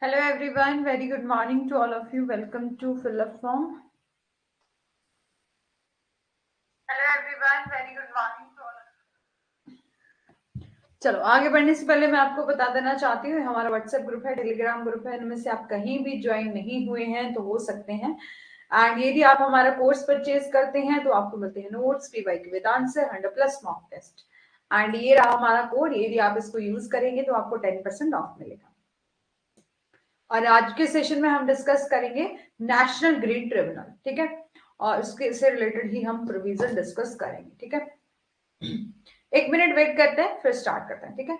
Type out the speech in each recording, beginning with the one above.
Hello everyone, very good morning to all of you. Welcome to Fill Up Form. Hello everyone, very good morning to all of you. चलो आगे बढ़ने से पहले मैं आपको बता देना चाहती हूँ, हमारा व्हाट्सएप ग्रुप है, टेलीग्राम ग्रुप है, इनमें से आप कहीं भी ज्वाइन नहीं हुए हैं तो हो सकते हैं। एंड यदि आप हमारा कोर्स परचेज करते हैं तो आपको मिलते हैं नोट्स, पीवाई के वेदांत से 100+ मॉक टेस्ट। एंड ये रहा हमारा कोड, यदि आप इसको यूज करेंगे तो आपको 10% ऑफ मिलेगा। और आज के सेशन में हम डिस्कस करेंगे नेशनल ग्रीन ट्रिब्यूनल, ठीक है, और उसके से रिलेटेड ही हम प्रोविजन डिस्कस करेंगे, ठीक है। 1 मिनट वेट करते हैं, फिर स्टार्ट करते हैं, ठीक है।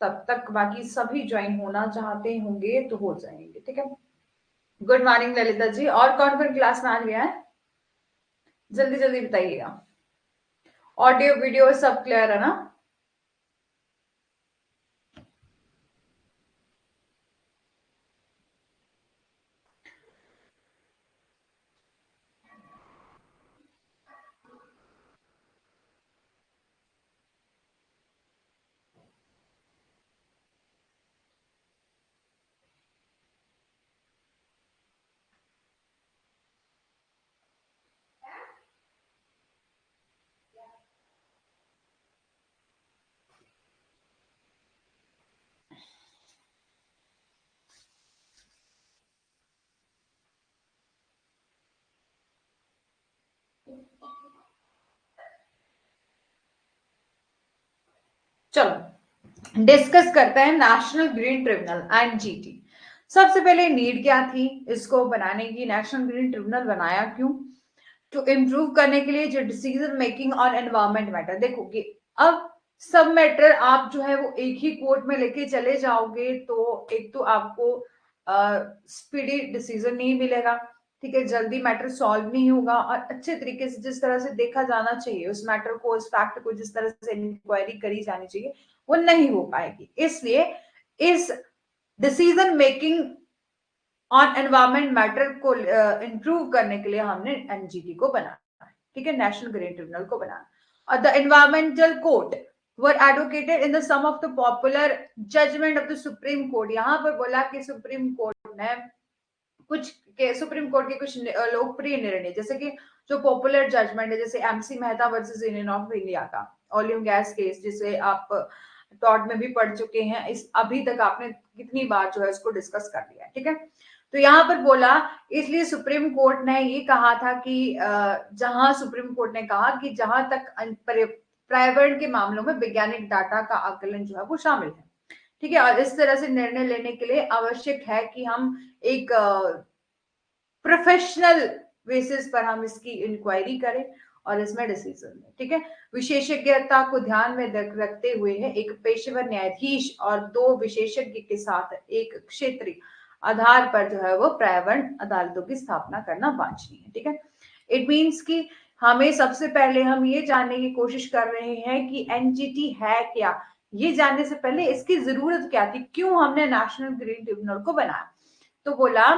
तब तक बाकी सभी ज्वाइन होना चाहते होंगे तो हो जाएंगे, ठीक है। गुड मॉर्निंग ललिता जी, और कौन कौन क्लास में आ गया है, जल्दी जल्दी बताइएगा। ऑडियो वीडियो सब क्लियर है ना? चलो डिस्कस करते हैं नेशनल ग्रीन ट्रिब्यूनल एनजीटी। सबसे पहले नीड क्या थी इसको बनाने की, नेशनल ग्रीन ट्रिब्यूनल बनाया क्यों? टू इम्प्रूव करने के लिए जो decision making on environment matter. देखो कि अब सब मैटर आप जो है वो एक ही कोर्ट में लेके चले जाओगे तो एक तो आपको स्पीडी डिसीजन नहीं मिलेगा, ठीक है, जल्दी मैटर सॉल्व नहीं होगा, और अच्छे तरीके से जिस तरह से देखा जाना चाहिए उस मैटर को, उस फैक्ट को जिस तरह से इंक्वायरी करी जानी चाहिए वो नहीं हो पाएगी। इसलिए इस decision making on environment matter को इंप्रूव करने के लिए हमने एनजीटी को बनाया, ठीक है, नेशनल ग्रीन ट्रिब्यूनल को बनाया। और the environmental court were advocated in the sum of the popular judgement of the supreme court. यहां पर बोला कि सुप्रीम कोर्ट ने कुछ सुप्रीम कोर्ट के कुछ लोकप्रिय निर्णय, जैसे कि जो पॉपुलर जजमेंट है, जैसे MC Mehta versus union of India का ऑलियम गैस केस, जिसे आप टॉट में भी पढ़ चुके हैं, इस अभी तक आपने कितनी बार जो है उसको डिस्कस कर लिया, ठीक है। तो यहाँ पर बोला, इसलिए सुप्रीम कोर्ट ने ये कहा था कि जहां सुप्रीम कोर्ट ने कहा कि जहां तक पर्यावरण के मामलों में वैज्ञानिक डाटा का आकलन जो है वो शामिल है, ठीक है, और इस तरह से निर्णय लेने के लिए आवश्यक है कि हम एक प्रोफेशनल बेसिस पर हम इसकी इंक्वायरी करें और इसमें डिसीजन लें, ठीक है। विशेषज्ञता को ध्यान में रखते हुए है एक पेशेवर न्यायाधीश और 2 विशेषज्ञ के साथ एक क्षेत्रीय आधार पर जो है वो पर्यावरण अदालतों की स्थापना करना वांछनीय है, ठीक है। इट मीन्स कि हमें सबसे पहले हम ये जानने की कोशिश कर रहे हैं कि एनजीटी है क्या, ये जानने से पहले इसकी जरूरत क्या थी, क्यों हमने नेशनल ग्रीन ट्रिब्यूनल को बनाया। तो बोला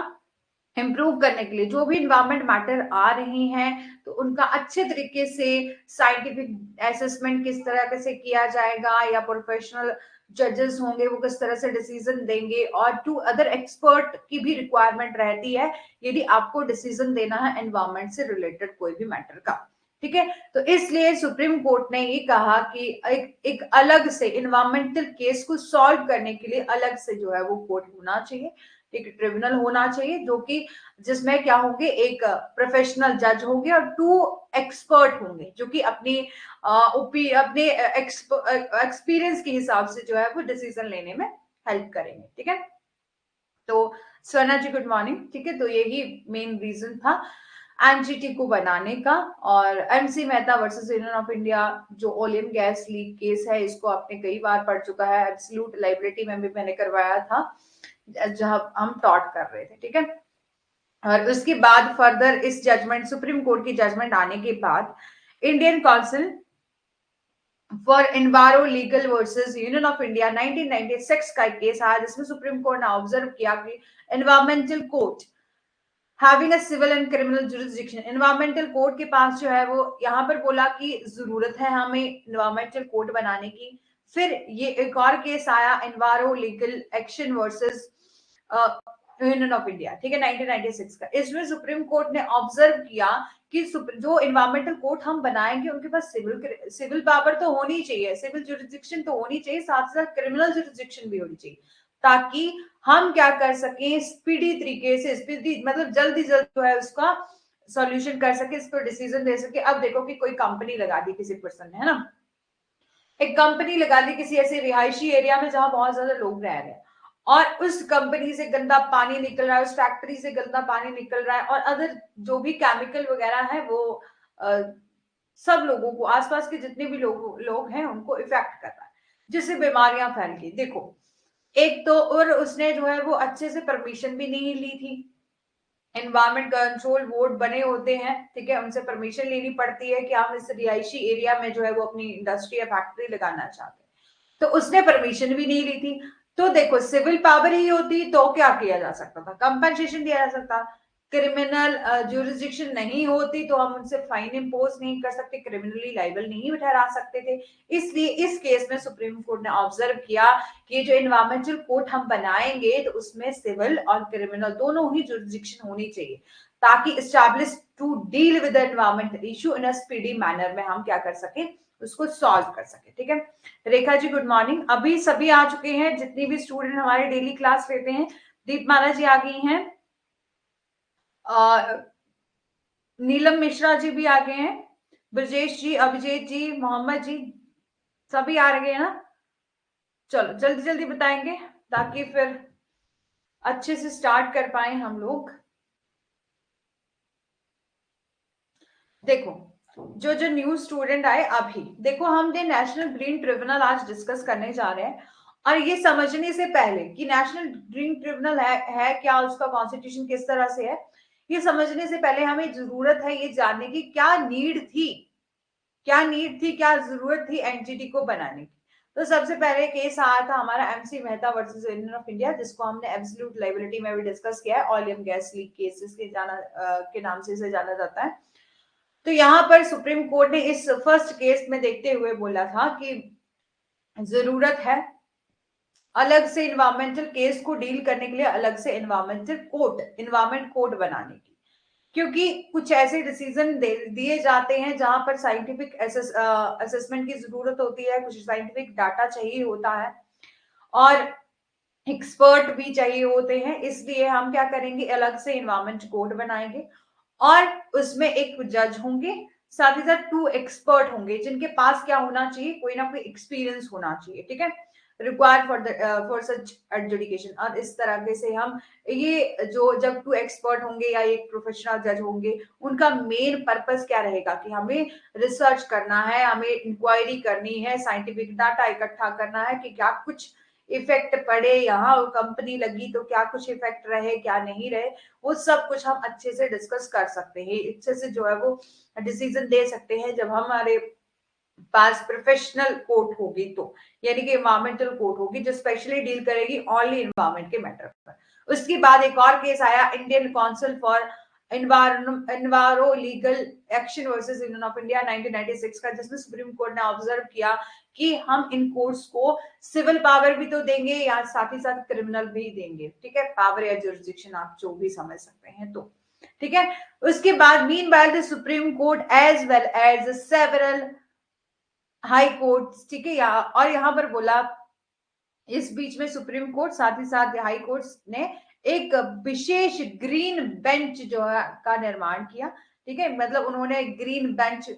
इम्प्रूव करने के लिए जो भी इन्वायरमेंट मैटर आ रहे हैं तो उनका अच्छे तरीके से साइंटिफिक असेसमेंट किस तरह से किया जाएगा, या प्रोफेशनल जजेस होंगे वो किस तरह से डिसीजन देंगे, और 2 अदर एक्सपर्ट की भी रिक्वायरमेंट रहती है यदि आपको डिसीजन देना है एनवायरमेंट से रिलेटेड कोई भी मैटर का, ठीक है। तो इसलिए सुप्रीम कोर्ट ने ये कहा कि एक अलग से इन्वायरमेंटल केस को सॉल्व करने के लिए अलग से जो है वो कोर्ट होना चाहिए, एक ट्रिब्यूनल होना चाहिए जो कि जिसमें क्या होंगे, एक प्रोफेशनल जज होंगे और 2 एक्सपर्ट होंगे जो कि अपनी अपने एक्सपीरियंस के हिसाब से जो है वो डिसीजन लेने में हेल्प करेंगे, ठीक है। तो स्वर्णा जी गुड मॉर्निंग, ठीक है। तो यही मेन रीजन था एनजीटी को बनाने का। और MC Mehta versus union of India जो ओलियम गैस लीक केस है, इसको आपने कई बार पढ़ चुका है, एब्सोल्यूट लाइबिलिटी में भी मैंने करवाया था जहां हम टॉट कर रहे थे, ठीक है। और उसके बाद फर्दर इस जजमेंट, सुप्रीम कोर्ट की जजमेंट आने के बाद Indian council for enviro legal versus union of India 1996 का एक केस आया जिसमें सुप्रीम कोर्ट ने ऑब्जर्व किया कि environmental court having a civil and criminal jurisdiction, environmental court के पास जो है वो यहाँ पर बोला कि जरूरत है हमें एनवायरमेंटल कोर्ट बनाने की। फिर ये एक और केस आया enviro legal action versus union of India, ठीक है, 1996 का। इसमें सुप्रीम कोर्ट ने ऑब्जर्व किया कि जो इन्वायरमेंटल कोर्ट हम बनाएंगे उनके पास सिविल पावर तो होनी चाहिए, सिविल जुरिस्डिक्शन तो होनी चाहिए, साथ साथ क्रिमिनल जुरिस्डिक्शन भी होनी चाहिए, ताकि हम क्या कर सकें, स्पीडी तरीके से, स्पीडी मतलब जल्दी जल्द जो है उसका सॉल्यूशन कर सके, इस पर डिसीजन दे सके। अब देखो कि कोई कंपनी लगा दी किसी पर्सन ने, है ना, एक कंपनी लगा दी किसी ऐसे रिहायशी एरिया में जहां बहुत ज्यादा लोग रह रहे हैं, और उस कंपनी से गंदा पानी निकल रहा है, उस फैक्ट्री से गंदा पानी निकल रहा है, और अदर जो भी केमिकल वगैरह है वो सब लोगों को, आसपास के जितने भी लोग हैं उनको इफेक्ट कर रहा है, जिससे बीमारियां फैल गई। देखो, एक तो, और उसने जो है वो अच्छे से परमिशन भी नहीं ली थी। एनवायरमेंट कंट्रोल बोर्ड बने होते हैं, ठीक है, उनसे परमिशन लेनी पड़ती है कि हम इस रिहायशी एरिया में जो है वो अपनी इंडस्ट्री या फैक्ट्री लगाना चाहते हैं, तो उसने परमिशन भी नहीं ली थी। तो देखो, सिविल पावर ही होती तो क्या किया जा सकता था, कंपनसेशन दिया जा सकता। क्रिमिनल ज्यूरिसडिक्शन नहीं होती तो हम उनसे फाइन इम्पोज नहीं कर सकते, क्रिमिनली लाइबल नहीं ठहरा सकते थे। इसलिए इस केस में सुप्रीम कोर्ट ने ऑब्जर्व किया कि जो इन्वायरमेंटल कोर्ट हम बनाएंगे तो उसमें सिविल और क्रिमिनल दोनों ही जुरिस्डिक्शन होनी चाहिए, ताकि establish to deal with the environmental issue in a speedy manner में हम क्या कर सके, उसको सॉल्व कर सके। ठीक है, रेखा जी गुड मॉर्निंग, अभी सभी आ चुके हैं जितनी भी स्टूडेंट हमारे डेली क्लास लेते हैं। दीपमाला जी आ गई हैं, नीलम मिश्रा जी भी आ गए हैं, ब्रजेश जी, अभिजीत जी, मोहम्मद जी, सभी आ रहे हैं ना। चलो जल्दी जल्दी बताएंगे ताकि फिर अच्छे से स्टार्ट कर पाए हम लोग। देखो, जो जो न्यू स्टूडेंट आए अभी, देखो हमने नेशनल ग्रीन ट्रिब्यूनल आज डिस्कस करने जा रहे हैं, और ये समझने से पहले कि नेशनल ग्रीन ट्रिब्यूनल है क्या, उसका कॉन्स्टिट्यूशन किस तरह से है, ये समझने से पहले हमें जरूरत है ये जानने की क्या नीड थी, क्या जरूरत थी एनजीटी को बनाने की। तो सबसे पहले केस आया था हमारा MC Mehta versus union of India, जिसको हमने एब्सोल्यूट लायबिलिटी में भी डिस्कस किया है, oil and gas leak cases के नाम से इसे जाना जाता है। तो यहाँ पर सुप्रीम कोर्ट ने इस फर्स्ट केस में देखते हुए बोला था कि जरूरत है अलग से इन्वायरमेंटल केस को डील करने के लिए अलग से इन्वायरमेंट कोर्ट बनाने की, क्योंकि कुछ ऐसे डिसीजन दिए जाते हैं जहां पर साइंटिफिक असेसमेंट की जरूरत होती है, कुछ साइंटिफिक डाटा चाहिए होता है, और एक्सपर्ट भी चाहिए होते हैं। इसलिए हम क्या करेंगे, अलग से इन्वायरमेंट कोड बनाएंगे, और उसमें एक जज होंगे, साथ ही साथ 2 एक्सपर्ट होंगे जिनके पास क्या होना चाहिए, कोई ना कोई एक्सपीरियंस होना चाहिए, ठीक है, रिक्वायर्ड फॉर सच एडजुडिकेशन। और इस तरह से हम ये जो जब 2 एक्सपर्ट होंगे या एक प्रोफेशनल जज होंगे, उनका मेन पर्पस क्या रहेगा कि हमें रिसर्च करना है, हमें इंक्वायरी करनी है, साइंटिफिक डाटा इकट्ठा करना है कि क्या कुछ इफेक्ट पड़े, यहाँ कंपनी लगी तो क्या कुछ इफेक्ट रहे, क्या नहीं रहे, वो सब कुछ हम अच्छे से डिस्कस कर सकते हैं, अच्छे से जो है वो डिसीजन दे सकते हैं जब हमारे पास प्रोफेशनल कोर्ट होगी, तो यानी कि इन्वायरमेंटल कोर्ट होगी जो स्पेशली डील करेगी ओनली इन्वायरमेंट के मैटर पर। उसके बाद एक और केस आया, Indian council for enviro legal action versus union of India 1996 का, जिसमें सुप्रीम कोर्ट ने ऑब्जर्व किया कि हम इन कोर्ट्स को सिविल पावर भी तो देंगे या साथ ही साथ क्रिमिनल भी देंगे, ठीक है, पावर या जुरिस्डिक्शन आप जो भी समझ सकते हैं। तो ठीक है, उसके बाद meanwhile the supreme Court as well as several high courts, ठीक है, और यहाँ पर बोला इस बीच में सुप्रीम कोर्ट साथ ही साथ हाई कोर्ट्स ने एक विशेष ग्रीन बेंच जो है का निर्माण किया, ठीक है, मतलब उन्होंने ग्रीन बेंच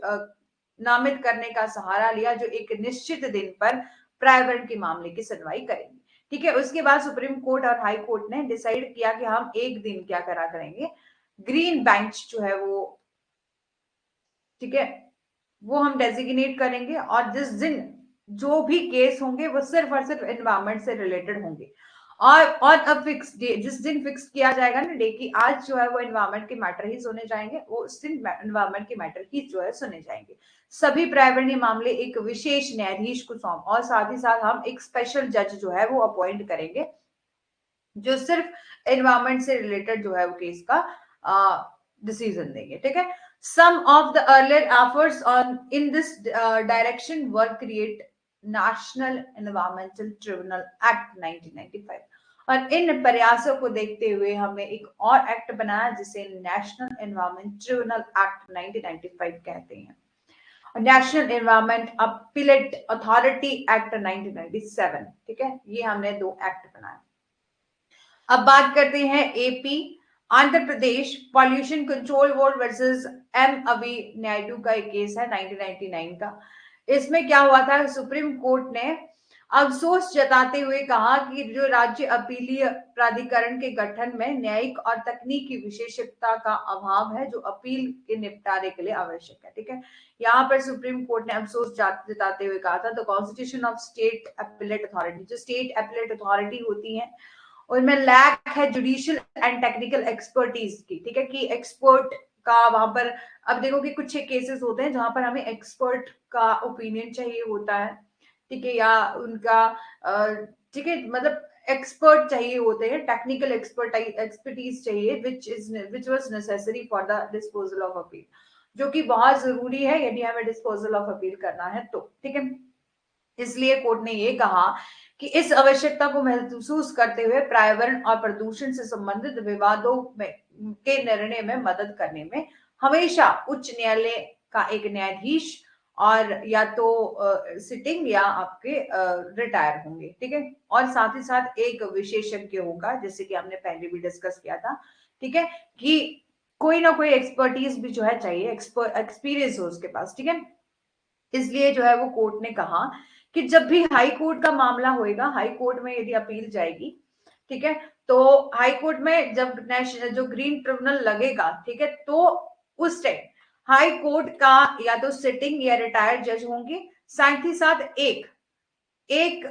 नामित करने का सहारा लिया, जो एक निश्चित दिन पर पर्यावरण के मामले की सुनवाई करेंगे, ठीक है। उसके बाद सुप्रीम कोर्ट और हाई कोर्ट ने डिसाइड किया कि हम एक दिन क्या करा करेंगे, ग्रीन बेंच जो है वो, ठीक है, वो हम डेजिग्नेट करेंगे, और जिस दिन जो भी केस होंगे वो सिर्फ और सिर्फ एनवायरमेंट से रिलेटेड होंगे, और अब फिक्स डे, जिस दिन फिक्स किया जाएगा ना डे की, आज जो है वो एनवायरमेंट के मैटर ही सुने जाएंगे, वो उस दिन एनवायरमेंट के मैटर ही जो है सुने जाएंगे। सभी पर्यावरणीय मामले एक विशेष न्यायाधीश को सौंप, और साथ ही साथ हम एक स्पेशल जज जो है वो अपॉइंट करेंगे जो सिर्फ एनवायरमेंट से रिलेटेड जो है वो केस का डिसीजन देंगे, ठीक है। Some of the earlier efforts in this direction were create National Environmental Tribunal Act 1995. और इन प्रयासों को देखते हुए हमने एक और एक्ट बनाया जिसे नेशनल एनवायरमेंट ट्रिब्यूनल एक्ट 1995 कहते हैं, national environment appellate authority act 1997। ठीक है, ये हमने दो एक्ट बनाए। अब बात करते हैं AP Andhra Pradesh pollution control board versus M V Naidu का एक केस है 1999 का। इसमें क्या हुआ था, सुप्रीम कोर्ट ने अफसोस जताते हुए कहा कि जो राज्य अपीलीय प्राधिकरण के गठन में न्यायिक और तकनीकी विशेषज्ञता का अभाव है जो अपील के निपटारे के लिए आवश्यक है। ठीक है, यहाँ पर सुप्रीम कोर्ट ने अफसोस जताते हुए कहा था the constitution of state appellate authority, जो स्टेट अपीलेट अथॉरिटी होती है उनमें लैक है जुडिशियल एंड टेक्निकल एक्सपर्टीज की। ठीक है, कि एक्सपर्ट का वहां पर, अब देखो कि कुछ केसेस होते हैं जहां पर हमें एक्सपर्ट का ओपिनियन चाहिए होता है, ठीक है, या उनका ठीक है, मतलब एक्सपर्ट चाहिए होते हैं, टेक्निकल एक्सपर्टीज चाहिए which was necessary for the disposal of appeal, जो कि बहुत जरूरी है यदि हमें डिस्पोजल ऑफ अपील करना है तो। ठीक है, इसलिए कोर्ट ने ये कहा कि इस आवश्यकता को महसूस करते हुए पर्यावरण और प्रदूषण से संबंधित विवादों में के निर्णय में मदद करने में हमेशा उच्च न्यायालय का एक न्यायाधीश और या तो सिटिंग या आपके रिटायर होंगे। ठीक है, और साथ ही साथ एक विशेषज्ञ होगा, जैसे कि हमने पहले भी डिस्कस किया था। ठीक है, कि कोई ना कोई एक्सपर्टीज भी जो है चाहिए, एक्सपीरियंस हो उसके पास। ठीक है, इसलिए जो है वो कोर्ट ने कहा कि जब भी हाई कोर्ट का मामला होएगा, हाई कोर्ट में यदि अपील जाएगी, ठीक है, तो हाई कोर्ट में जब नेशनल जो ग्रीन ट्रिब्यूनल लगेगा, ठीक है, तो उस टाइम हाई कोर्ट का या तो सिटिंग या रिटायर्ड जज होंगे, साथ ही साथ एक एक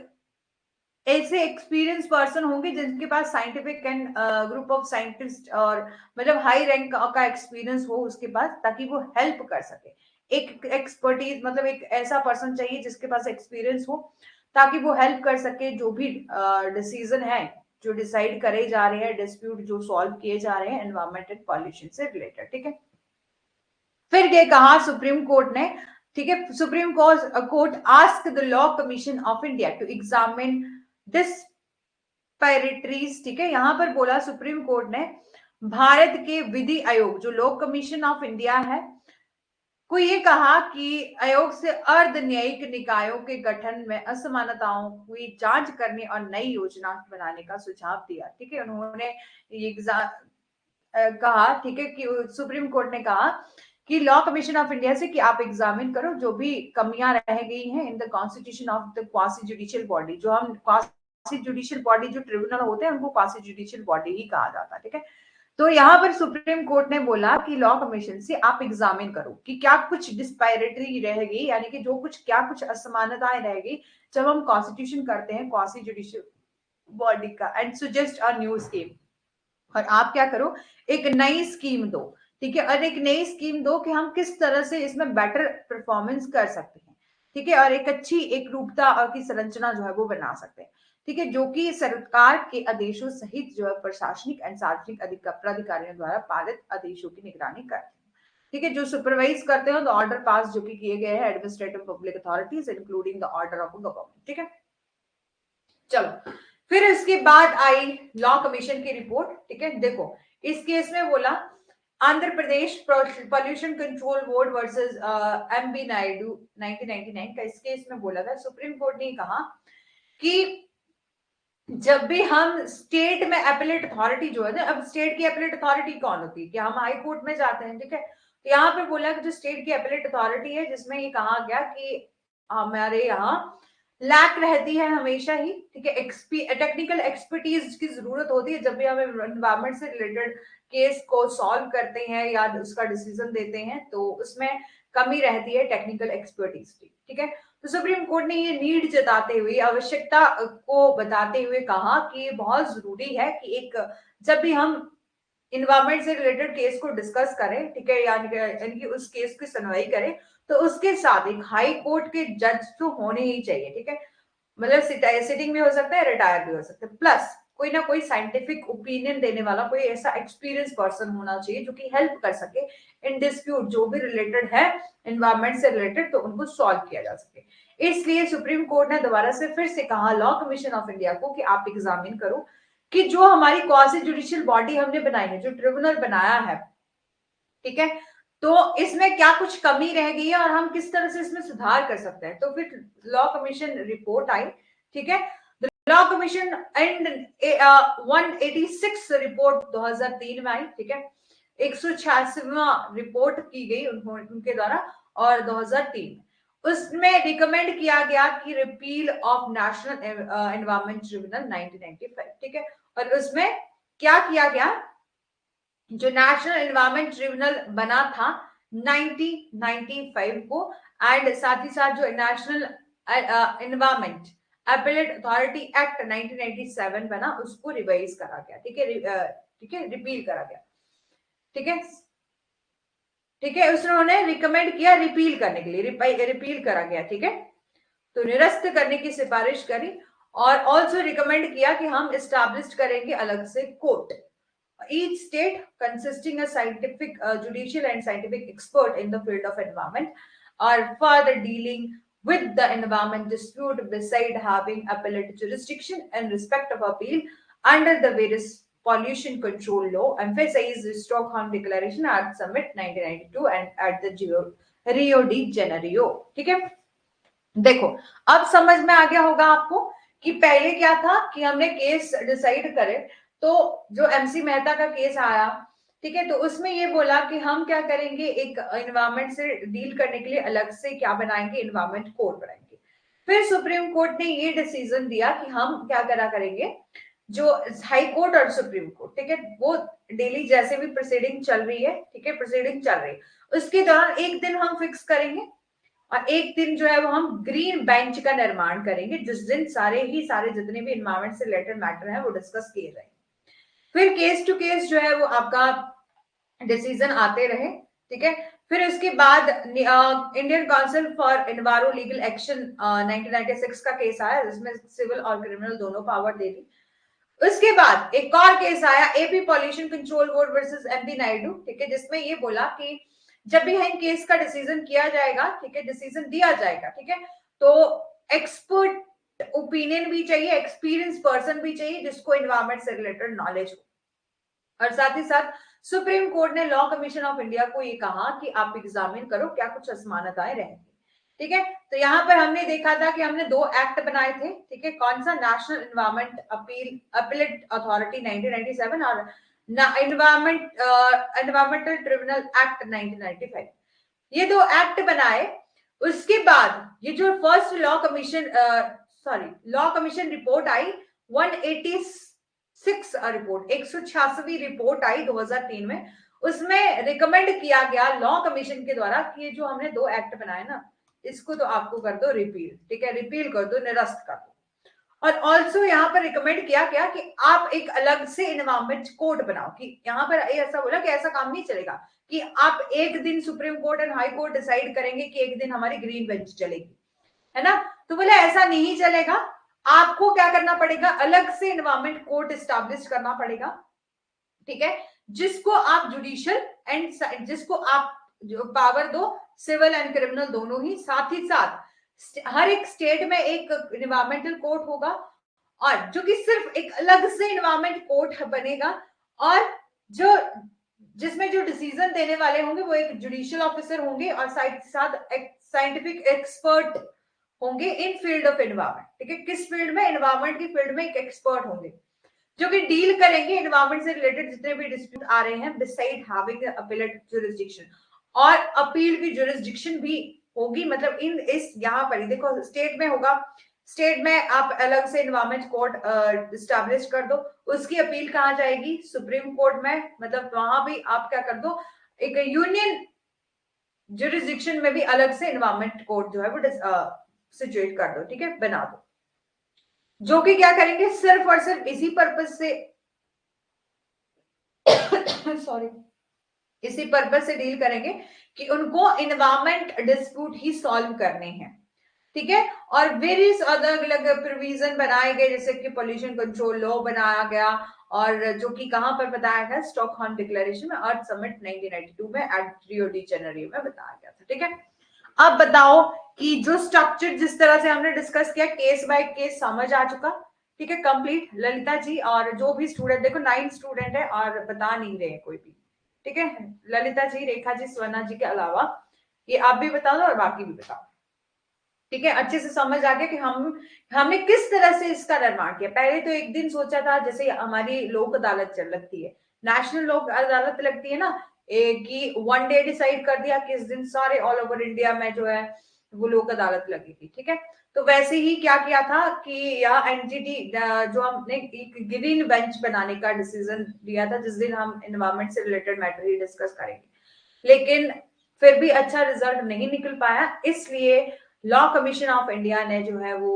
ऐसे एक्सपीरियंस पर्सन होंगे जिनके पास scientific and group of scientist और मतलब हाई रैंक का एक्सपीरियंस हो उसके पास, ताकि वो हेल्प कर सके। एक एक्सपर्टीज मतलब एक ऐसा पर्सन चाहिए जिसके पास एक्सपीरियंस हो, ताकि वो हेल्प कर सके जो भी डिसीजन है जो डिसाइड करे जा रहे हैं, डिस्प्यूट जो सॉल्व किए जा रहे हैं एनवायरमेंट एंड पॉल्यूशन से रिलेटेड। ठीक है, फिर ये कहा सुप्रीम कोर्ट ने, ठीक है, Supreme Court ask the Law Commission of India to examine disparities. ठीक है, यहां पर बोला सुप्रीम कोर्ट ने भारत के विधि आयोग जो लॉ कमीशन ऑफ इंडिया है को ये कहा कि आयोग से अर्ध न्यायिक निकायों के गठन में असमानताओं हुई जांच करने और नई योजना बनाने का सुझाव दिया। ठीक है, उन्होंने ये कहा, ठीक है, कि सुप्रीम कोर्ट ने कहा कि लॉ कमीशन ऑफ इंडिया से कि आप एग्जामिन करो जो भी कमियां रह गई हैं in the constitution of the quasi judicial body, जो हम क्वासी जुडिशियल बॉडी जो ट्रिब्यूनल होते हैं उनको क्वासी जुडिशियल बॉडी ही कहा जाता है। ठीक है, तो यहाँ पर सुप्रीम कोर्ट ने बोला कि लॉ कमीशन से आप एग्जामिन करो कि क्या कुछ डिस्पैरिटी रहेगी, यानी कि जो कुछ क्या कुछ असमानताएं रहेगी जब हम कॉन्स्टिट्यूशन करते हैं क्वासी जुडिशियल बॉडी का, and suggest a new scheme, और आप क्या करो एक नई स्कीम दो। ठीक है, और एक नई स्कीम दो कि हम किस तरह से इसमें बेटर परफॉर्मेंस कर सकते हैं। ठीक है, और एक अच्छी एक रूपता और की संरचना जो है वो बना सकते हैं। ठीक है, जो कि सरकार के आदेशों सहित जो है प्रशासनिक एंड सार्वजनिक प्राधिकारियों द्वारा पारित आदेशों की निगरानी करते हैं। ठीक है, जो सुपरवाइज करते हैं द ऑर्डर पास जो कि किए गए हैं administrative public authorities including the order of government. ठीक है, चलो फिर इसके बाद आई लॉ कमीशन की रिपोर्ट। ठीक है, देखो इस केस में बोला Andhra Pradesh pollution control board versus MB Naidu 1999 का, इस केस में बोला था सुप्रीम कोर्ट ने कहा कि जब भी हम स्टेट में अपीलेट अथॉरिटी जो है ना, अब स्टेट की अपीलेट अथॉरिटी कौन होती है कि हम हाई कोर्ट में जाते हैं। ठीक है, तो यहाँ पे बोला कि जो स्टेट की अपीलेट अथॉरिटी है जिसमें ये कहा गया कि हमारे यहाँ लैक रहती है हमेशा ही। ठीक है, टेक्निकल एक्सपर्टीज की जरूरत होती है जब भी हम एनवायरमेंट से रिलेटेड केस को सॉल्व करते हैं या उसका डिसीजन देते हैं, तो उसमें कमी रहती है टेक्निकल एक्सपर्टीज की। ठीक है, तो सुप्रीम कोर्ट ने ये नीड जताते हुए आवश्यकता को बताते हुए कहा कि बहुत जरूरी है कि एक जब भी हम इन्वायरमेंट से रिलेटेड केस को डिस्कस करें, ठीक है, यानी कि उस केस की सुनवाई करें, तो उसके साथ एक हाई कोर्ट के जज तो होने ही चाहिए। ठीक है, मतलब सिटिंग भी हो सकता है, रिटायर भी हो सकता है, प्लस कोई ना कोई साइंटिफिक ओपिनियन देने वाला कोई ऐसा एक्सपीरियंस पर्सन होना चाहिए जो कि हेल्प कर सके इन डिस्प्यूट जो भी रिलेटेड है एनवायरमेंट से रिलेटेड, तो उनको सॉल्व किया जा सके। इसलिए सुप्रीम कोर्ट ने दोबारा से फिर से कहा लॉ कमीशन ऑफ इंडिया को कि आप एग्जामिन करो कि जो हमारी क्वासी जुडिशियल बॉडी हमने बनाई है, जो ट्रिब्यूनल बनाया है, ठीक है, तो इसमें क्या कुछ कमी रह गई है और हम किस तरह से इसमें सुधार कर सकते हैं। तो फिर लॉ कमीशन रिपोर्ट आई, ठीक है, लॉ कमीशन एंड 186 रिपोर्ट 2003 में आई, ठीक है, 186वां रिपोर्ट की गई उनके द्वारा, और 2003 में उसमें रिकमेंड किया गया कि repeal of national environment tribunal 1995, ठीक है, और उसमें क्या किया गया, जो नेशनल एनवायरमेंट ट्रिब्यूनल बना था 1995 को, एंड साथ ही साथ जो national environment appellate authority act 1997 बना, उसको रिवाइज करा गया, ठीक है, ठीक है, रिपील करा गया, ठीक है, ठीक है, उसने रिकमेंड किया रिपील करने के लिए, रिपील करा गया, ठीक है, तो निरस्त करने की सिफारिश करी, और ऑल्सो रिकमेंड किया कि हम एस्टैब्लिश करेंगे अलग से court, each state consisting a scientific judicial and scientific expert in the field of environment are further dealing with the environment dispute beside having appellate jurisdiction in respect of appeal under the various pollution control law, emphasized the Stockholm Declaration at Summit 1992 and at the Rio de Janeiro, ठीक है। देखो अब समझ में आ गया होगा आपको कि पहले क्या था कि हमने केस डिसाइड करे, तो जो एमसी मेहता का केस आया, ठीक है, तो उसमें ये बोला कि हम क्या करेंगे, एक एनवायरमेंट से डील करने के लिए अलग से क्या बनाएंगे, एनवायरमेंट कोड बनाएंगे। फिर सुप्रीम कोर्ट ने ये डिसीजन दिया कि हम क्या करा करेंगे, जो हाई कोर्ट और सुप्रीम कोर्ट, ठीक है, वो डेली जैसे भी प्रोसीडिंग चल रही है, ठीक है, प्रोसीडिंग चल रही है, उसके दौरान एक दिन हम फिक्स करेंगे और एक दिन जो है वो हम ग्रीन बेंच का निर्माण करेंगे, जिस दिन सारे जितने भी एनवायरमेंट से रिलेटेड मैटर है वो डिस्कस किए जाएंगे। फिर केस टू केस जो है वो आपका डिसीजन आते रहे, ठीक है। फिर उसके बाद Indian council for enviro legal action 1996 का केस आया, जिसमें सिविल और क्रिमिनल दोनों पावर दे दी। उसके बाद एक और केस आया, AP pollution control board versus MP Naidu, ठीक है, जिसमें ये बोला कि जब भी इन केस का डिसीजन किया जाएगा, ठीक है, डिसीजन दिया जाएगा, ठीक है, तो एक्सपर्ट ओपिनियन भी चाहिए, एक्सपीरियंस पर्सन भी चाहिए जिसको एनवायरमेंट से रिलेटेड नॉलेज हो। और साथ ही साथ सुप्रीम कोर्ट ने लॉ कमीशन ऑफ इंडिया को ये कहा कि आप एग्जामिन करो क्या कुछ असमानताएं रहेंगी, ठीक है। तो यहाँ पर हमने देखा था कि हमने 2 एक्ट बनाए थे, ठीक है, कौन सा, नेशनल एनवायरमेंट अपीलेट अथॉरिटी 1997 और एनवायरमेंटल ट्रिब्यूनल एक्ट 1995, ये 2 एक्ट बनाए। उसके बाद ये जो फर्स्ट लॉ कमीशन रिपोर्ट आई 186 रिपोर्ट, 186वीं रिपोर्ट आई 2003 में, उसमें रिकमेंड किया गया लॉ कमीशन के द्वारा कि ये जो हमने 2 एक्ट बनाए ना, इसको तो आपको कर दो रिपील, ठीक है, रिपील कर दो, निरस्त कर दो। और ऑल्सो यहाँ पर रिकमेंड किया गया कि आप एक अलग से एनवायरमेंट कोड बनाओ, कि यहाँ पर ऐसा बोला कि ऐसा काम नहीं चलेगा कि आप एक दिन supreme court and high court decide करेंगे कि एक दिन हमारी ग्रीन बेंच चलेगी, है ना, तो बोला ऐसा नहीं चलेगा, आपको क्या करना पड़ेगा, अलग से एनवायरमेंट कोर्ट एस्टैब्लिश करना पड़ेगा, ठीक है, जिसको आप जुडिशियल एंड जिसको आप जो पावर दो, सिविल एंड क्रिमिनल दोनों ही, साथ ही साथ हर एक स्टेट में एक एनवायरमेंटल कोर्ट होगा, और जो कि सिर्फ एक अलग से एनवायरमेंट कोर्ट बनेगा, और जो जिसमें जो डिसीजन देने वाले होंगे वो एक जुडिशियल ऑफिसर होंगे और साथ एक साइंटिफिक एक्सपर्ट होंगे इन फील्ड ऑफ एनवायरमेंट, ठीक है, किस फील्ड में, एनवायरमेंट की फील्ड में एक एक्सपर्ट होंगे जो कि डील करेंगे एनवायरमेंट से रिलेटेड जितने भी डिस्प्यूट आ रहे हैं, बिसाइड हैविंग अपीलेट जुरिस्डिक्शन, और अपील की जुरिस्डिक्शन भी होगी, मतलब इन इस यहाँ पर देखो स्टेट में होगा, स्टेट में आप अलग से एनवायरमेंट कोर्ट एस्टैब्लिश कर दो, उसकी अपील कहाँ जाएगी, सुप्रीम कोर्ट में, मतलब वहां भी आप क्या कर दो, एक यूनियन जुरिस्डिक्शन में भी अलग से एनवायरमेंट कोर्ट जो है वो सिचुएट कर दो, ठीक है, बना दो, जो कि क्या करेंगे, सिर्फ और सिर्फ इसी पर्पस से सॉरी इसी पर्पस से डील करेंगे कि उनको एनवायरमेंट डिस्प्यूट ही सॉल्व करने हैं, ठीक है, और वेरियस अलग अलग प्रोविजन बनाए गए, जैसे कि पोल्यूशन कंट्रोल लॉ बनाया गया, और जो कि कहां पर बताया गया, स्टॉकहोम डिक्लेरेशन में, अर्थ समिट 1992 में एट रियो डी जेनेरियो में बताया गया था, ठीक है। अब बताओ कि जो स्ट्रक्चर जिस तरह से हमने डिस्कस किया, केस बाय केस समझ आ चुका, ठीक है, कंप्लीट ललिता जी। और जो भी स्टूडेंट, देखो 9 स्टूडेंट है और बता नहीं रहे हैं कोई भी, ठीक है, ललिता जी, रेखा जी, स्वना जी के अलावा ये आप भी बता दो और बाकी भी बताओ, ठीक है। अच्छे से समझ आ गया कि हमने किस तरह से इसका निर्माण किया। पहले तो एक दिन सोचा था, जैसे हमारी लोक अदालत चल लगती है, नेशनल लोक अदालत लगती है ना, कि वन डे डिसाइड कर दिया कि इस दिन सारे ऑल ओवर इंडिया में जो है वो लोक अदालत लगेगी, ठीक है। तो वैसे ही क्या किया था कि यहाँ एनजीटी जो हमने एक ग्रीन बेंच बनाने का डिसीजन लिया था, जिस दिन हम एनवायरमेंट से रिलेटेड मैटर ही डिस्कस करेंगे, लेकिन फिर भी अच्छा रिजल्ट नहीं निकल पाया। इसलिए लॉ कमीशन ऑफ इंडिया ने जो है वो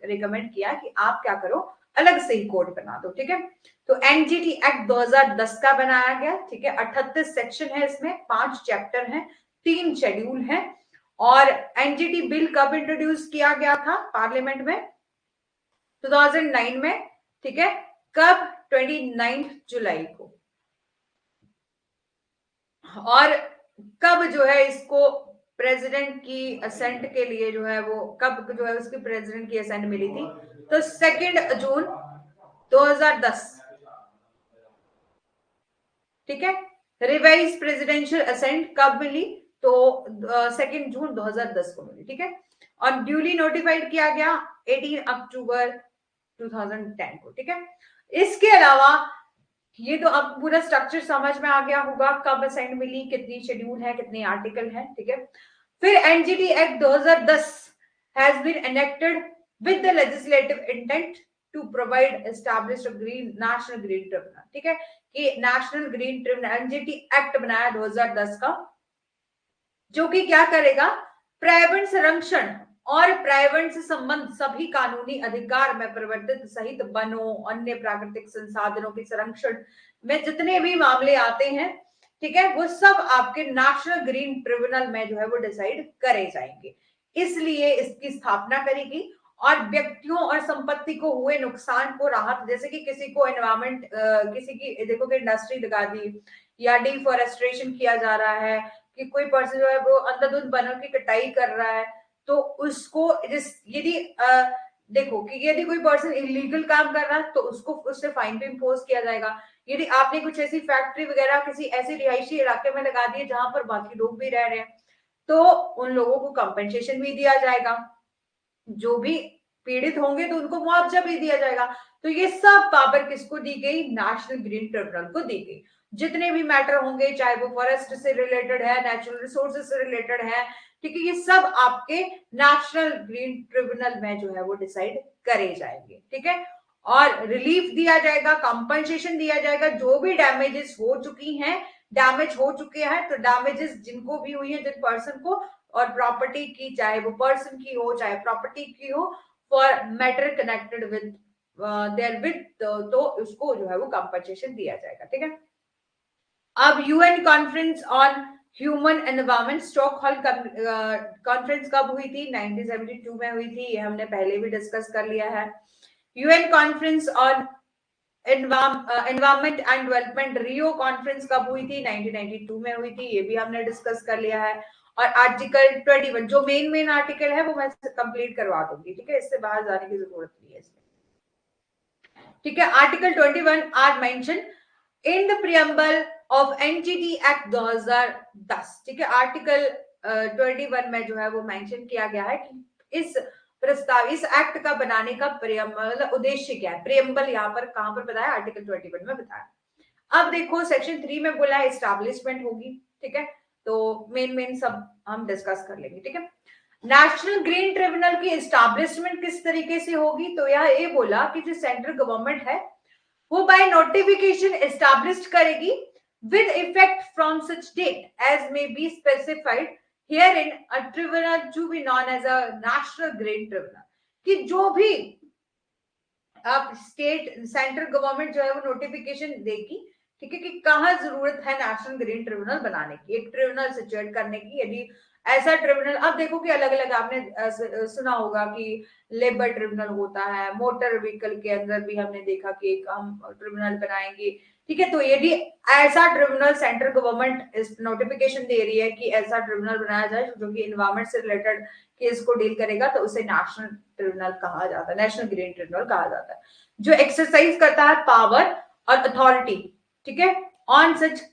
रिकमेंड किया कि आप क्या करो, अलग से ही कोड बना दो, ठीक है। तो एनजीटी एक्ट 2010 का बनाया गया, ठीक है। 38 सेक्शन है इसमें, 5 चैप्टर हैं, 3 शेड्यूल हैं। और एनजीटी बिल कब इंट्रोड्यूस किया गया था पार्लियामेंट में? 2009 में, ठीक है। कब? 29 जुलाई को। और कब जो है इसको प्रेसिडेंट की असेंट के लिए जो है वो, कब जो है उसकी प्रेसिडेंट की असेंट मिली थी? तो 2 जून 2010, ठीक है। रिवाइज प्रेसिडेंशियल असेंट कब मिली? तो 2 जून 2010 को मिली, ठीक है। और ड्यूली नोटिफाइड किया गया 18 अक्टूबर 2010 को, ठीक है। इसके अलावा ये तो अब पूरा स्ट्रक्चर समझ में आ गया होगा, कब असाइन मिली, कितनी शेड्यूल है, कितने आर्टिकल हैं, ठीक है। फिर NGT act 2010 has been enacted with the legislative intent to provide established green national green tribunal, ठीक है। कि national green tribunal NGT act बनाया 2010 का, जो कि क्या करेगा, पर्यावरण संरक्षण और पर्यावरण से संबंध सभी कानूनी अधिकार में परिवर्तित सहित वनों, अन्य प्राकृतिक संसाधनों के संरक्षण में जितने भी मामले आते हैं, ठीक है, वो सब आपके नेशनल ग्रीन ट्रिब्यूनल में जो है वो डिसाइड करे जाएंगे। इसलिए इसकी स्थापना करेगी। और व्यक्तियों और संपत्ति को हुए नुकसान को राहत, जैसे कि किसी को एनवायरमेंट, किसी की देखो कि इंडस्ट्री लगा दी या डिफॉरेस्ट्रेशन किया जा रहा है, कि कोई पर्सन जो है वो अंधाधुंध वनों की कटाई कर रहा है, तो उसको जिस यदि देखो कि यदि कोई पर्सन इलीगल काम कर रहा है तो उसको उससे फाइन भी इम्पोज किया जाएगा। यदि आपने कुछ ऐसी फैक्ट्री वगैरह किसी ऐसे रिहायशी इलाके में लगा दी है जहां पर बाकी लोग भी रह रहे हैं, तो उन लोगों को कंपेंसेशन भी दिया जाएगा। जो भी पीड़ित होंगे तो उनको मुआवजा भी दिया जाएगा। तो ये सब पावर किसको दी गई? नेशनल ग्रीन ट्रिब्यूनल को दी गई। जितने भी मैटर होंगे, चाहे वो फॉरेस्ट से रिलेटेड है, नेचुरल रिसोर्सेज से रिलेटेड है, ठीक है, ये सब आपके नेशनल ग्रीन ट्रिब्यूनल में जो है वो डिसाइड करे जाएंगे, ठीक है। और रिलीफ दिया जाएगा, कंपनसेशन दिया जाएगा, जो भी डैमेजेस हो चुकी हैं, डैमेज हो चुके हैं, तो डैमेजेस जिनको भी हुई है, जिन पर्सन को, और प्रॉपर्टी की, चाहे वो पर्सन की हो चाहे प्रॉपर्टी की हो, for matter connected with their with, तो उसको जो है वो कंपनसेशन दिया जाएगा, ठीक है। अब UN conference on human environment Stockholm conference कब हुई थी? 1972 में हुई थी, ये हमने पहले भी डिस्कस कर लिया है। UN conference on environment and development Rio conference कब हुई थी? 1992 में हुई थी, ये भी हमने डिस्कस कर लिया है। और आर्टिकल 21 जो मेन आर्टिकल है वो मैं कंप्लीट करवा दूंगी, ठीक है, इससे बाहर जाने की जरूरत नहीं है इसमें, ठीक है। Article 21 are mention in the preamble of NGT act 2010, ठीक है। आर्टिकल 21 में जो है वो मेंशन किया गया है कि इस प्रस्ताव, इस एक्ट का बनाने का प्रियम्बल, उद्देश्य क्या है। प्रियम्बल यहाँ पर कहां पर बताया? आर्टिकल 21 में बताया। अब देखो सेक्शन 3 में बोला है एस्टैब्लिशमेंट होगी, ठीक है। तो मेन सब हम डिस्कस कर लेंगे, ठीक है। नेशनल ग्रीन ट्रिब्यूनल की एस्टैब्लिशमेंट किस तरीके से होगी? तो यह ये बोला कि जो सेंट्रल गवर्नमेंट है वो बाय नोटिफिकेशन एस्टैब्लिश करेगी with effect from such date as may be specified here in a tribunal to be known as a national green tribunal. कि जो भी अब स्टेट सेंट्रल गवर्नमेंट जो है वो नोटिफिकेशन देगी, ठीक है, कि कहाँ जरूरत है नेशनल ग्रीन ट्रिब्यूनल बनाने की, एक ट्रिब्यूनल सिचुएट करने की। यदि ऐसा ट्रिब्यूनल, अब देखो कि अलग अलग आपने सुना होगा कि लेबर ट्रिब्यूनल होता है, मोटर व्हीकल के अंदर भी हमने देखा कि एक हम ट्रिब्यूनल बनाएंगे, ठीक है। तो यदि ऐसा ट्रिब्यूनल सेंट्रल गवर्नमेंट इस नोटिफिकेशन दे रही है कि ऐसा ट्रिब्यूनल बनाया जाए जो कि एनवायरमेंट से रिलेटेड केस को डील करेगा, तो उसे नेशनल ट्रिब्यूनल कहा जाता है, नेशनल ग्रीन ट्रिब्यूनल कहा जाता है, जो एक्सरसाइज करता है पावर और अथॉरिटी, ठीक है, on such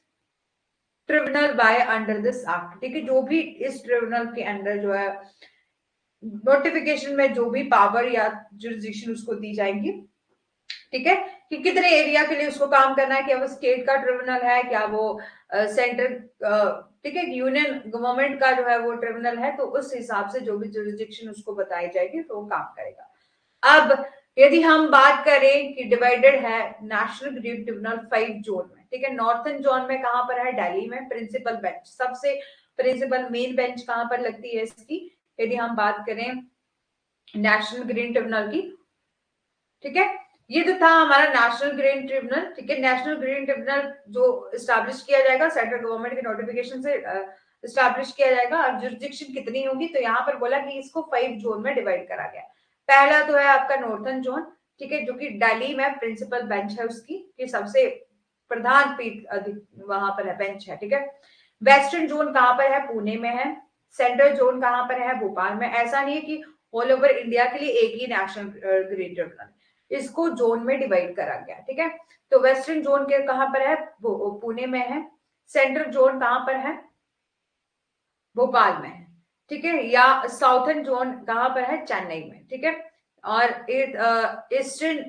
tribunal by under this act. ठीक है, जो भी इस ट्रिब्यूनल के अंडर जो है नोटिफिकेशन में जो भी पावर या जुरिसडिक्शन उसको दी जाएंगी, ठीक है, कि कितने एरिया के लिए उसको काम करना है, क्या वो स्टेट का ट्रिब्यूनल है, क्या वो सेंट्रल, ठीक है, यूनियन गवर्नमेंट का जो है वो ट्रिब्यूनल है, तो उस हिसाब से जो भी जुरिसडिक्शन उसको बताई जाएगी तो वो काम करेगा। अब यदि हम बात करें कि डिवाइडेड है नेशनल ग्रीन ट्रिब्यूनल 5 जोन में, ठीक है, नॉर्थन जोन में कहां पर है, दिल्ली में प्रिंसिपल बेंच, सबसे प्रिंसिपल मेन बेंच कहां पर लगती है इसकी, यदि हम बात करें नेशनल ग्रीन ट्रिब्यूनल की, ठीक है। ये तो था हमारा नेशनल ग्रीन ट्रिब्यूनल, ठीक है। नेशनल ग्रीन ट्रिब्यूनल जो स्टैब्लिश किया जाएगा सेंट्रल गवर्नमेंट के नोटिफिकेशन से स्टैब्लिश किया जाएगा, और जुरिसडिक्शन कितनी होगी, तो यहाँ पर बोला कि इसको 5 जोन में डिवाइड करा गया। पहला तो है आपका नॉर्थन जोन, ठीक है, जो कि दिल्ली में प्रिंसिपल बेंच है उसकी, कि सबसे प्रधान पीठ वहां पर है, बेंच है, ठीक है। वेस्टर्न जोन कहां पर है, पुणे में है। सेंट्रल जोन कहां पर है, भोपाल में। ऐसा नहीं है कि ऑल ओवर इंडिया के लिए एक ही नेशनल ग्रीन ट्रिब्यूनल, इसको जोन में डिवाइड करा गया, ठीक है। तो वेस्टर्न जोन के कहां पर है, पुणे में है। सेंट्रल जोन कहां पर है, भोपाल में है, ठीक है। या साउथर्न जोन कहां पर है, चेन्नई में, ठीक है। और ईस्टर्न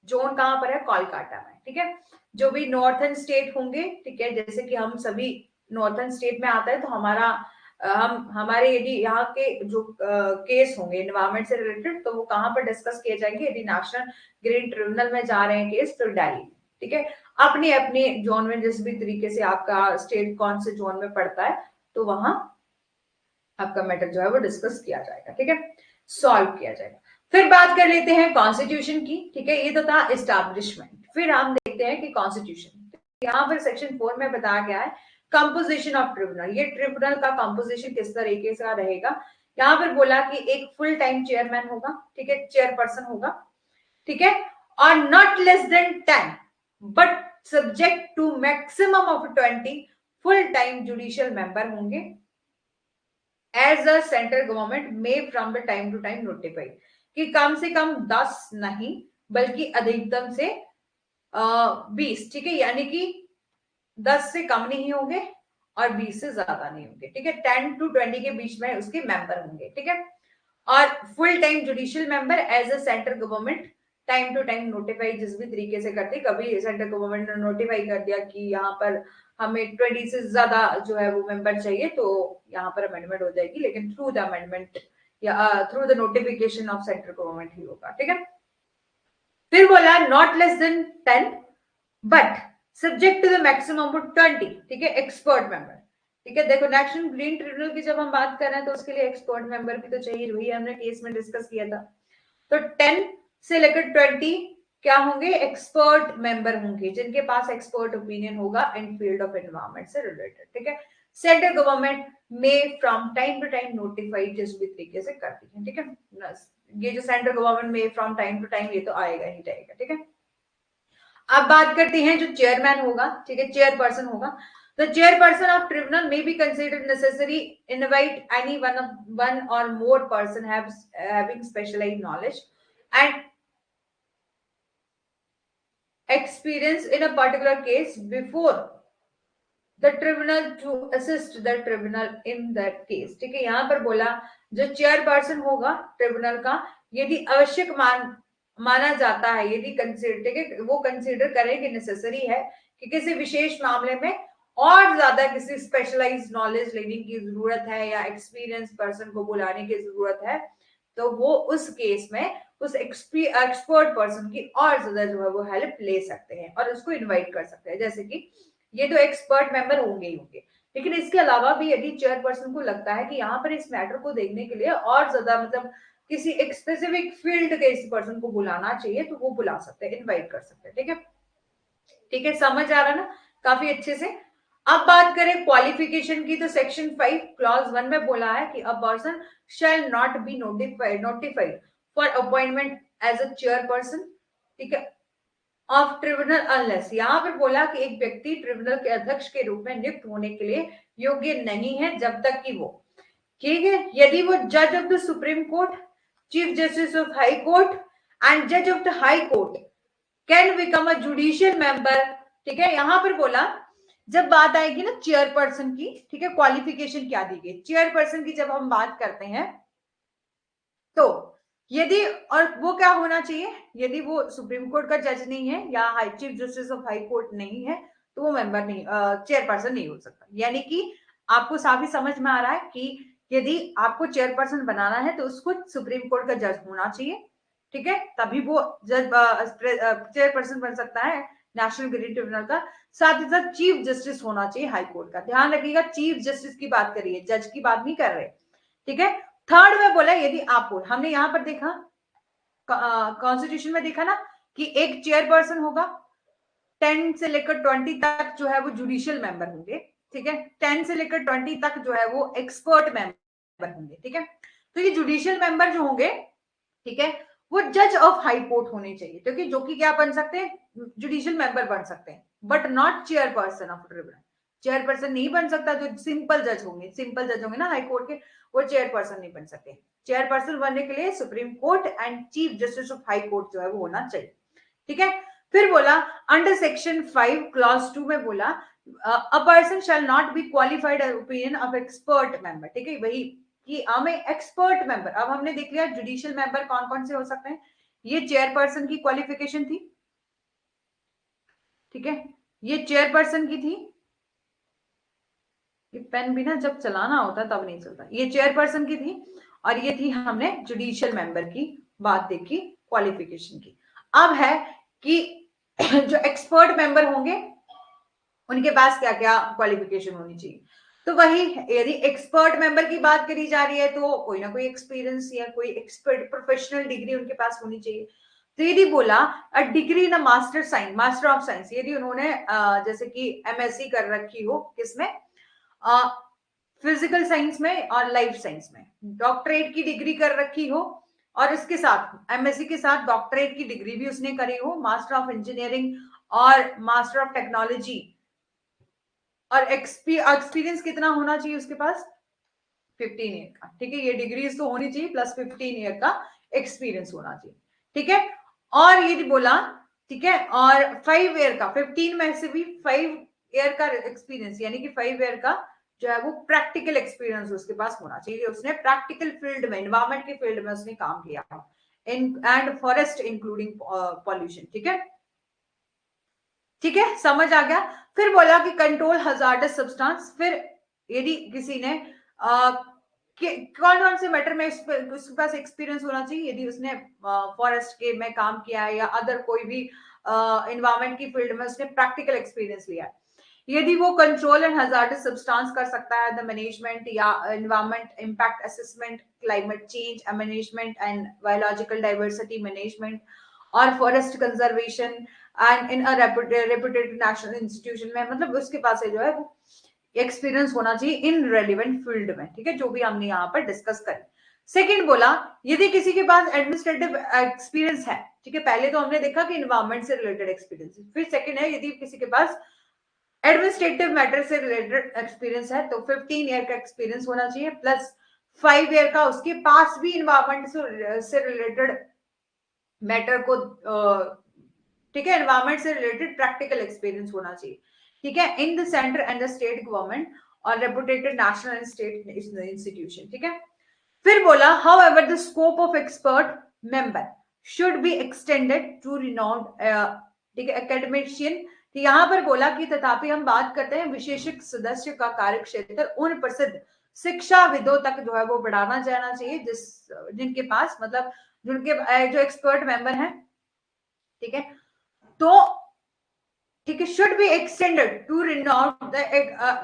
जोन कहां पर है, कोलकाता में, ठीक है। जो भी नॉर्थर्न स्टेट होंगे, ठीक है, जैसे कि हम सभी नॉर्थर्न स्टेट में आता है, तो हम हमारे यदि यहाँ के जो केस होंगे एनवायरमेंट से रिलेटेड, तो वो कहां पर डिस्कस किए जाएंगे, यदि नेशनल ग्रीन ट्रिब्यूनल में जा रहे हैं केस, तो दिल्ली, ठीक है। अपने अपने जोन में जिस भी तरीके से आपका स्टेट कौन से जोन में पड़ता है, तो वहां आपका मैटर जो है वो डिस्कस किया जाएगा, ठीक है, सॉल्व किया जाएगा। फिर बात कर लेते हैं कॉन्स्टिट्यूशन की, ठीक है। ये तो था एस्टैब्लिशमेंट। फिर हम देखते हैं कि कॉन्स्टिट्यूशन, यहाँ पर सेक्शन 4 में बताया गया है कंपोजिशन ऑफ ट्रिब्यूनल। ये ट्रिब्यूनल का कंपोजिशन किस तरीके से रहेगा, यहाँ पर बोला कि एक फुल टाइम चेयरमैन होगा, ठीक है, चेयरपर्सन होगा, ठीक है, और not less than 10 but subject to maximum of 20 full time judicial member होंगे, as a central government may from the time to time notify, कि कम से कम 10 नहीं बल्कि अधिकतम से 20, ठीक है, यानी कि 10 से कम नहीं होंगे और 20 से ज्यादा नहीं होंगे, ठीक है, 10 to 20 के बीच में उसके मेंबर होंगे, ठीक है। और full time judicial member as a central government time to time notify जिस भी तरीके से करती, कभी सेंट्रल गवर्नमेंट ने नोटिफाई कर दिया कि यहाँ पर हमें 20 से ज्यादा जो है वो मेंबर चाहिए, तो यहाँ पर अमेंडमेंट हो जाएगी, लेकिन थ्रू द अमेंडमेंट या through the notification of central government ही होगा, ठीक है। फिर बोला not less than 10 but subject to the maximum 20, ठीक है, एक्सपर्ट मेंबर, ठीक है। देखो नेशनल ग्रीन ट्रिब्यूनल की जब हम बात कर रहे हैं तो उसके लिए एक्सपर्ट मेंबर भी तो चाहिए, वही हमने केस में डिस्कस किया था। तो 10 से लेकर 20 क्या होंगे, एक्सपर्ट मेंबर होंगे, जिनके पास एक्सपर्ट ओपिनियन होगा इन फील्ड ऑफ एनवायरमेंट से रिलेटेड, ठीक है। सेंट्रल गवर्नमेंट में from time to time notified जिस भी तरीके से करती है, ठीक है। ये जो सेंट्रल गवर्नमेंट में फ्रॉम टाइम टू टाइम, ये तो आएगा ही जाएगा, ठीक है। अब बात करते हैं जो चेयरमैन होगा, ठीक है, चेयरपर्सन होगा। The chairperson of tribunal may be considered necessary invite any one or more person having specialized knowledge and experience in a particular case before the tribunal to assist the tribunal in that case, ठीक है। यहाँ पर बोला जो chairperson होगा tribunal का, यदि आवश्यक माना जाता है, यदि कंसिडर, ठीक है, वो कंसिडर करें कि नेसेसरी है कि किसी विशेष मामले में और ज्यादा किसी स्पेशलाइज नॉलेज लेने की जरूरत है या एक्सपीरियंस पर्सन को बुलाने की जरूरत है, तो वो उस केस में उस एक्सपर्ट पर्सन की और ज्यादा जो है वो हेल्प ले सकते हैं और उसको इनवाइट कर सकते हैं। जैसे कि ये तो एक्सपर्ट मेंबर होंगे ही होंगे, लेकिन इसके अलावा भी यदि चेयरपर्सन को लगता है कि यहाँ पर इस मैटर को देखने के लिए और ज्यादा मतलब किसी एक स्पेसिफिक फील्ड के इस पर्सन को बुलाना चाहिए, तो वो बुला सकते हैं, इनवाइट कर सकते हैं, ठीक है, ठीक है, समझ आ रहा ना काफी अच्छे से। अब बात करें क्वालिफिकेशन की, तो सेक्शन 5 क्लॉज 1 में बोला है कि a person shall not be notified for appointment as a chairperson, ठीक है, ऑफ ट्रिब्यूनल अनलेस, यहाँ पर बोला कि एक व्यक्ति ट्रिब्यूनल के अध्यक्ष के रूप में नियुक्त होने के लिए योग्य नहीं है जब तक कि वो, ठीक है, यदि वो जज of the supreme court, chief justice of high court and जज of the high court can become a judicial member, ठीक है। यहां पर बोला जब बात आएगी ना चेयरपर्सन की, ठीक है, क्वालिफिकेशन क्या दी गई चेयरपर्सन की, जब हम बात करते हैं तो यदि, और वो क्या होना चाहिए, यदि वो सुप्रीम कोर्ट का जज नहीं है या high chief justice of high court नहीं है तो वो मेंबर नहीं, चेयरपर्सन नहीं हो सकता। यानी कि आपको साफ ही समझ में आ रहा है कि यदि आपको चेयरपर्सन बनाना है तो उसको सुप्रीम कोर्ट का जज होना चाहिए, ठीक है, तभी वो जज चेयरपर्सन बन सकता है नेशनल ग्रीन ट्रिब्यूनल का। साथ ही साथ चीफ जस्टिस होना चाहिए हाई कोर्ट का, ध्यान रखिएगा चीफ जस्टिस की बात करिए, जज की बात नहीं कर रहे, ठीक है। थर्ड में बोला यदि आपको, हमने यहां पर देखा कॉन्स्टिट्यूशन में देखा ना कि एक चेयरपर्सन होगा, 10 से लेकर 20 तक जो है वो जुडिशियल मेंबर होंगे, ठीक है, 10 से लेकर 20 तक जो है वो एक्सपर्ट मेंबर होंगे, ठीक है। तो ये जुडिशियल मेंबर जो होंगे, ठीक है, वो जज ऑफ हाई कोर्ट होने चाहिए, क्योंकि जो कि क्या बन सकते हैं, जुडिशियल मेंबर बन सकते हैं, but not chairperson of tribunal. Chairperson नहीं बन सकता, जो सिंपल जज होंगे, सिंपल जज होंगे ना हाई कोर्ट के, वो चेयरपर्सन नहीं बन सकते। चेयरपर्सन बनने के लिए supreme court and chief justice of high court जो है वो होना चाहिए, ठीक है। फिर बोला अंडर सेक्शन 5 क्लॉज 2 में बोला अ person shall not B qualified opinion of expert member, ठीक है, वही कि हमें एक्सपर्ट मेंबर, अब हमने देख लिया जुडिशियल मेंबर कौन कौन से हो सकते हैं, ये चेयरपर्सन की क्वालिफिकेशन थी, ठीक है, ये चेयरपर्सन की थी, ये पेन भी ना जब चलाना होता तब नहीं चलता, ये चेयरपर्सन की थी, और ये थी हमने जुडिशियल मेंबर की बात देखी क्वालिफिकेशन की। अब है कि जो एक्सपर्ट मेंबर होंगे उनके पास क्या क्या क्वालिफिकेशन होनी चाहिए, तो वही यदि एक्सपर्ट मेंबर की बात करी जा रही है तो कोई ना कोई एक्सपीरियंस या कोई एक्सपर्ट प्रोफेशनल डिग्री उनके पास होनी चाहिए। तो यदि बोला a degree in master science, master of science, यदि उन्होंने जैसे कि एमएससी कर रखी हो किसमें, फिजिकल साइंस में और लाइफ साइंस में, डॉक्टरेट की डिग्री कर रखी हो, और इसके साथ एमएससी के साथ डॉक्टरेट की डिग्री भी उसने करी हो, मास्टर ऑफ इंजीनियरिंग और मास्टर ऑफ टेक्नोलॉजी, और एक्सपीरियंस कितना होना चाहिए उसके पास, 15 ईयर का, ठीक है, ये डिग्रीज तो होनी चाहिए प्लस 15 ईयर का एक्सपीरियंस होना चाहिए, ठीक है। और ये बोला, ठीक है, और 5 ईयर का, 15 में से भी 5 ईयर का एक्सपीरियंस, यानी कि 5 ईयर का जो है वो प्रैक्टिकल एक्सपीरियंस उसके पास होना चाहिए, उसने प्रैक्टिकल फील्ड में, एनवायरमेंट के फील्ड में उसने काम किया in and forest including pollution, ठीक है, ठीक है, समझ आ गया। फिर बोला कि कंट्रोल हजार्डस सब्सटेंस, फिर यदि किसी ने कौन कौन से मैटर में उसके पास एक्सपीरियंस होना चाहिए, यदि उसने फॉरेस्ट के में काम किया है या अदर कोई भी एनवायरमेंट की फील्ड में उसने प्रैक्टिकल एक्सपीरियंस लिया है, यदि वो कंट्रोल एंड हजार्डस सब्सटेंस कर सकता है, द मैनेजमेंट या environment impact assessment, climate change management and biological diversity management और forest conservation and in a reputed national institution में, मतलब उसके पास है जो है वो एक्सपीरियंस होना चाहिए इन रेलिवेंट फील्ड में, ठीक है, जो भी हमने यहाँ पर डिस्कस करें। सेकंड बोला यदि किसी के पास एडमिनिस्ट्रेटिव एक्सपीरियंस है, ठीक है, पहले तो हमने देखा कि इन्वायरमेंट से रिलेटेड एक्सपीरियंस, फिर सेकंड है यदि किसी के पास एडमिनिस्ट्रेटिव मैटर से रिलेटेड एक्सपीरियंस है तो 15 ईयर का एक्सपीरियंस होना चाहिए प्लस 5 ईयर का उसके पास भी इन्वायरमेंट से रिलेटेड मैटर को, ठीक है, एनवायरमेंट से रिलेटेड प्रैक्टिकल एक्सपीरियंस होना चाहिए, ठीक है, in the centre and the state government और reputed national and state institution, ठीक है। फिर बोला however the scope of expert member should be extended to renowned, ठीक है, एकेडमिशियन, तो यहां पर बोला कि तथापि हम बात करते हैं विशेषज्ञ सदस्य का कार्य क्षेत्र उन प्रसिद्ध शिक्षाविदों तक जो है वो बढ़ाना जाना चाहिए जिस जिनके पास, मतलब जिनके जो एक्सपर्ट मेंबर हैं, ठीक है, तो ठीक है, should be extended to renowned the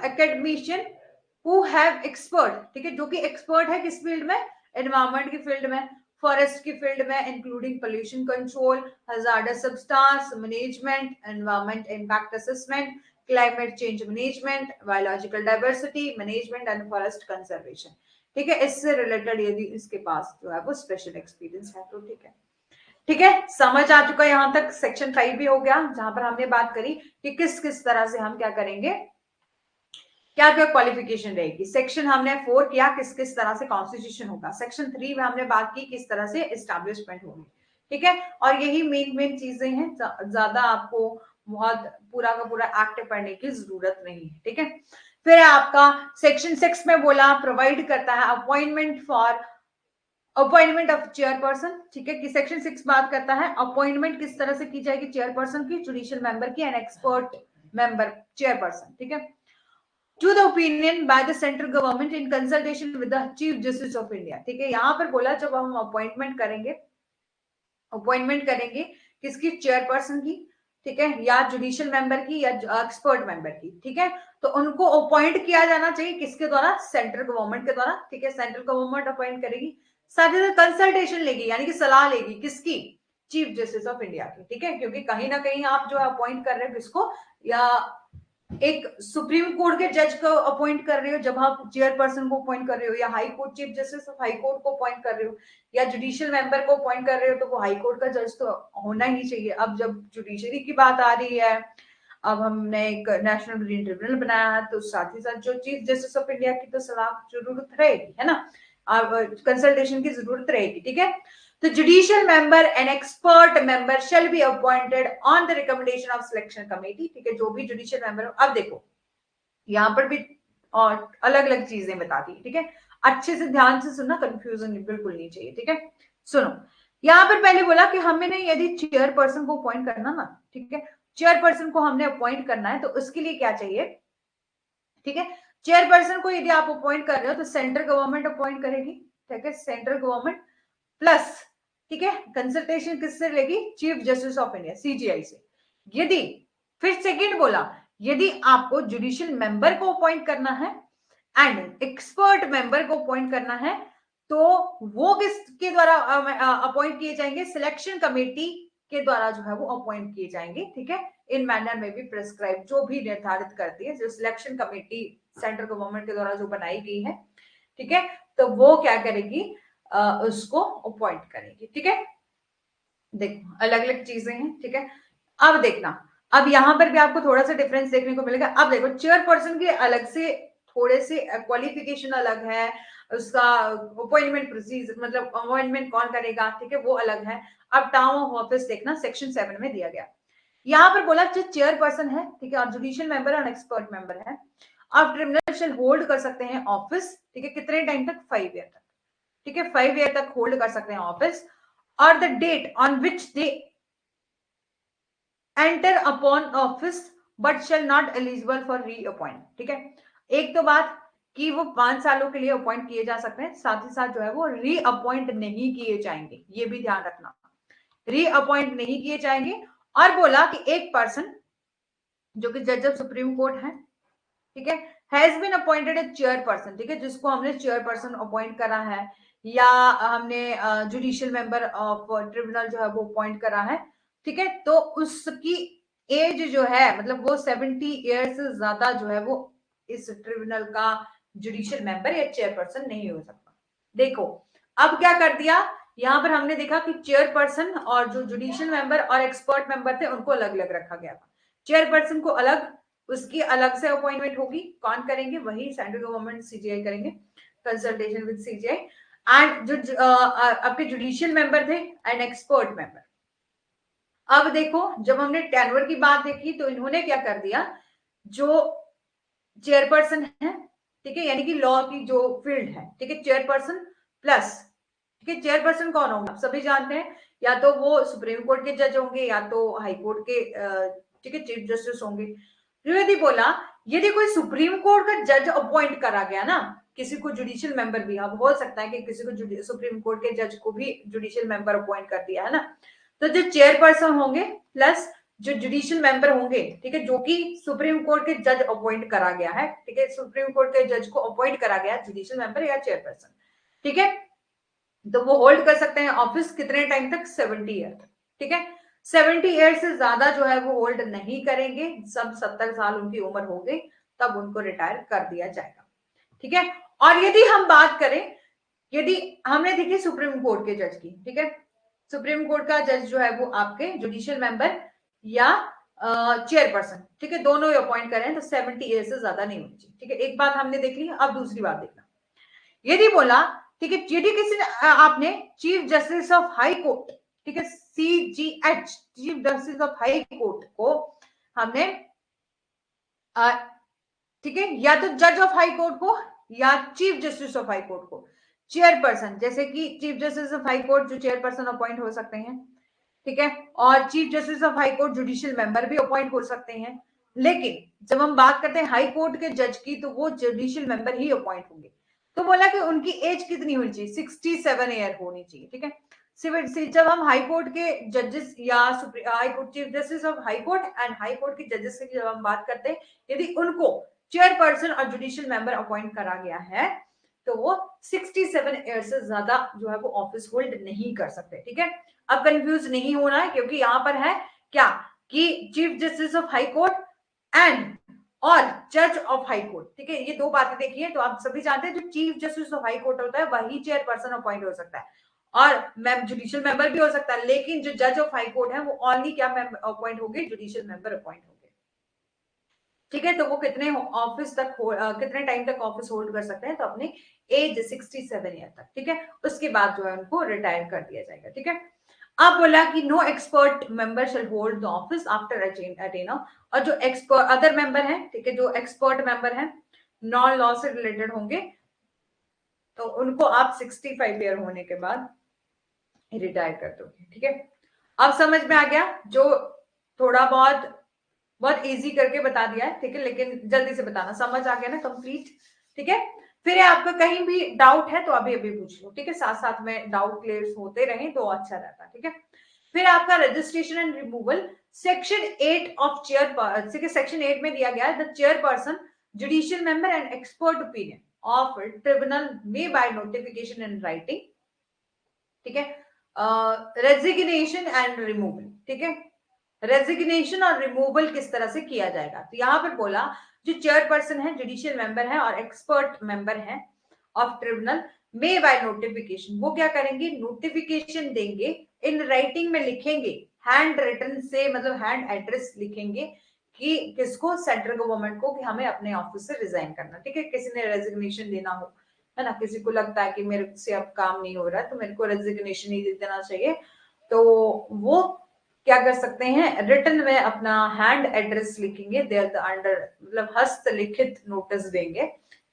academician who have expert, ठीक है, जो कि एक्सपर्ट है किस फील्ड में, एनवायरमेंट की फील्ड में, फॉरेस्ट की फील्ड में, including pollution control, hazardous substance management, environment impact assessment, climate change management, biological diversity management and forest conservation, ठीक है, इससे रिलेटेड यदि इसके पास जो है वो स्पेशल एक्सपीरियंस है तो ठीक है, ठीक है, समझ आ चुका है यहां तक। सेक्शन 5 भी हो गया, जहां पर हमने बात करी कि किस किस तरह से हम क्या करेंगे, क्या क्या क्वालिफिकेशन रहेगी। सेक्शन हमने 4 किया किस किस तरह से कॉन्स्टिट्यूशन होगा। सेक्शन 3 में हमने बात की किस तरह से एस्टैब्लिशमेंट होगी। ठीक है, और यही मेन मेन चीजें हैं, ज्यादा आपको बहुत पूरा का पूरा एक्ट पढ़ने की जरूरत नहीं है। ठीक है, फिर आपका सेक्शन 6 में बोला प्रोवाइड करता है appointment for appointment of chairperson. ठीक है, कि सेक्शन 6 बात करता है अपॉइंटमेंट किस तरह से की जाएगी चेयरपर्सन की, जुडिशियल मेंबर की एंड एक्सपर्ट मेंबर चेयरपर्सन। ठीक है, to the opinion by the central government in consultation with the chief justice of India। ठीक है, यहां पर बोला जब हम अपॉइंटमेंट करेंगे किसकी, चेयरपर्सन की, ठीक है, या जुडिशियल मेंबर की या एक्सपर्ट मेंबर की। ठीक है, तो उनको अपॉइंट किया जाना चाहिए किसके द्वारा, सेंट्रल गवर्नमेंट के द्वारा। ठीक है, सेंट्रल गवर्नमेंट अपॉइंट करेगी, साथ ही साथ कंसल्टेशन लेगी, यानी कि सलाह लेगी किसकी, चीफ जस्टिस ऑफ इंडिया की। ठीक है, क्योंकि कहीं ना कहीं आप जो अपॉइंट कर रहे हो किसको, या एक सुप्रीम कोर्ट के जज को अपॉइंट कर रहे हो, जब आप चेयरपर्सन को अपॉइंट कर रहे हो, या high court chief justice of high court को अपॉइंट कर रहे हो, या जुडिशियल मेंबर को अपॉइंट कर रहे हो, तो वो हाई कोर्ट का जज तो होना ही चाहिए। अब जब जुडिशरी की बात आ रही है, अब हमने एक नेशनल ग्रीन ट्रिब्यूनल बनाया है, तो साथ ही साथ जो चीफ जस्टिस ऑफ इंडिया की तो सलाह जरूरत रहेगी, है ना, अब कंसल्टेशन की जरूरत रहेगी। ठीक है, तो judicial member and expert member shall be appointed on the recommendation of selection committee. ठीक है, जो भी जुडिशियल मेंबर हो। अब देखो यहां पर भी और अलग अलग चीजें बता दी। ठीक है, अच्छे से ध्यान से सुनना, कंफ्यूजन बिल्कुल नहीं चाहिए। ठीक है, सुनो, यहां पर पहले बोला कि हमें नहीं, यदि चेयरपर्सन को अपॉइंट करना ना, ठीक है, चेयरपर्सन को हमने अपॉइंट करना है, तो उसके लिए क्या चाहिए। ठीक है, चेयरपर्सन को यदि आप अपॉइंट कर रहे हो तो सेंट्रल गवर्नमेंट अपॉइंट करेगी। ठीक है, सेंट्रल गवर्नमेंट प्लस, ठीक है, कंसल्टेशन किससे लेगी, chief justice of India CGI से। यदि, फिर सेकंड बोला, यदि आपको जुडिशियल मेंबर को अपॉइंट करना है एंड एक्सपर्ट मेंबर को अपॉइंट करना है, तो वो किसके द्वारा अपॉइंट किए जाएंगे, सिलेक्शन कमेटी के द्वारा जो है वो अपॉइंट किए जाएंगे। ठीक है, इन मैनर में भी प्रिस्क्राइब, जो भी निर्धारित करती है, जो सिलेक्शन कमेटी सेंट्रल गवर्नमेंट के द्वारा जो बनाई गई है, ठीक है, तो वो क्या करेगी, उसको अपॉइंट करेगी। ठीक है, देखो अलग अलग चीजें हैं। ठीक है, अब देखना, अब यहां पर भी आपको थोड़ा सा डिफरेंस देखने को मिलेगा। अब देखो चेयरपर्सन के अलग से थोड़े से क्वालिफिकेशन अलग है, उसका अपॉइंटमेंट प्रोसीजर, मतलब अपॉइंटमेंट कौन करेगा, ठीक है, वो अलग है। अब टर्म ऑफ ऑफिस देखना, सेक्शन 7 में दिया गया। यहां पर बोला जो चेयरपर्सन है, ठीक है, और जुडिशियल मेंबर और एक्सपर्ट मेंबर है, आप ट्रिब्यूनल शेल होल्ड कर सकते हैं ऑफिस। ठीक है, कितने टाइम तक, 5 ईयर तक। ठीक है, 5 ईयर तक होल्ड कर सकते हैं ऑफिस, और the date on which they enter upon office but shall not eligible for reappoint. ठीक है, एक तो बात कि वो 5 सालों के लिए अपॉइंट किए जा सकते हैं, साथ ही साथ जो है वो री अपॉइंट नहीं किए जाएंगे, ये भी ध्यान रखना, री अपॉइंट नहीं किए जाएंगे। और बोला कि एक पर्सन जो कि जज ऑफ सुप्रीम कोर्ट है, ठीक है, has been appointed a chairperson, ठीक है, जिसको हमने चेयरपर्सन अपॉइंट करा है, या हमने जुडिशियल मेंबर ऑफ ट्रिब्यूनल जो है वो अपॉइंट करा है, ठीक है, तो उसकी एज जो है, मतलब वो 70 ईयर से ज्यादा जो है वो इस ट्रिब्यूनल का जुडिशियल मेंबर या चेयरपर्सन नहीं हो सकता। देखो अब क्या कर दिया, यहां पर हमने देखा कि चेयरपर्सन और जो जुडिशियल मेंबर और एक्सपर्ट मेंबर थे उनको अलग अलग रखा गया था। चेयरपर्सन को अलग, उसकी अलग से अपॉइंटमेंट होगी, कौन करेंगे, वही सेंट्रल गवर्नमेंट सीजीआई करेंगे, कंसल्टेशन विद सीजीआई। एंड जो आपके जुडिशियल मेंबर थे एंड एक्सपर्ट मेंबर। अब देखो जब हमने टेनवर की बात देखी तो इन्होंने क्या कर दिया, जो चेयरपर्सन है, ठीक है, यानी कि लॉ की जो फील्ड है, ठीक है, चेयरपर्सन प्लस, ठीक है, चेयरपर्सन कौन होंगे आप सभी जानते हैं, या तो वो सुप्रीम कोर्ट के जज होंगे, या तो हाई कोर्ट के, ठीक है, चीफ जस्टिस होंगे। यदि बोला यदि कोई सुप्रीम कोर्ट का जज अपॉइंट करा गया ना, किसी को जुडिशियल मेंबर भी, अब हो सकता है कि किसी को सुप्रीम कोर्ट के जज को भी जुडिशियल मेंबर अपॉइंट कर दिया है ना, तो जो चेयरपर्सन होंगे प्लस जो जुडिशियल मेंबर होंगे, ठीक है, जो कि सुप्रीम कोर्ट के जज अपॉइंट करा गया है, ठीक है, सुप्रीम कोर्ट के जज को अपॉइंट करा गया जुडिशियल मेंबर या चेयरपर्सन, ठीक है, तो वो होल्ड कर सकते हैं ऑफिस कितने टाइम तक, 70 ईयर तक। ठीक है, 70 ईयर से ज्यादा जो है वो होल्ड नहीं करेंगे, सब 70 साल उनकी उम्र हो गई तब उनको रिटायर कर दिया जाएगा। ठीक है, और यदि हम बात करें, यदि हमने देखी सुप्रीम कोर्ट के जज की, ठीक है, सुप्रीम कोर्ट का जज जो है वो आपके जुडिशियल मेंबर या चेयरपर्सन, ठीक है, दोनों ही अपॉइंट करें तो 70 ईयर से ज्यादा नहीं होनी चाहिए, ठीक है। एक बात हमने देख ली, अब दूसरी बात देखना। यदि बोला, ठीक है, यदि किसी ने आपने chief justice of high court, ठीक है, CJH, chief justice of high court को हमने ठीक है, या तो जज ऑफ हाई कोर्ट को या chief justice of high court को चेयरपर्सन, जैसे कि chief justice of high court जो चेयरपर्सन अपॉइंट हो सकते हैं, ठीक है, और chief justice of high court judicial member भी अपॉइंट हो सकते हैं। लेकिन जब हम बात करते हैं हाई कोर्ट के जज की, तो वो जुडिशियल मेंबर ही अपॉइंट होंगे। तो बोला कि उनकी एज कितनी होनी चाहिए, 67 ईयर होनी चाहिए, ठीक है। जब हम हाई कोर्ट के जजेस या high court chief justice of high court and high court के जजेस की जब हम बात करते हैं, यदि उनको चेयरपर्सन और जुडिशियल मेंबर अपॉइंट करा गया है, तो वो 67 ईयर से ज्यादा जो है वो ऑफिस होल्ड नहीं कर सकते, ठीक है। अब कंफ्यूज नहीं होना है, क्योंकि यहां पर है क्या कि chief justice of high court and और जज ऑफ हाई कोर्ट, ठीक है, ये दो बातें देखिए। तो आप सभी जानते हैं जो chief justice of high court होता है वही चेयरपर्सन अपॉइंट हो सकता है और जुडिशियल मेंबर भी हो सकता है, लेकिन जो जज ऑफ हाई कोर्ट है वो ओनली क्या अपॉइंट होंगे, जुडिशियल मेंबर अपॉइंट होंगे, ठीक है। तो वो कितने ऑफिस तक कितने टाइम तक ऑफिस होल्ड कर सकते हैं, तो अपने एज 67 ईयर तक, ठीक है। उसके बाद जो है उनको रिटायर कर दिया जाएगा, ठीक है। अब बोला कि no expert member shall hold the office after attaining, और जो एक्सपर्ट अदर मेंबर हैं, ठीक है, जो एक्सपर्ट मेंबर हैं नॉन लॉ से रिलेटेड होंगे, तो उनको आप 65 ईयर होने के बाद रिटायर कर दोगे, ठीक है। अब समझ में आ गया, जो थोड़ा बहुत बहुत इजी करके बता दिया है, ठीक है, लेकिन जल्दी से बताना, समझ आ गया ना कंप्लीट, ठीक है। फिर आपका कहीं भी डाउट है तो अभी अभी पूछ लो, ठीक है, साथ साथ में डाउट क्लियर होते रहे तो अच्छा रहता, ठीक है। फिर आपका registration and removal, section 8 of chair, ठीक है, सेक्शन 8 में दिया गया है the chairperson judicial member and expert opinion of tribunal may by notification in writing, ठीक है, रेजिग्नेशन एंड रिमूवल, ठीक है। रेजिग्नेशन और रिमूवल किस तरह से किया जाएगा, तो यहां पर बोला जो चेयरपर्सन है, जुडिशियल मेंबर है और एक्सपर्ट मेंबर है of tribunal may by notification, वो क्या करेंगे, नोटिफिकेशन देंगे, इन राइटिंग में लिखेंगे, हैंड रिटन से मतलब हैंड एड्रेस लिखेंगे कि किसको, सेंट्रल गवर्नमेंट को, कि हमें अपने ऑफिस से रिजाइन करना, ठीक है। किसी ने रेजिग्नेशन देना हो, है ना, किसी को लगता है कि मेरे से अब काम नहीं हो रहा है तो मेरे को रेजिग्नेशन ही दे देना चाहिए, तो वो क्या कर सकते हैं, रिटन में अपना हैंड एड्रेस लिखेंगे, देयर द अंडर मतलब हस्तलिखित नोटिस देंगे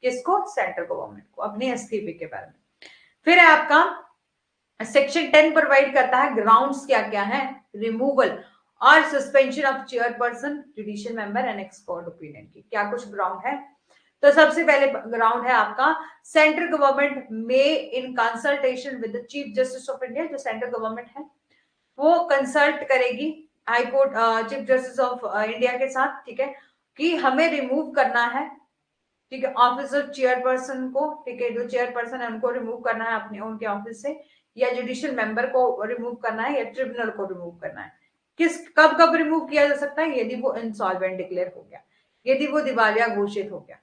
किसको, सेंट्रल गवर्नमेंट को, अपने इस्तीफे के बारे में। फिर है आपका सेक्शन 10 प्रोवाइड करता है ग्राउंड्स क्या क्या है रिमूवल और suspension of chairperson judicial member and expert opinion की, क्या कुछ ग्राउंड है। तो सबसे पहले ग्राउंड है आपका सेंट्रल गवर्नमेंट में in consultation with the chief justice of India, जो सेंट्रल गवर्नमेंट है वो कंसल्ट करेगी high court chief justice of India के साथ, ठीक है, कि हमें रिमूव करना है, ठीक है, ऑफिस ऑफ चेयरपर्सन को, ठीक है, जो चेयरपर्सन है उनको रिमूव करना है अपने उनके ऑफिस से, या जुडिशियल मेंबर को रिमूव करना है, या ट्रिब्यूनल को रिमूव करना है। किस कब कब रिमूव किया जा सकता है, यदि वो इंसॉल्वेंट डिक्लेयर हो गया, यदि वो दिवालिया घोषित हो गया,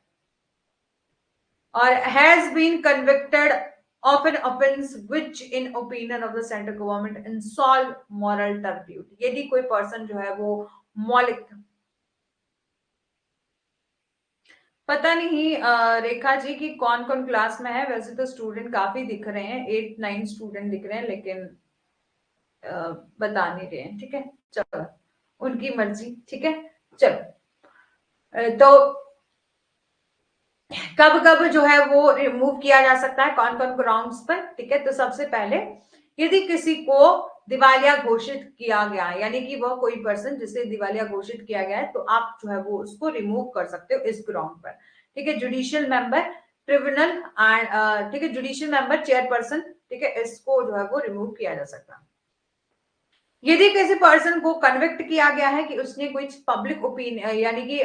और has been convicted of an offense which in opinion of the central government insolve moral turpitude, यदि कोई पर्सन जो है वो मौलिक, पता नहीं रेखा जी की कौन कौन क्लास में है, वैसे तो स्टूडेंट काफी दिख रहे हैं, 8-9 स्टूडेंट दिख रहे हैं, लेकिन बता नहीं रहे हैं, ठीक है, चलो उनकी मर्जी, ठीक है। चलो तो कब कब जो है वो रिमूव किया जा सकता है, कौन कौन ग्राउंड्स पर, ठीक है। तो सबसे पहले यदि किसी को दिवालिया घोषित किया गया, यानी कि वह कोई पर्सन जिसे दिवालिया घोषित किया गया है, तो आप जो है वो उसको रिमूव कर सकते हो इस ग्राउंड पर, ठीक है। जुडिशियल मेंबर, ट्रिब्यूनल एंड, ठीक है, जुडिशियल मेंबर, चेयरपर्सन, ठीक है, इसको जो है वो रिमूव किया जा सकता है। यदि किसी पर्सन को कन्विक्ट किया गया है कि उसने कुछ पब्लिक ओपिनियन यानी कि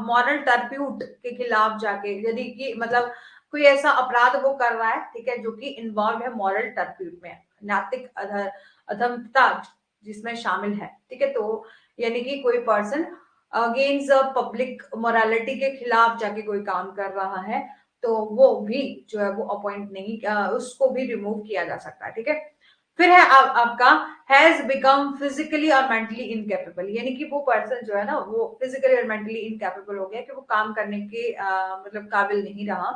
मॉरल टर्प्यूट के खिलाफ जाके, यदि कि मतलब कोई ऐसा अपराध वो कर रहा है, ठीक है, जो कि इन्वॉल्व है मॉरल टर्प्यूट में, नैतिक अधमता जिसमें शामिल है, ठीक है, तो यानी कि कोई पर्सन अगेंस्ट पब्लिक मोरालिटी के खिलाफ जाके कोई काम कर रहा है, तो वो भी जो है वो अपॉइंट नहीं उसको भी रिमूव किया जा सकता है, ठीक है। फिर है आपका हैज बिकम फिजिकली और मेंटली इनकेपेबल, यानी कि वो पर्सन जो है ना वो फिजिकली और मेंटली इनकेपेबल हो गया कि वो काम करने के मतलब काबिल नहीं रहा।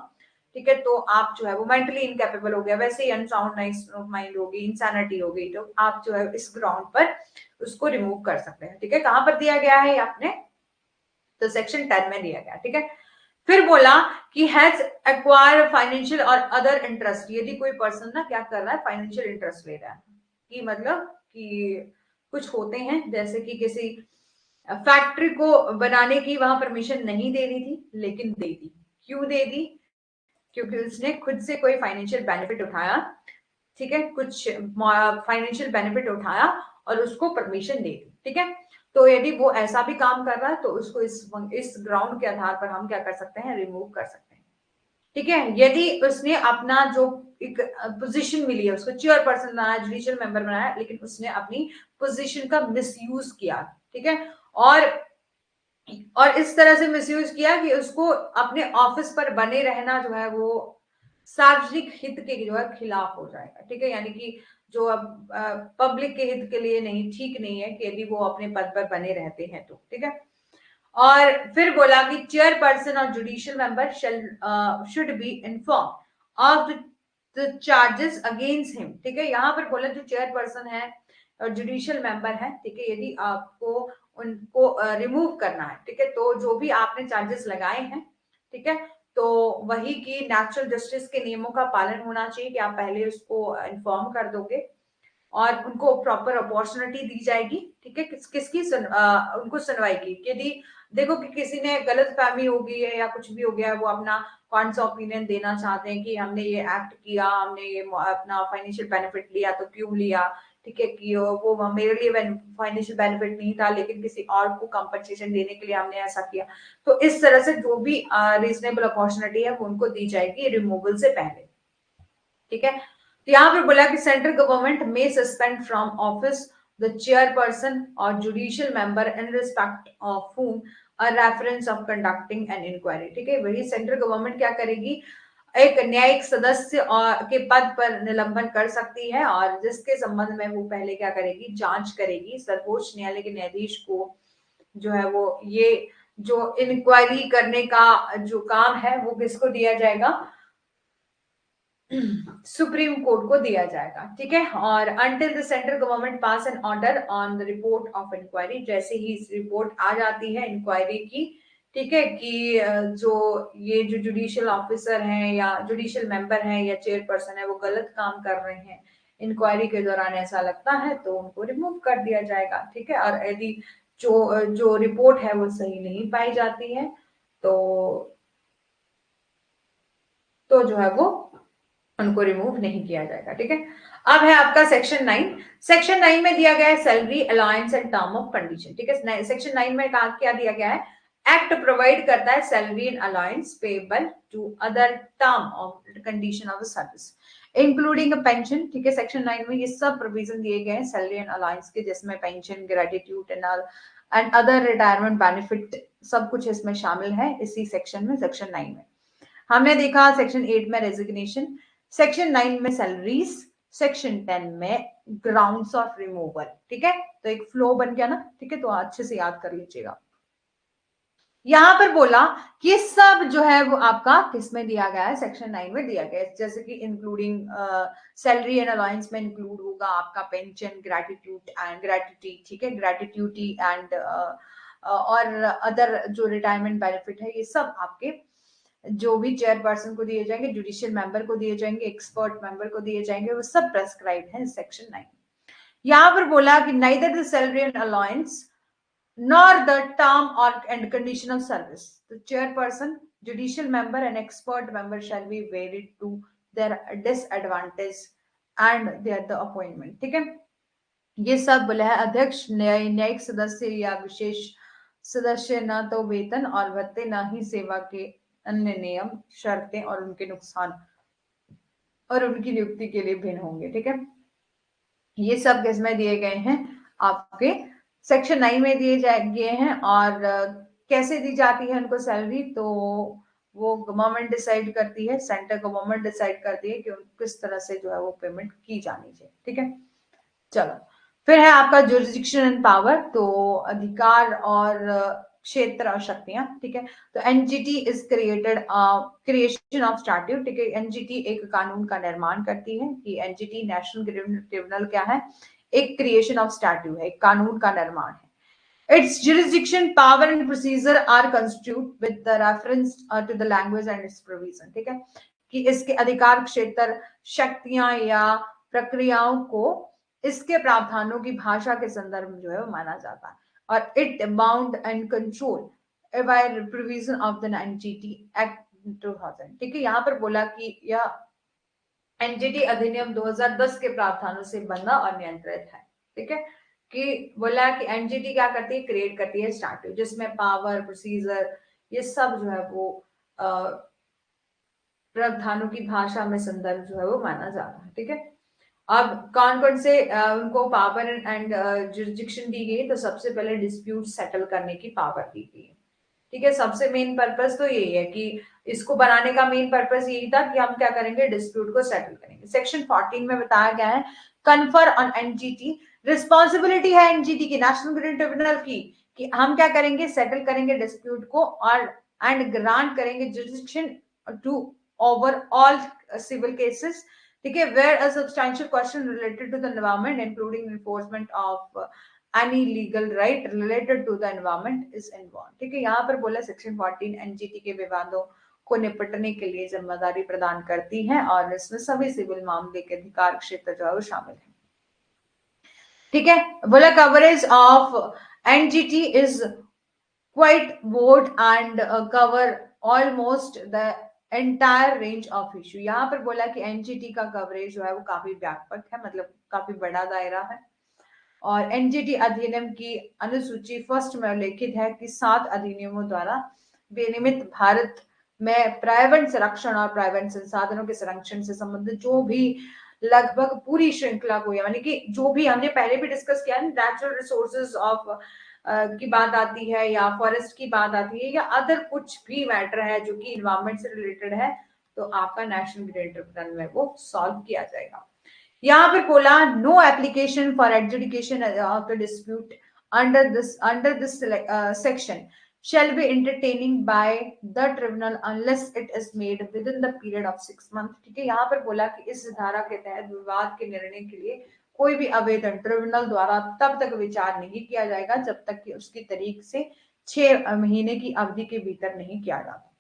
ठीक है, तो आप जो है वो मेंटली इनकेपेबल हो गया, वैसे ही अनसाउंडनेस ऑफ माइंड होगी, इंसैनिटी हो गई, तो आप जो है इस ग्राउंड पर उसको रिमूव कर सकते हैं। ठीक है, कहां पर दिया गया है आपने, तो सेक्शन 10 में दिया गया। ठीक है, फिर बोला कि हैज एक्वायर फाइनेंशियल और अदर इंटरेस्ट, यदि कोई पर्सन ना क्या कर रहा है, फाइनेंशियल इंटरेस्ट ले रहा है, कि मतलब कि कुछ होते हैं जैसे कि किसी फैक्ट्री को बनाने की वहां परमिशन नहीं दे रही थी लेकिन दे दी। क्यों दे दी, क्योंकि उसने खुद से कोई फाइनेंशियल बेनिफिट उठाया। ठीक है, कुछ फाइनेंशियल बेनिफिट उठाया और उसको परमिशन दे दी। ठीक है, तो यदि वो ऐसा भी काम कर रहा है तो उसको इस ग्राउंड के आधार पर हम क्या कर सकते हैं, रिमूव कर सकते हैं। ठीक है, यदि उसने अपना जो एक पोजीशन मिली है उसको, चेयरपर्सन बनाया, जुडिशियल मेंबर बनाया, लेकिन उसने अपनी पोजीशन का मिसयूज किया। ठीक है, और इस तरह से मिसयूज किया कि उसको अपने ऑफिस पर बने रहना जो है वो सार्वजनिक हित के जो है खिलाफ हो जाएगा। ठीक है, यानी कि जो अब पब्लिक के हित के लिए नहीं, ठीक नहीं है कि यदि वो अपने पद पर बने रहते हैं तो। ठीक है, और फिर बोला कि चेयरपर्सन और judicial member should be inform of the charges against him. ठीक है, यहाँ पर बोला जो चेयरपर्सन है और जुडिशियल मेंबर है, ठीक है, यदि आपको उनको रिमूव करना है, ठीक है, तो जो भी आपने चार्जेस लगाए हैं, ठीक है, तो वही की नेचुरल जस्टिस के नियमों का पालन होना चाहिए कि आप पहले उसको इन्फॉर्म कर दोगे और उनको प्रॉपर अपॉर्चुनिटी दी जाएगी। ठीक है, किसकी उनको सुनवाई की, यदि देखो कि किसी ने गलत फहमी हो गई है या कुछ भी हो गया है, वो अपना कौन सा ओपिनियन देना चाहते हैं कि हमने ये एक्ट किया, हमने ये अपना फाइनेंशियल बेनिफिट लिया तो क्यों लिया। ठीक है, कि वो मेरे लिए फाइनेंशियल बेनिफिट नहीं था लेकिन किसी और को कंपनसेशन देने के लिए हमने ऐसा किया। तो इस तरह से जो भी रीजनेबल अपॉर्चुनिटी है वो उनको दी जाएगी रिमूवल से पहले। ठीक है, तो यहाँ पे बोला कि सेंट्रल गवर्नमेंट में suspend from office the chairperson और judicial member in respect of whom a reference of conducting an inquiry। ठीक है, वही सेंट्रल गवर्नमेंट क्या करेगी, एक न्यायिक सदस्य और के पद पर निलंबन कर सकती है और जिसके संबंध में वो पहले क्या करेगी, जांच करेगी। सर्वोच्च न्यायालय के न्यायाधीश को जो है वो ये जो इंक्वायरी करने का जो काम है वो किसको दिया जाएगा, सुप्रीम कोर्ट को दिया जाएगा। ठीक है, और until the central government pass an order on the report of inquiry, जैसे ही इस रिपोर्ट आ जाती है इंक्वायरी की, ठीक है, कि जो ये जो जुडिशियल ऑफिसर हैं या जुडिशियल मेंबर हैं या चेयरपर्सन है वो गलत काम कर रहे हैं, इंक्वायरी के दौरान ऐसा लगता है तो उनको रिमूव कर दिया जाएगा। ठीक है, और यदि जो जो रिपोर्ट है वो सही नहीं पाई जाती है तो जो है वो उनको रिमूव नहीं किया जाएगा। ठीक है, अब है आपका सेक्शन 9। सेक्शन 9 में दिया गया है salary allowance and term of condition. ठीक है, सेक्शन 9 में क्या दिया गया है, एक्ट प्रोवाइड करता है salary and allowance payable to other term of condition of service including pension. ठीक है, सेक्शन 9 में ये सब प्रोविजन दिए गए हैं सैलरी एंड अलाउंस के, जिसमें pension, gratitude and other retirement benefit सब कुछ इसमें शामिल है इसी सेक्शन में, सेक्शन 9 में। हमने देखा सेक्शन 8 में रेजिग्नेशन, सेक्शन 9 में सैलरीज, सेक्शन 10 में ग्राउंड्स ऑफ रिमूवल। ठीक है, तो एक फ्लो बन गया ना। ठीक है, तो अच्छे से याद कर लीजिएगा। यहां पर बोला कि सब जो है वो आपका किसमें दिया गया है, सेक्शन 9 में दिया गया है, जैसे कि इंक्लूडिंग सैलरी एंड अलाउंस में इंक्लूड होगा आपका पेंशन, ग्रेटिट्यूड एंड ग्रेटिटी। ठीक है, ग्रेटिट्यूटी एंड और अदर जो रिटायरमेंट बेनिफिट है, ये सब आपके जो भी चेयरपर्सन को दिए जाएंगे, जुडिशियल मेंबर को दिए जाएंगे, एक्सपर्ट मेंबर को दिए जाएंगे, वो सब प्रेस्क्राइब है सेक्शन 9। यहां पर बोला कि neither the salary and allowance nor the term और and condition of service, the chairperson, judicial member and expert member shall be varied to their disadvantage and their the appointment. ठीक है, ये सब बोला है अध्यक्ष, न्यायिक सदस्य या विशेष सदस्य न तो वेतन और भत्ते न ही सेवा के अन्य नियम, शर्तें और उनके नुकसान और उनकी नियुक्ति के लिए भिन्न होंगे। ठीक है, ये सब किसमें दिए गए हैं, आपके सेक्शन 9 में दिए गए हैं। और कैसे दी जाती है उनको सैलरी, तो वो गवर्नमेंट डिसाइड करती है, सेंट्रल गवर्नमेंट डिसाइड करती है कि किस तरह से जो है वो पेमेंट की जानी चाहिए। ठीक है, चलो फिर है आपका जुरिस्डिक्शन एंड पावर, तो अधिकार और क्षेत्र और शक्तियां। ठीक है, तो NGT is created creation of statute. ठीक है, एनजीटी एक कानून का निर्माण करती है कि एनजीटी नेशनल ट्रिब्यूनल क्या है, एक क्रिएशन ऑफ स्टैट्यूट है, एक कानून का निर्माण है। Its jurisdiction, power and procedure are constituted with the reference to the language and its provision. ठीक है, कि इसके अधिकार क्षेत्र, शक्तियां या प्रक्रियाओं को इसके प्रावधानों की भाषा के संदर्भ में जो है वो माना जाता है। और it bound and control by provision of the NGT act 2000। ठीक है, यहाँ पर बोला कि यह एनजीटी अधिनियम 2010 के प्रावधानों से बंधा और नियंत्रित है। ठीक है, कि बोला कि एनजीटी क्या करती है, क्रिएट करती है स्टैट्यूट, जिसमें पावर, प्रोसीजर, ये सब जो है वो प्रावधानों की भाषा में संदर्भ जो है वो माना जाता है। ठीक है, अब कौन कौन से उनको पावर एंड जुरिस्डिक्शन दी गई, तो सबसे पहले डिस्प्यूट सेटल करने की पावर दी गई है। ठीक है, सबसे मेन पर्पस तो यही है कि इसको बनाने का मेन पर्पस यही था कि हम क्या करेंगे, डिस्प्यूट को सेटल करेंगे। सेक्शन 14 में बताया गया है कन्फर ऑन एनजीटी, रिस्पॉन्सिबिलिटी है एनजीटी की, नेशनल ग्रीन ट्रिब्यूनल की, कि हम क्या करेंगे, सेटल करेंगे डिस्प्यूट को और एंड ग्रांट करेंगे jurisdiction to over all civil cases. ठीक है, where a substantial question related to the environment including enforcement of any legal right related to the environment is involve. ठीक है, यहाँ पर बोला सेक्शन 14 एनजीटी के विवादों को निपटने के लिए जिम्मेदारी प्रदान करती है और इसमें सभी सिविल मामले के अधिकार क्षेत्र जो है वो शामिल है। ठीक है, बोला coverage of NGT is quite wide and cover almost the entire range of issue. यहाँ पर बोला कि एनजीटी का कवरेज जो है वो काफी व्यापक है, मतलब काफी बड़ा दायरा है। और एनजीटी अधिनियम की अनुसूची फर्स्ट में उल्लेखित है कि 7 अधिनियमों द्वारा विनियमित भारत में पर्यावरण संरक्षण और पर्यावरण संसाधनों के संरक्षण से संबंधित जो भी लगभग पूरी श्रृंखला को, यानी कि जो भी हमने पहले भी डिस्कस किया, नेचुरल रिसोर्सेज ऑफ की बात आती है या फॉरेस्ट की बात आती है या अदर कुछ भी मैटर है जो कि इन्वायरमेंट से रिलेटेड है, तो आपका नेशनल ग्रीन ट्रिब्यूनल में वो सॉल्व किया जाएगा। यहाँ पर बोला no application for adjudication of the dispute under this section shall be entertaining by the tribunal unless it is made within the period of 6 months। ठीक है, यहाँ पर बोला कि इस धारा के तहत विवाद के निर्णय के लिए कोई भी आवेदन ट्रिब्यूनल द्वारा तब तक विचार नहीं किया जाएगा जब तक कि उसकी तारीख से 6 महीने की अवधि के भीतर नहीं किया जाता।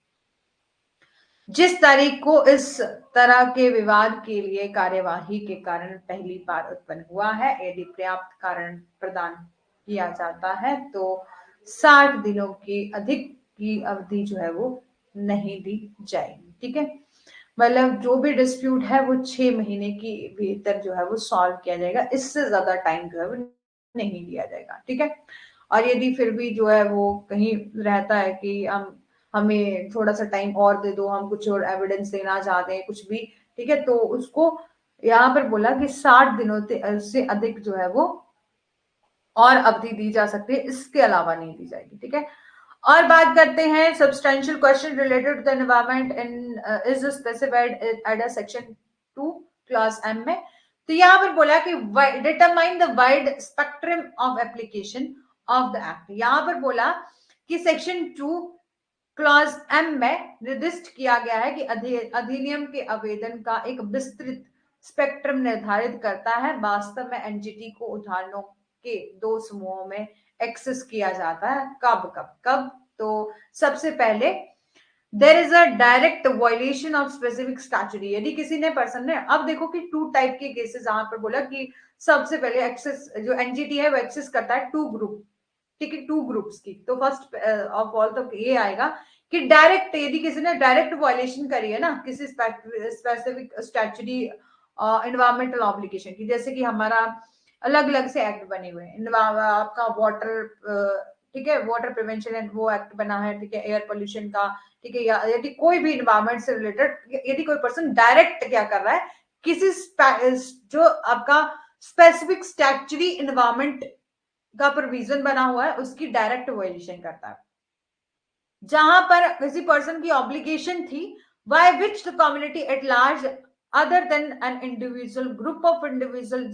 जिस तारीख को इस तरह के विवाद के लिए कार्यवाही के कारण पहली बार उत्पन्न हुआ है, यदि पर्याप्त कारण प्रदान किया जाता है तो 60 दिनों की अधिक की अवधि जो है वो नहीं दी जाएगी। ठीक है, मतलब जो भी डिस्प्यूट है वो 6 महीने की भीतर जो है वो सॉल्व किया जाएगा, इससे ज्यादा टाइम जो है वो नहीं दिया जाएगा। ठीक है, और यदि फिर भी जो है वो कहीं रहता है कि हमें थोड़ा सा टाइम और दे दो, हम कुछ और एविडेंस देना चाहते हैं कुछ भी, ठीक है, तो उसको यहाँ पर बोला कि 60 दिनों से अधिक जो है वो और अवधि दी जा सकती है, इसके अलावा नहीं दी जाएगी। ठीक है, और बात करते हैं substantial question related to the environment in is specified at section 2 clause M में। तो यहाँ पर बोला कि determine the wide spectrum of application of the act. यहाँ पर बोला कि सेक्शन 2 क्लॉज एम में निर्दिष्ट किया गया है कि अधिनियम के आवेदन का एक विस्तृत स्पेक्ट्रम निर्धारित करता है। वास्तव में एनजीटी को उदाहरणों के 2 समूहों में एक्सेस किया जाता है। कब कब कब, तो सबसे पहले there is a direct violation of specific statute, यदि किसी ने पर्सन ने, अब देखो कि 2 टाइप के केसेस जहां पर बोला कि सबसे पहले एक्सेस जो एनजीटी है वो एक्सेस करता है 2 ग्रुप, ठीक है, 2 ग्रुप्स की। तो फर्स्ट ऑफ ऑल तो ये आएगा कि डायरेक्ट, यदि किसी ने डायरेक्ट वायलेशन करी है ना किसी स्पेसिफिक स्टैट्यूटरी एनवायरमेंटल ऑब्लिगेशन की, जैसे कि हमारा अलग अलग से एक्ट बने हुए हैं, आपका वाटर, ठीक है, वाटर प्रिवेंशन एंड वो एक्ट बना है, ठीक है, एयर पोल्यूशन का, ठीक है, या यदि कोई भी इन्वायरमेंट से रिलेटेड यदि कोई पर्सन डायरेक्ट क्या कर रहा है, किसी जो आपका स्पेसिफिक स्टैट्यूटरी एनवायरमेंट का प्रोविजन बना हुआ है उसकी डायरेक्ट वायलेशन करता है। जहां पर किसी पर्सन की ऑब्लिगेशन थी by which the community at large other than an individual group of individual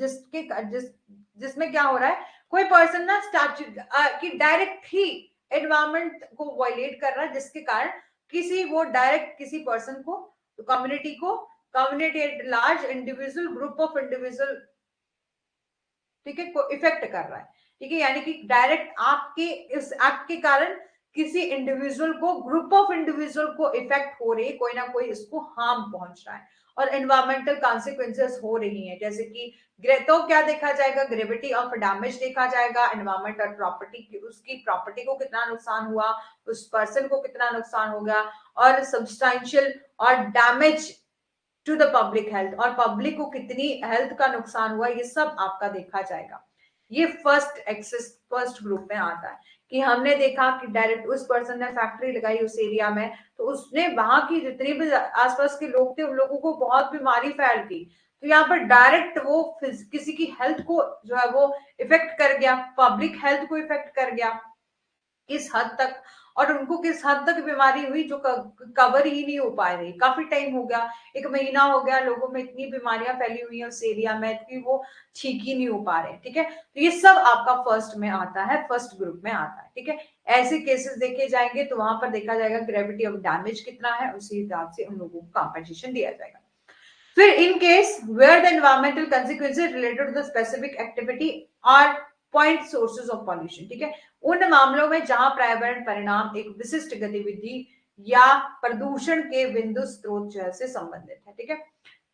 जिसमें क्या हो रहा है, कोई पर्सन ना स्टैच्यू की डायरेक्ट ही एनवायरमेंट को वायलेट कर रहा है, जिसके कारण किसी वो डायरेक्ट किसी पर्सन को, community at large individual group of individual, ठीक है, को इफेक्ट कर रहा है। ठीक है, यानी कि डायरेक्ट आपके इस एक्ट के कारण किसी इंडिविजुअल को, ग्रुप ऑफ इंडिविजुअल को इफेक्ट हो रही है, कोई ना कोई इसको हार्म पहुंच रहा है और एनवायरमेंटल कॉन्सिक्वेंसेस हो रही हैं, जैसे कि तो क्या देखा जाएगा, ग्रेविटी ऑफ डैमेज देखा जाएगा, एनवायरमेंट और प्रॉपर्टी की, उसकी प्रॉपर्टी को कितना नुकसान हुआ, उस पर्सन को कितना नुकसान हो गया, और सब्सटेंशियल और damage to the public health, और पब्लिक को कितनी हेल्थ का नुकसान हुआ, ये सब आपका देखा जाएगा। ये फर्स्ट ग्रुप में आता है कि हमने देखा कि डायरेक्ट उस पर्सन ने फैक्ट्री लगाई उस एरिया में, तो उसने वहां की जितने भी आसपास के लोग थे उन लोगों को बहुत बीमारी फैल गई, तो यहाँ पर डायरेक्ट वो किसी की हेल्थ को जो है वो इफेक्ट कर गया, पब्लिक हेल्थ को इफेक्ट कर गया किस हद तक, और उनको किस हद तक बीमारी हुई जो कवर ही नहीं हो पा रही, काफी टाइम हो गया, 1 महीना हो गया, लोगों में इतनी बीमारियां फैली हुई है उस एरिया में कि वो ठीक ही नहीं हो पा रहे। ठीक है, तो ये सब आपका फर्स्ट में आता है, फर्स्ट ग्रुप में आता है। ठीक है, ऐसे केसेस देखे जाएंगे तो वहां पर देखा जाएगा ग्रेविटी ऑफ डैमेज कितना है, उसी हिसाब से उन लोगों को कॉम्पेंसेशन दिया जाएगा। फिर in case where the environmental consequences related to the specific activity are point sources of pollution, ठीक है, उन मामलों में जहां पर्यावरण परिणाम एक विशिष्ट गतिविधि या प्रदूषण के बिंदु स्रोत से संबंधित है। ठीक है,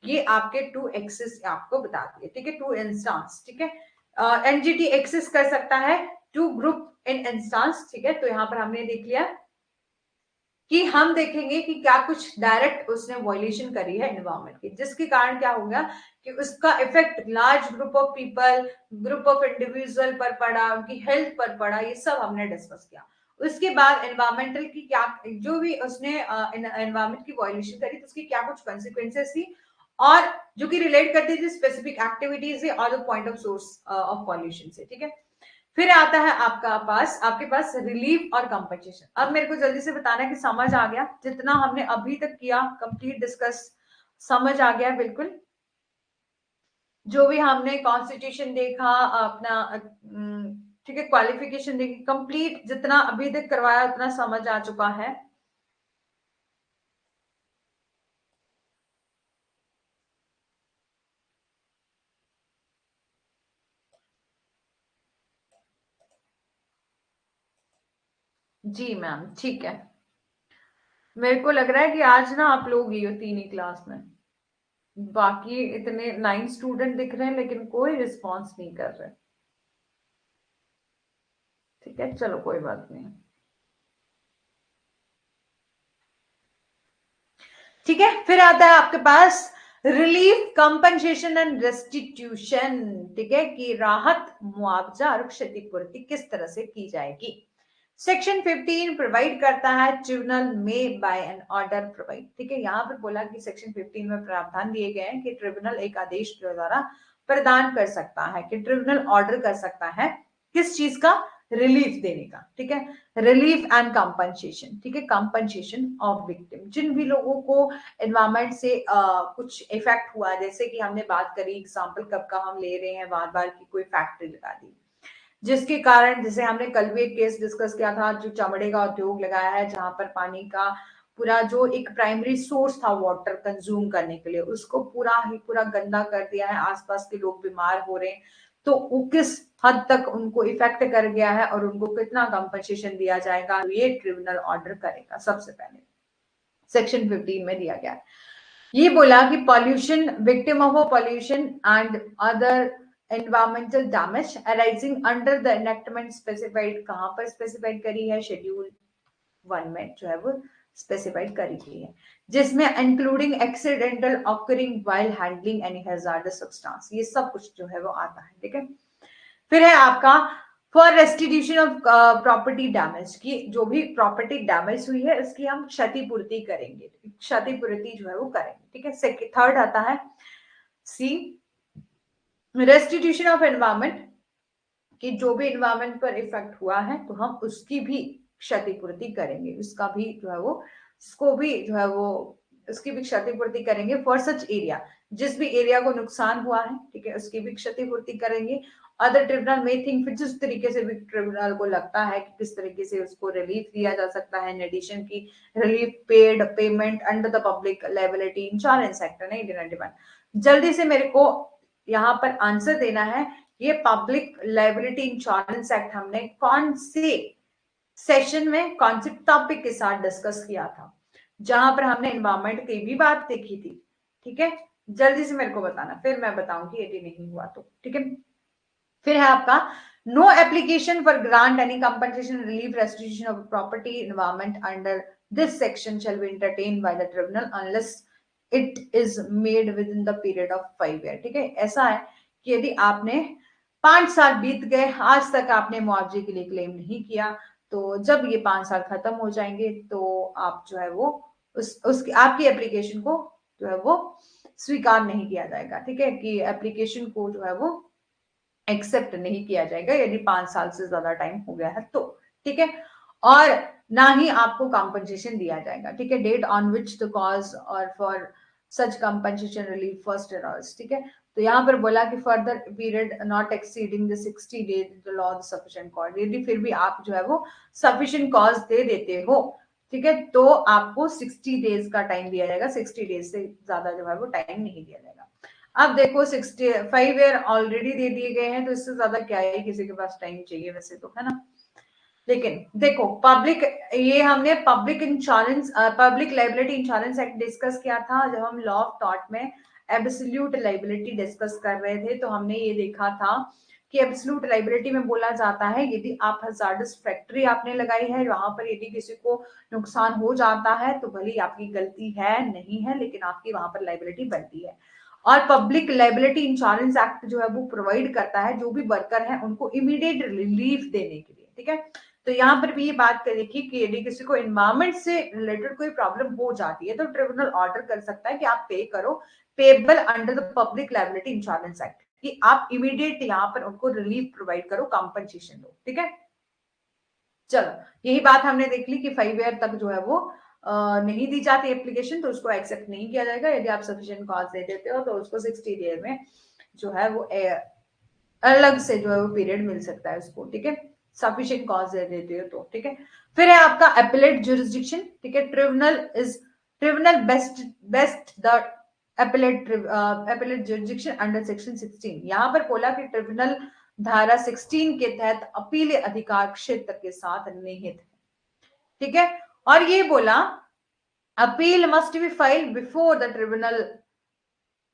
ये आपके 2 एक्सिस आपको बता दिए। ठीक है, 2 इंस्टांस। ठीक है, एनजीटी एक्सिस कर सकता है 2 ग्रुप इन इंस्टांस। ठीक है, तो यहां पर हमने देख लिया कि हम देखेंगे कि क्या कुछ डायरेक्ट उसने वायलेशन करी है एनवायरमेंट की, जिसके कारण क्या हो गया कि उसका effect large group of people, group of individual पर पड़ा, उनकी हेल्थ पर पड़ा, ये सब हमने डिस्कस किया। उसके बाद एनवायरमेंटल की क्या, जो भी उसने एनवायरमेंट की वायलेशन करी तो उसकी क्या कुछ कॉन्सिक्वेंसेस थी, और जो कि रिलेट करती थी स्पेसिफिक एक्टिविटीज से और the point of source of pollution से। ठीक है, फिर आता है आपके पास रिलीफ और कंपनसेशन। अब मेरे को जल्दी से बताना है कि समझ आ गया, जितना हमने अभी तक किया कंप्लीट डिस्कस समझ आ गया बिल्कुल, जो भी हमने कॉन्स्टिट्यूशन देखा अपना, ठीक है, क्वालिफिकेशन देखी, कंप्लीट जितना अभी तक करवाया उतना समझ आ चुका है। जी मैम, ठीक है, मेरे को लग रहा है कि आज ना आप लोग ही हो 3 ही क्लास में, बाकी इतने 9 स्टूडेंट दिख रहे हैं लेकिन कोई रिस्पॉन्स नहीं कर रहे। ठीक है, चलो कोई बात नहीं। ठीक है, फिर आता है आपके पास रिलीफ, कंपनसेशन एंड रेस्टिट्यूशन। ठीक है, कि राहत, मुआवजा और क्षतिपूर्ति किस तरह से की जाएगी। सेक्शन 15 प्रोवाइड करता है ट्रिब्यूनल में बाय एन ऑर्डर प्रोवाइड। ठीक है, यहाँ पर बोला कि सेक्शन 15 में प्रावधान दिए गए हैं कि ट्रिब्यूनल एक आदेश के द्वारा प्रदान कर सकता है, कि ट्रिब्यूनल ऑर्डर कर सकता है किस चीज का, रिलीफ देने का। ठीक है, रिलीफ एंड कंपनसेशन। ठीक है, कंपनसेशन ऑफ विक्टिम, जिन भी लोगों को एनवायरमेंट से कुछ इफेक्ट हुआ, जैसे कि हमने बात करी एग्जांपल कब का हम ले रहे हैं बार बार, की कोई फैक्ट्री लगा दी जिसके कारण, जैसे हमने कल भी एक केस डिस्कस किया था, जो चमड़े का उद्योग लगाया है जहां पर पानी का पूरा जो एक प्राइमरी सोर्स था वाटर कंज्यूम करने के लिए, उसको पूरा ही पूरा गंदा कर दिया है, आसपास के लोग बीमार हो रहे हैं, तो वो किस हद तक उनको इफेक्ट कर गया है और उनको कितना कंपनसेशन दिया जाएगा, ये ट्रिब्यूनल ऑर्डर करेगा। सबसे पहले सेक्शन 15 में दिया गया है, ये बोला कि pollution, victim of a pollution and other environmental damage arising under the enactment specified, कहां पर स्पेसिफाइड करी है, शेड्यूल 1 में जो है वो स्पेसिफाइड करी गई है, जिसमें including accidental occurring while handling any hazards substance, ये सब कुछ जो है वो आता है। ठीक है, फिर है आपका for restitution of property damage, की जो भी प्रॉपर्टी डैमेज हुई है उसकी हम क्षतिपूर्ति करेंगे, क्षतिपूर्ति जो है वो करेंगे। ठीक है, सेकंड थर्ड आता है सी, रेस्टिट्यूशन ऑफ एनवायरमेंट, कि जो भी एनवायरमेंट पर इफेक्ट हुआ है तो हम उसकी भी क्षतिपूर्ति करेंगे, उसका भी जो है वो, उसको भी जो है वो, उसकी भी क्षतिपूर्ति करेंगे। फॉर सच एरिया, जिस भी एरिया को नुकसान हुआ है, ठीक है, उसकी भी क्षतिपूर्ति करेंगे। अदर ट्रिब्यूनल में थिंक, फिर जिस तरीके से भी ट्रिब्यूनल को लगता है कि किस तरीके से उसको रिलीफ दिया जा सकता है, इन एडिशन की relief paid payment under the public liability insurance act 1991। जल्दी से मेरे को यहाँ पर आंसर देना है, ये पब्लिक लायबिलिटी इंश्योरेंस एक्ट हमने कौन से सेशन में, कौन से टॉपिक के साथ डिस्कस किया था, जहां पर हमने एनवायरमेंट की भी बात देखी थी। ठीक है, जल्दी से मेरे को बताना, फिर मैं बताऊंगी यदि नहीं हुआ तो। ठीक है, फिर है आपका no application for grant any compensation relief restitution of property environment under this section shall be entertained by the tribunal unless it is made within the period of 5 year. ठीक है, ऐसा है कि यदि आपने 5 साल बीत गए, आज तक आपने मुआवजे के लिए क्लेम नहीं किया, तो जब ये 5 साल खत्म हो जाएंगे तो आप जो है वो उसकी आपकी एप्लीकेशन को जो है वो स्वीकार नहीं किया जाएगा। ठीक है, कि एप्लीकेशन को जो है वो एक्सेप्ट नहीं किया जाएगा यदि 5 साल से ज्यादा टाइम हो गया है तो। ठीक है, और ना ही आपको कॉम्पनसेशन दिया जाएगा। ठीक है, date on which the cause और for such compensation relief first arise. ठीक है, तो यहाँ पर बोला कि further period not exceeding the 60 days the law the sufficient cause, यदि फिर भी आप जो है वो सफिशिएंट कॉज दे देते हो, ठीक है, तो आपको 60 डेज का टाइम दिया जाएगा, 60 डेज से ज्यादा जो है वो टाइम नहीं दिया जाएगा। अब देखो 65 ईयर ऑलरेडी दे दिए गए हैं, तो इससे ज्यादा क्या है किसी के पास टाइम चाहिए वैसे तो, है ना। लेकिन देखो पब्लिक, ये हमने public insurance public liability insurance act discuss किया था जब हम लॉ ऑफ टॉर्ट में एब्सोल्यूट लायबिलिटी डिस्कस कर रहे थे, तो हमने ये देखा था कि एब्सोल्यूट लायबिलिटी में बोला जाता है यदि आप हजार्डस फैक्ट्री आपने लगाई है, वहां पर यदि किसी को नुकसान हो जाता है तो भले आपकी गलती है नहीं है, लेकिन आपकी वहां पर लायबिलिटी बनती है। और पब्लिक लायबिलिटी इंश्योरेंस एक्ट जो है वो प्रोवाइड करता है जो भी वर्कर है उनको इमीडिएट रिलीफ देने के लिए। ठीक है, तो यहाँ पर भी ये बात देखी कि यदि किसी को एनवायरमेंट से रिलेटेड कोई प्रॉब्लम हो जाती है तो ट्रिब्यूनल ऑर्डर कर सकता है कि आप पे करो, payable under the public liability insurance act, कि आप इमीडिएट यहाँ पर उनको रिलीफ प्रोवाइड करो, कॉम्पनसेशन दो। ठीक है, चलो यही बात हमने देख ली कि 5 ईयर तक जो है वो नहीं दी जाती एप्लीकेशन, तो उसको एक्सेप्ट नहीं किया जाएगा। यदि आप सफिशिएंट कॉज दे देते हो तो उसको 60 डेज में जो है वो अलग से जो है वो पीरियड मिल सकता है उसको। ठीक है, सफिशिएंट कॉज दे देते हो तो। ठीक है, फिर है आपका एपिलेट जुरिस्डिक्शन। ठीक है, tribunal best best the appellate jurisdiction under section 16। यहां पर बोला कि ट्रिब्यूनल धारा 16 के तहत अपील अधिकार क्षेत्र के साथ निहित है। ठीक है, और ये बोला appeal must be filed before the tribunal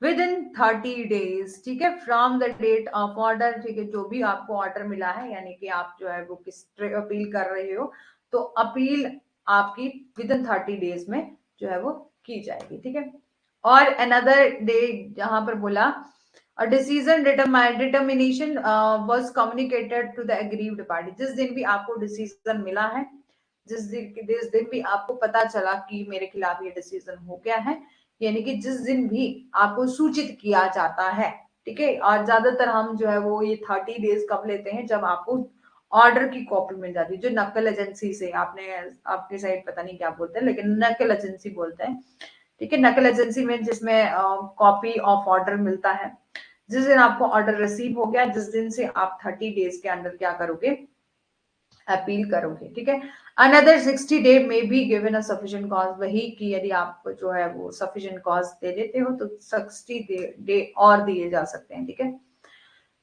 within 30 days. ठीक है, from the date of order. ठीक है, जो भी आपको ऑर्डर मिला है, यानी कि आप जो है वो किस अपील कर रहे हो, तो अपील आपकी विद इन 30 डेज में जो है वो की जाएगी। ठीक है, और अनदर डे जहां पर बोला a decision determination was communicated to the aggrieved party। जिस दिन भी आपको डिसीजन मिला है, जिस दिन भी आपको पता चला कि मेरे खिलाफ ये डिसीजन हो गया है, यानी कि जिस दिन भी आपको सूचित किया जाता है। ठीक है, और ज्यादातर हम जो है वो ये 30 डेज कब लेते हैं, जब आपको ऑर्डर की कॉपी मिल जाती है, जो नकल एजेंसी से, आपने आपके साइड पता नहीं क्या बोलते हैं लेकिन नकल एजेंसी बोलते हैं। ठीक है, नकल एजेंसी में जिसमें कॉपी ऑफ ऑर्डर मिलता है, जिस दिन आपको ऑर्डर रिसीव हो गया, जिस दिन से आप 30 डेज के अंदर क्या करोगे, अपील करोगे। ठीक है, अनदर 60 डे में be given a sufficient cause, वही कि यदि आप जो है वो सफिशिएंट कॉज दे देते हो तो 60 डे और दिए जा सकते हैं। ठीक है,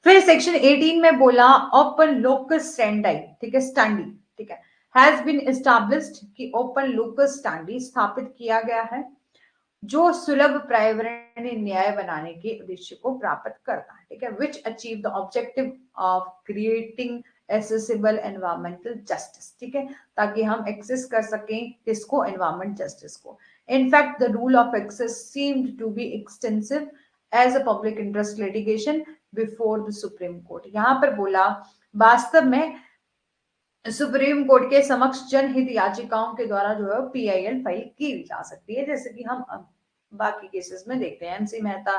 फिर सेक्शन 18 में बोला ओपन लोकस स्टैंडी। ठीक है, स्टैंडी, ठीक है, हैज बीन एस्टैब्लिश्ड कि ओपन लोकस स्टैंडी स्थापित किया गया है जो सुलभ पर्यावरणीय न्याय बनाने के उद्देश्य को प्राप्त करता है। ठीक है, which achieve the objective of creating accessible environmental justice. ठीक है, ताकि हम एक्सेस कर सकें किसको, एनवायरमेंट जस्टिस को। In fact the rule of access seemed to be extensive as a public interest litigation before the supreme court. यहां पर बोला वास्तव में सुप्रीम कोर्ट के समक्ष जनहित याचिकाओं के द्वारा जो है पीआईएल फाइल की जा सकती है, जैसे कि हम बाकी केसेस में देखते हैं। एमसी मेहता,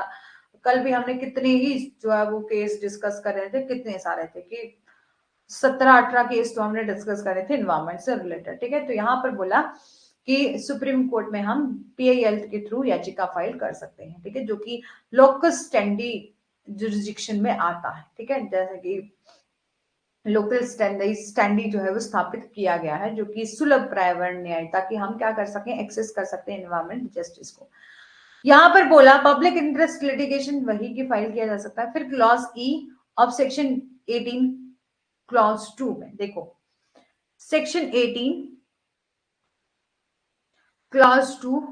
कल भी हमने कितने ही जो है वो केस डिस्कस कर रहे थे, कितने सारे थे कि 17-18 केस तो हमने डिस्कस करे थे इन्वायरमेंट से रिलेटेड, ठीक है। तो यहाँ पर बोला कि सुप्रीम कोर्ट में हम PIL के थ्रू याचिका फाइल कर सकते हैं, ठीक है, जो कि लोकस स्टैंडी जुरिस्डिक्शन में आता है, ठीक है। जैसे कि लोकल स्टैंडी जो है वो स्थापित किया गया है, जो कि सुलभ पर्यावरण न्याय, ताकि हम क्या कर सकें, एक्सेस कर सकते हैं एनवायरमेंट जस्टिस को। यहाँ पर बोला पब्लिक इंटरेस्ट लिटिगेशन वही की फाइल किया जा सकता है। फिर clause E of section 18 clause 2 में देखो, सेक्शन 18 क्लॉज 2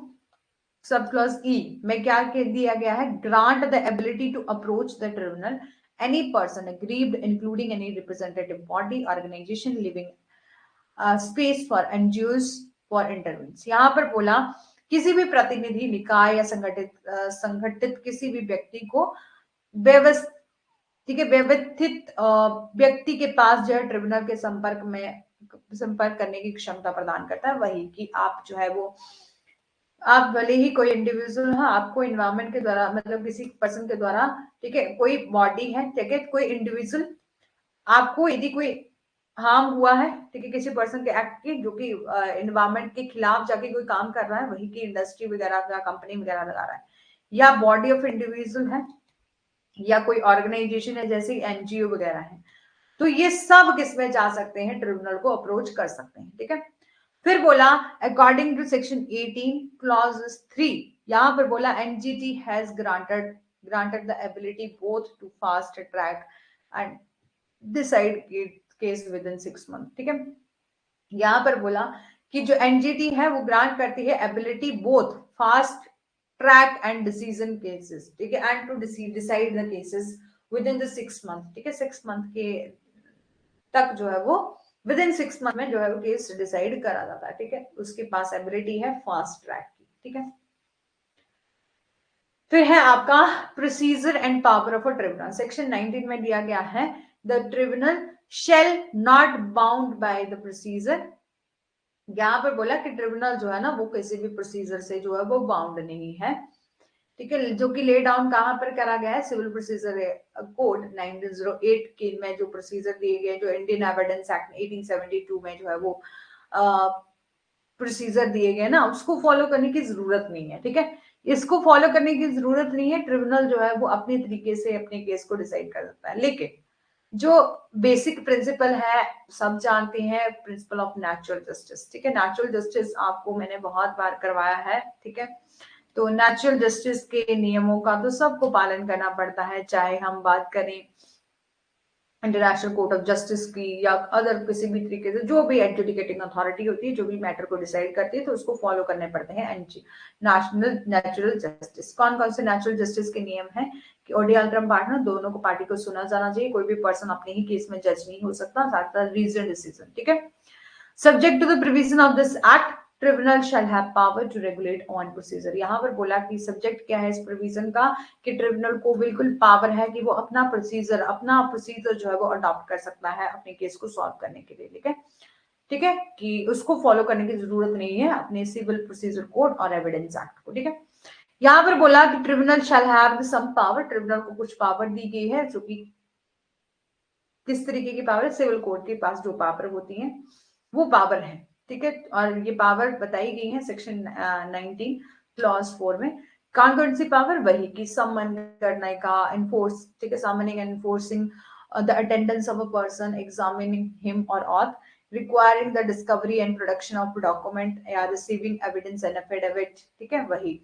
सब क्लॉज ई में क्या कह दिया गया है, grant the ability to approach the tribunal any person aggrieved including any representative body organization living space for NGOs for interventions। यहाँ पर बोला किसी भी प्रतिनिधि निकाय या संगठित किसी भी व्यक्ति को व्यवस्थित, ठीक है, व्यवस्थित व्यक्ति के पास जो है ट्रिब्यूनल के संपर्क करने की क्षमता प्रदान करता है। वही कि आप जो है वो, आप भले ही कोई इंडिविजुअल हो, आपको इन्वायरमेंट के द्वारा, मतलब किसी पर्सन के द्वारा, ठीक है, कोई बॉडी है, ठीक है, कोई इंडिविजुअल, आपको यदि कोई हार्म हुआ है, ठीक है, किसी पर्सन के एक्ट की, जो कि इन्वायरमेंट के खिलाफ जाके कोई काम कर रहा है, वही की इंडस्ट्री वगैरह का कंपनी वगैरह लगा रहा है, या बॉडी ऑफ इंडिविजुअल है, या कोई ऑर्गेनाइजेशन है जैसे NGO वगैरह है, तो ये सब किसमें जा सकते हैं, ट्रिब्यूनल को अप्रोच कर सकते हैं, ठीक है। फिर बोला अकॉर्डिंग टू सेक्शन 18 क्लॉज 3, यहां पर बोला NGT has granted the ability both to fast track and decide case within 6 month, ठीक है। यहां पर बोला कि जो NGT है वो ग्रांट करती है ability both fast track and decision cases, ठीक है, and to decide the cases within the 6 month, ठीक है, 6 मंथ के तक जो है वो विद इन 6 मंथ में जो है वो केस डिसाइड करा जाता है, ठीक है। उसके पास एबिलिटी है फास्ट ट्रैक की, ठीक है। फिर है आपका procedure and power of a tribunal. Section 19 में दिया गया है the tribunal shall not bound by the procedure. यहां पर बोला कि ट्रिब्यूनल जो है ना वो किसी भी प्रोसीजर से जो है वो बाउंड नहीं है, ठीक है, जो कि ले डाउन कहां पर करा गया है, सिविल प्रोसीजर कोड 1908 के में जो प्रोसीजर दिए गए, जो इंडियन एविडेंस एक्ट 1872 में जो है वो प्रोसीजर दिए गए ना, उसको फॉलो करने की जरूरत नहीं है, ठीक है। इसको फॉलो करने की जरूरत नहीं है, ट्रिब्यूनल जो है वो अपने तरीके से अपने केस को डिसाइड कर सकता है। लेकिन जो बेसिक प्रिंसिपल है सब जानते हैं, प्रिंसिपल ऑफ नेचुरल जस्टिस, ठीक है। नेचुरल जस्टिस आपको मैंने बहुत बार करवाया है, ठीक है। तो नेचुरल जस्टिस के नियमों का तो सबको पालन करना पड़ता है, चाहे हम बात करें इंटरनेशनल कोर्ट ऑफ जस्टिस की या अदर किसी भी तरीके से, जो भी एडजुडिकेटिंग अथॉरिटी होती है, जो भी मैटर को डिसाइड करती है, तो उसको फॉलो करने पड़ते हैं नेशनल नेचुरल जस्टिस। कौन कौन से नेचुरल जस्टिस के नियम है कि ऑडी अल्ट्रम पार्टनर दोनों को पार्टी को सुना जाना चाहिए, कोई भी पर्सन अपने ही केस में जज नहीं हो सकता, साथ साथ रीजन डिसीजन, ठीक है। Subject to the provision of this act tribunal shall have power to regulate on procedure. यहाँ पर बोला कि सब्जेक्ट क्या है इस प्रोविजन का, कि ट्रिब्यूनल को बिल्कुल पावर है कि वो अपना प्रोसीजर जो है वो अडॉप्ट कर सकता है अपने केस को सॉल्व करने के लिए, ठीक है, ठीक है, कि उसको फॉलो करने की जरूरत नहीं है अपने सिविल प्रोसीजर कोड और एविडेंस एक्ट को, ठीक है। यहाँ पर बोला कि tribunal shall have some power, tribunal को कुछ पावर दी गई है, जो कि किस तरीके की पावर है, सिविल कोर्ट के पास जो पावर होती है वो पावर है, ठीक है। और ये पावर बताई गई है सेक्शन 19 क्लॉज 4 में। कौन कौन सी पावर, वही की समन करने का, इन्फोर्स, ठीक है, summoning and enforcing the attendance of a person, examining him और oath, requiring the discovery and production of document या रिसीविंग एविडेंस एंड एफिडेविट, ठीक है, वही।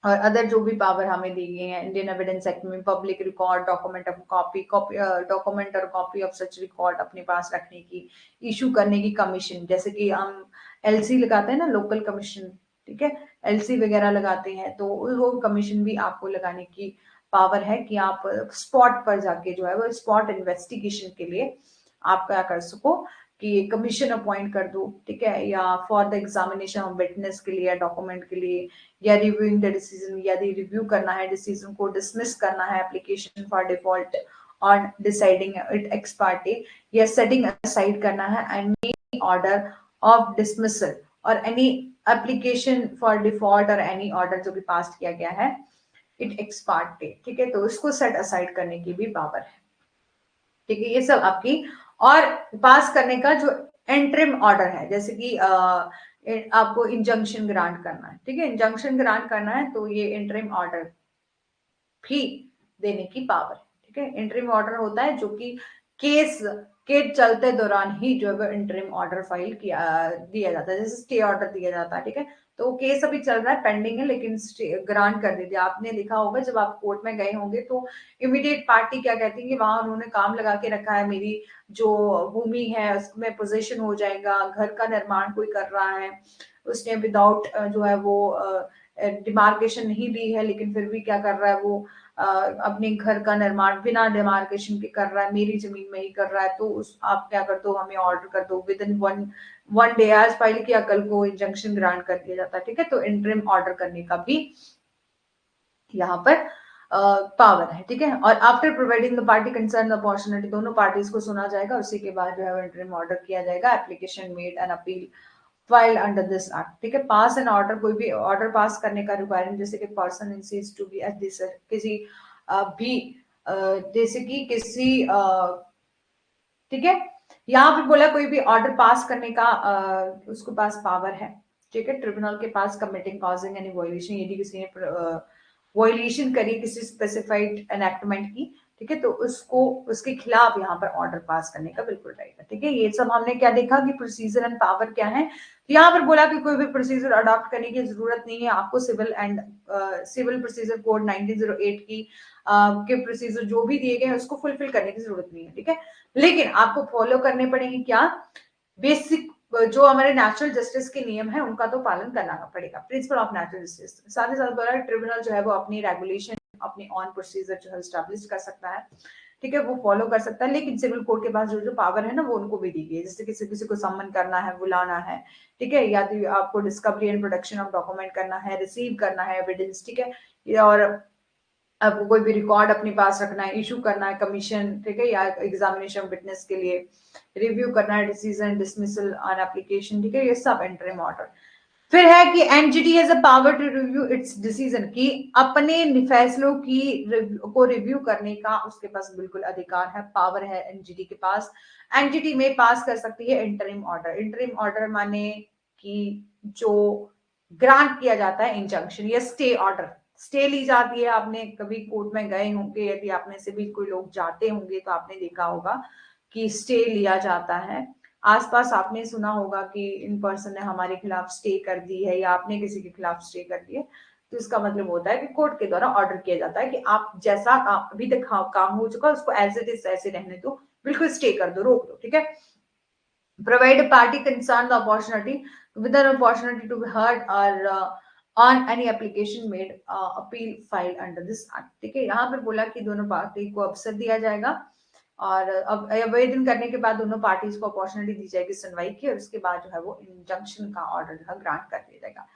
और अदर जो भी पावर हमें दी गई है इंडियन एविडेंस एक्ट में, public record, document of copy document और कॉपी ऑफ सच रिकॉर्ड अपने पास रखने की, इशू करने की, कमीशन, जैसे कि हम LC लगाते हैं ना, लोकल कमीशन, ठीक है, LC वगैरह लगाते हैं, तो वो कमीशन भी आपको लगाने की पावर है कि आप स्पॉट पर जाके जो है वो स्पॉट इन्वेस्टिगेशन के लिए आप क्या कर सको कि कमीशन अपॉइंट कर दो, ठीक है, या for the examination of witness के लिए, डॉक्यूमेंट के लिए, या रिव्यूइंग द डिसीजन, यदि रिव्यू करना है डिसीजन को, डिसमिस करना है application for default on deciding it x party, या सेटिंग असाइड करना है एनी ऑर्डर ऑफ डिसमिसल और एनी एप्लीकेशन फॉर डिफॉल्ट और एनी ऑर्डर जो भी पास किया गया है इट एक्स पार्टी, ठीक है, तो इसको सेट असाइड करने की भी पावर है, ठीक है। ये सब आपकी और पास करने का जो एंट्रिम ऑर्डर है, जैसे कि आपको इंजंक्शन ग्रांट करना है, ठीक है, इंजंक्शन ग्रांट करना है तो ये इंटरिम ऑर्डर भी देने की पावर है, ठीक है। इंटरिम ऑर्डर होता है जो कि केस के चलते दौरान ही जो है इंटरिम ऑर्डर फाइल किया दिया जाता है, जैसे स्टे ऑर्डर दिया जाता है, ठीक है। तो केस अभी चल रहा है, पेंडिंग है, लेकिन ग्रांट कर दीजिए। आपने देखा होगा जब आप कोर्ट में गए होंगे तो इमीडिएट पार्टी क्या कहती है कि वहां उन्होंने काम लगा के रखा है, मेरी जो भूमि है उसमें पोजीशन हो जाएगा, घर का निर्माण कोई कर रहा है, उसने विदाउट जो है वो डिमार्केशन नहीं दी है, लेकिन फिर भी क्या कर रहा है वो अपने घर का निर्माण बिना डिमार्केशन के कर रहा है, मेरी जमीन में ही कर रहा है, तो उस आप क्या कर दो, हमें ऑर्डर कर दो विद इन वन डे, आज फाइल किया कल को इंजंक्शन ग्रांट कर दिया जाता है, ठीक है। तो इंटरिम ऑर्डर करने का भी यहाँ पर पावर है, ठीक है। और after providing the party concern opportunity, दोनों पार्टीज को सुना जाएगा, उसी के बाद जो है इंटरिम ऑर्डर किया जाएगा, application made and appeal file under this act, ठीक है। पास एन ऑर्डर, कोई भी ऑर्डर पास करने का रिक्वायरमेंट, जैसे कि person ceases to be at this, किसी भी जैसे कि किसी ठीक है, यहाँ पे बोला कोई भी ऑर्डर पास करने का उसके पास पावर है, ठीक है। ट्रिब्यूनल के पास कमिटिंग कॉजिंग एनी वायलेशन, यदि किसी ने वायलेशन करी किसी स्पेसिफाइड एनेक्टमेंट की, ठीक है, तो उसको उसके खिलाफ यहाँ पर ऑर्डर पास करने का बिल्कुल राइट है, ठीक है। ये सब हमने क्या देखा कि प्रोसीजर एंड पावर क्या है। तो यहाँ पर बोला कि कोई भी प्रोसीजर अडॉप्ट करने की जरूरत नहीं है आपको, सिविल प्रोसीजर कोड 1908 की के प्रोसीजर जो भी दिए गए हैं उसको फुलफिल करने की जरूरत नहीं है, ठीक है। लेकिन आपको फॉलो करने पड़ेंगे क्या, बेसिक जो हमारे नेचुरल जस्टिस के नियम है उनका तो पालन करना पड़ेगा, प्रिंसिपल ऑफ नेचुरल जस्टिस। साथ ही साथ बोला ट्रिब्यूनल जो है वो अपनी रेगुलेशन, अपनी ऑन प्रोसीजर जो है स्टैब्लिश कर सकता है, ठीक है, वो फॉलो कर सकता है। लेकिन सिविल कोर्ट के पास जो जो पावर है ना वो उनको भी दी गई है, जैसे किसी किसी को सम्मन करना है, बुलाना है, ठीक है, या तो आपको discovery and production of document करना है, रिसीव करना है एविडेंस, ठीक है, और आपको कोई भी रिकॉर्ड अपने पास रखना है, इशू करना है कमीशन, ठीक है, या एग्जामिनेशन विटनेस के लिए रिव्यू करना है, डिसीजन डिसमिसल ऑन एप्लीकेशन, ठीक है, ये सब इंटरिम ऑर्डर। फिर है कि NGT has a power to review its decision, की अपने फैसलों की को रिव्यू करने का उसके पास बिल्कुल अधिकार है, पावर है एनजीटी के पास। एनजीटी में पास कर सकती है इंटरिम ऑर्डर। इंटरिम ऑर्डर माने कि जो ग्रांट किया जाता है इंजंक्शन या स्टे ऑर्डर, स्टे ली जाती है। आपने कभी कोर्ट में गए होंगे, यदि आपने से भी कोई लोग जाते होंगे तो आपने देखा होगा कि स्टे लिया जाता है। आसपास आपने सुना होगा कि इन पर्सन ने हमारे खिलाफ स्टे कर दी है या आपने किसी के खिलाफ स्टे कर दी है, तो इसका मतलब होता है कि कोर्ट के द्वारा ऑर्डर किया जाता है कि आप जैसा अभी तक काम हो चुका उसको एज इट इज ऐसे रहने दो, बिल्कुल स्टे कर दो, रोक दो, ठीक है। Provide a party concerned the opportunity with an opportunity to be heard or on any application made appeal filed under this act, ठीक है। यहाँ पर बोला कि दोनों पार्टी को अवसर दिया जाएगा और अब आवेदन करने के बाद दोनों पार्टीज को अपॉर्चुनिटी दी जाएगी सुनवाई की, और उसके बाद जो है वो इंजंक्शन का ऑर्डर जो है ग्रांट कर दिया जाएगा।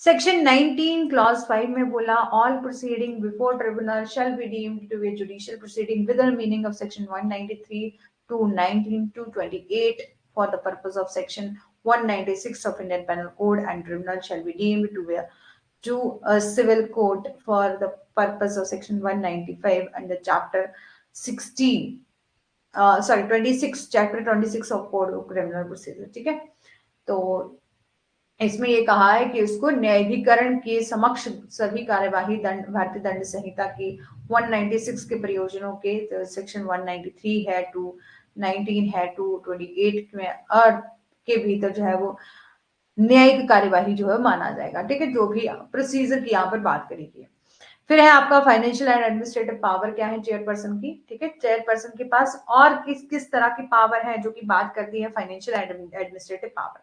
सेक्शन 19 क्लॉज 5 में बोला all proceeding before tribunal shall be deemed to be judicial proceeding with the meaning of section 193 to 19 to 28 for the purpose of section 196 of Indian Penal Code, and tribunal shall be deemed to a civil court for the purpose of section 195 and the chapter 16 26 chapter 26 of Code of Criminal Procedure, ठीक है। तो इसमें ये कहा है कि उसको न्यायाधिकरण के समक्ष सभी कार्यवाही दंड भारतीय दंड संहिता की 196 के प्रयोजनों के, तो सेक्शन 193 है टू 19 है टू 28 में और के भीतर जो है वो न्यायिक कार्यवाही जो है माना जाएगा, ठीक है, जो भी प्रोसीजर की यहाँ पर बात करेगी। फिर है आपका फाइनेंशियल एंड एडमिनिस्ट्रेटिव पावर क्या है चेयरपर्सन की, ठीक है। चेयरपर्सन के पास और किस किस तरह की पावर है जो कि बात करती है फाइनेंशियल एंड एडमिनिस्ट्रेटिव पावर।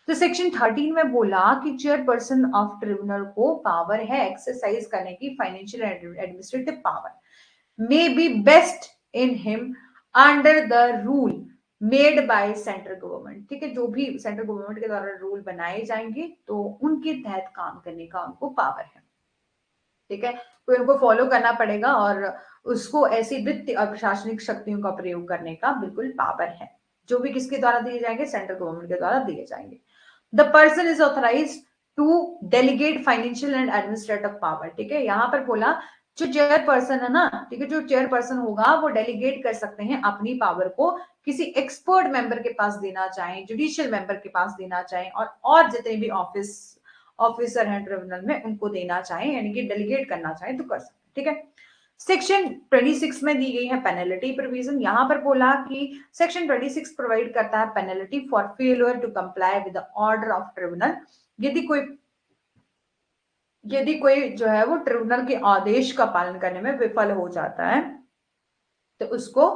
तो सेक्शन 13 में बोला कि चेयरपर्सन ऑफ ट्रिब्यूनल को पावर है एक्सरसाइज करने की financial and administrative power may be best in him under the rule made by central government, ठीक है, जो भी सेंट्रल गवर्नमेंट के द्वारा रूल बनाए जाएंगे तो उनके तहत काम करने का उनको पावर है, ठीक है। तो इनको फॉलो करना पड़ेगा और उसको ऐसी वित्तीय और प्रशासनिक शक्तियों का प्रयोग करने का बिल्कुल पावर है, जो भी किसके द्वारा दिए जाएंगे, सेंट्रल गवर्नमेंट के द्वारा दिए जाएंगे। The person is authorised to delegate financial and administrative power, ठीक है। यहाँ पर बोला जो चेयरपर्सन है ना, ठीक है, जो चेयरपर्सन होगा वो डेलीगेट कर सकते हैं अपनी पावर को किसी एक्सपर्ट मेंबर के पास देना चाहें, जुडिशियल मेंबर के पास देना चाहें, और जितने भी ऑफिसर हैं ट्रिब्यूनल में उनको देना चाहें, यानी कि डेलीगेट करना चाहें तो कर सकते हैं, ठीक है। सेक्शन 26 में दी गई है पेनल्टी प्रोविजन। यहां पर बोला कि सेक्शन 26 प्रोवाइड करता है penalty for failure to comply with the order of tribunal. यदि कोई जो है वो ट्रिब्यूनल के आदेश का पालन करने में विफल हो जाता है तो उसको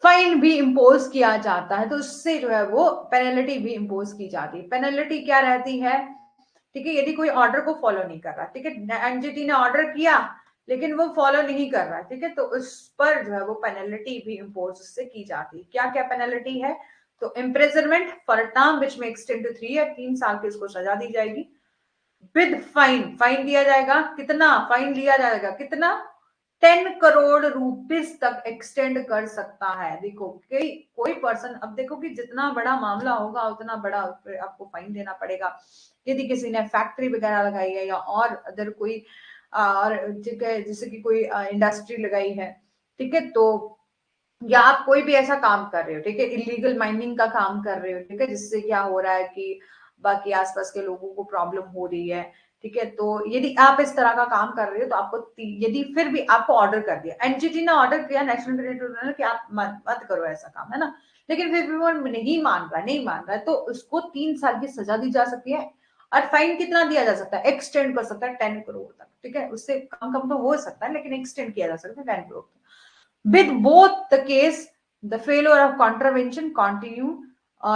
फाइन भी इंपोज किया जाता है, तो उससे जो है वो पेनल्टी भी इंपोज की जाती है। पेनल्टी क्या रहती है, ठीक है, यदि कोई ऑर्डर को फॉलो नहीं कर रहा, ठीक है, एनजीटी ने ऑर्डर किया लेकिन वो फॉलो नहीं कर रहा, ठीक है, तो उस पर जो है वो पेनल्टी भी इंपोज उससे की जाती है। क्या क्या पेनल्टी है, तो इम्प्रिजनमेंट फॉर टर्म विच में एक्सटेंड टू 3 ईयर, 3 साल की उसको सजा दी जाएगी। विद फाइन, फाइन दिया जाएगा, कितना फाइन लिया जाएगा, कितना, 10 करोड़ रुपीस तक एक्सटेंड कर सकता है। देखो कि कोई पर्सन, अब देखो कि जितना बड़ा मामला होगा उतना बड़ा आपको फाइन देना पड़ेगा। यदि किसी ने फैक्ट्री वगैरह लगाई है या और अदर कोई और जैसे कि कोई इंडस्ट्री लगाई है, ठीक है, तो या आप कोई भी ऐसा काम कर रहे हो, ठीक है, इलीगल माइनिंग का काम कर रहे हो, ठीक है, जिससे क्या हो रहा है कि बाकी आसपास के लोगों को प्रॉब्लम हो रही है, ठीक है, तो यदि आप इस तरह का काम कर रहे हो तो आपको, यदि फिर भी आपको ऑर्डर कर दिया, एनजीटी ने ऑर्डर किया नेशनल ग्रीन ट्रिब्यूनल कि आप मत करो ऐसा काम, है ना, लेकिन फिर भी वो नहीं मान रहा है, तो उसको 3 साल की सजा दी जा सकती है। और फाइन कितना दिया जा सकता है, एक्सटेंड कर सकता है 10 करोड़ तक, ठीक है, उससे कम कम तो हो सकता है लेकिन एक्सटेंड किया जा सकता है 10 करोड़ तक। With both the case, the failure of contravention continue,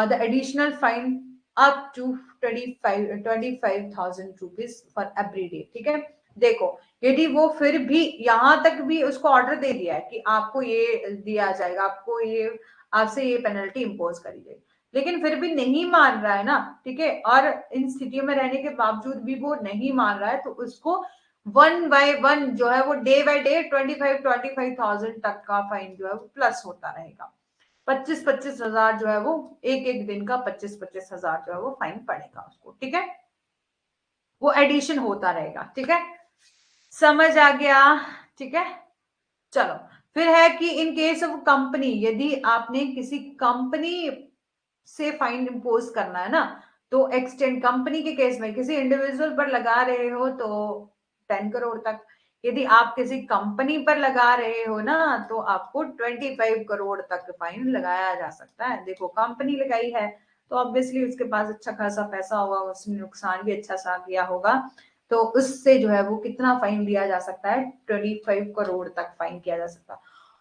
the additional fine up to 25,000 rupees for every day, ठीक है। देखो यदि वो फिर भी यहां तक भी उसको ऑर्डर दे दिया है कि आपको ये दिया जाएगा, आपको ये, आपसे ये पेनल्टी इंपोज करी जाएगी, लेकिन फिर भी नहीं मान रहा है ना, ठीक है, और इन स्थितियों में रहने के बावजूद भी वो नहीं मान रहा है, तो उसको 1 बाय 1 जो है वो डे बाय डे 25,000 तक का फाइन जो है वो प्लस होता रहेगा। 25,000 जो है वो एक एक दिन का 25,000 जो है वो फाइन पड़ेगा उसको, ठीक है, वो एडिशन होता रहेगा, ठीक है, समझ आ गया, ठीक है। चलो फिर है कि इन केस ऑफ कंपनी, यदि आपने किसी कंपनी से फाइन इंपोज करना है ना, तो एक्सटेंड, कंपनी के केस में किसी इंडिविजुअल पर लगा रहे हो तो 10 करोड़ तक, यदि आप किसी कंपनी पर लगा रहे हो ना तो आपको 25 करोड़ तक फाइन लगाया जा सकता है। देखो कंपनी लगाई है तो ऑब्वियसली उसके पास अच्छा खासा पैसा होगा, उसने नुकसान भी अच्छा सा किया होगा, तो उससे जो है वो कितना फाइन दिया जा सकता है, 25 करोड़ तक फाइन किया जा सकता है।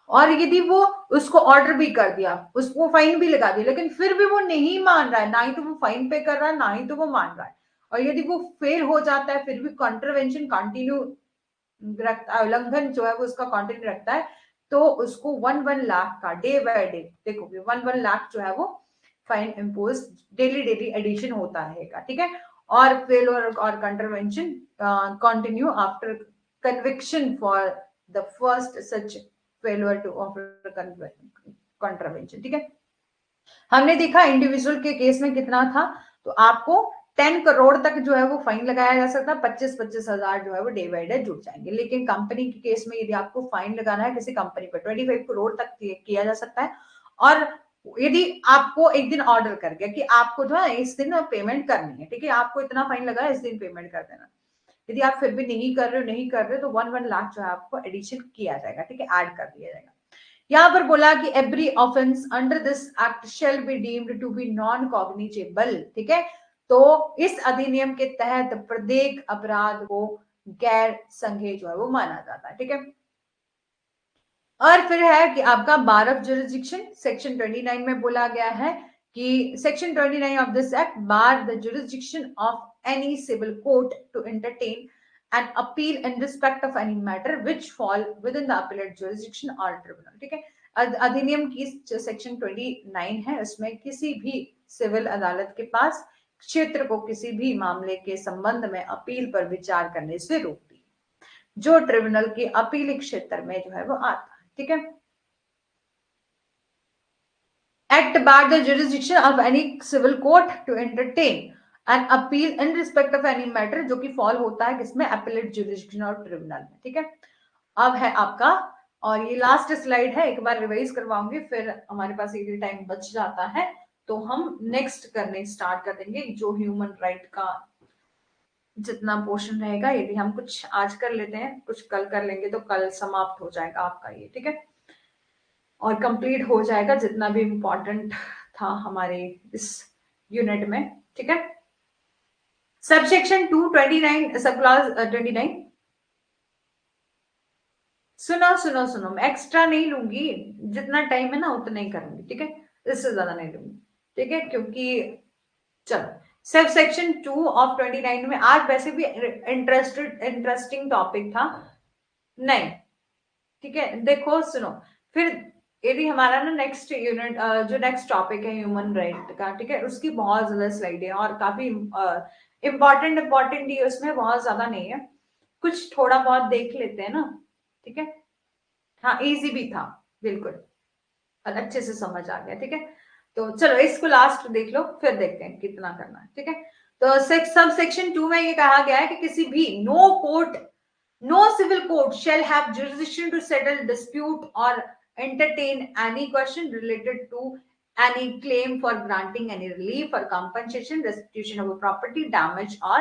और यदि वो उसको ऑर्डर भी कर दिया, उसको फाइन भी लगा दिया, लेकिन फिर भी वो नहीं मान रहा है, ना ही तो वो फाइन पे कर रहा है ना ही तो वो मान रहा है, और यदि वो फेल हो जाता है फिर भी कॉन्ट्रवेंशन कंटिन्यू रखता है, उल्लंघन जो है वो उसका कंटिन्यू रखता है, तो उसको 1 लाख का डे बाय डे, देखो 1 लाख जो है वो fine impose daily daily addition होता रहेगा, ठीक है। और फेलियर और contravention continue after conviction for the first such failure to offer contravention, ठीक है। हमने देखा इंडिविजुअल के केस में कितना था, तो आपको 10 करोड़ तक जो है वो फाइन लगाया जा सकता है, 25,000 जो है वो डे बाय डे जुड़ जाएंगे। लेकिन कंपनी के केस में यदि आपको फाइन लगाना है किसी कंपनी पर 25 करोड़ तक किया जा सकता है। और यदि आपको एक दिन ऑर्डर कर गया कि आपको जो है इस दिन पेमेंट करनी है, ठीक है, आपको इतना फाइन लगा है इस दिन पेमेंट कर देना, यदि आप फिर भी नहीं कर रहे हो तो 1 लाख जो है आपको एडिशन किया जाएगा, ठीक है, ऐड कर दिया जाएगा। यहां पर बोला कि every offence under this act shall be deemed to be non cognizable, ठीक है, तो इस अधिनियम के तहत प्रत्येक अपराध को गैर संज्ञेय जो है वो माना जाता है, ठीक है। और फिर है कि आपका बार ऑफ जुरिस्डिक्शन, सेक्शन 29 में बोला गया है कि section 29 of this act bar the jurisdiction of any civil court to entertain an appeal in respect of any matter which fall within the appellate jurisdiction or tribunal, ठीक है। अधिनियम की section 29 है, उसमें किसी भी सिविल अदालत के पास क्षेत्र को किसी भी मामले के संबंध में अपील पर विचार करने से रोकती है, जो ट्रिब्यूनल के अपील क्षेत्र में जो है वो आता है, ठीक है। Act bar the jurisdiction of any civil court to entertain an appeal in respect of any matter, जो कि फॉल होता है किसमें, अपीलेट जुरिस्डिक्शन और ट्रिब्यूनल में, ठीक है। अब है आपका, और ये लास्ट स्लाइड है, एक बार रिवाइज करवाऊंगी, फिर हमारे पास ये टाइम बच जाता है तो हम नेक्स्ट करने स्टार्ट कर देंगे जो ह्यूमन राइट का जितना पोर्शन रहेगा। यदि हम कुछ आज कर लेते हैं, कुछ कल कर लेंगे, तो कल समाप्त हो जाएगा आपका ये, ठीक है, और कंप्लीट हो जाएगा जितना भी इम्पोर्टेंट था हमारे इस यूनिट में, ठीक है। सबसेक्शन 229 सब क्लास 29, सुनो सुनो सुनो, मैं एक्स्ट्रा नहीं लूंगी, जितना टाइम है ना उतना ही करूंगी, ठीक है, इससे ज्यादा नहीं लूंगी, ठीक है, क्योंकि चलो सब सेक्शन 2 of 29 में आज वैसे भी इंटरेस्टिंग टॉपिक था नहीं, ठीक है। देखो सुनो, फिर यदि हमारा ना नेक्स्ट यूनिट जो नेक्स्ट टॉपिक है ह्यूमन राइट का, ठीक है, उसकी बहुत ज्यादा स्लाइड है और काफी इंपॉर्टेंट ही उसमें, बहुत ज्यादा नहीं है, कुछ थोड़ा बहुत देख लेते हैं ना, ठीक है। हाँ इजी भी था बिल्कुल, और अच्छे से समझ आ गया, ठीक है। तो चलो इसको लास्ट देख लो, फिर देखते हैं कितना करना है, ठीक है। तो सब सेक्शन 2 में ये कहा गया है कि किसी भी no civil court shall have jurisdiction to settle dispute or entertain any question related to any claim for granting any relief or compensation, restitution of a property damage or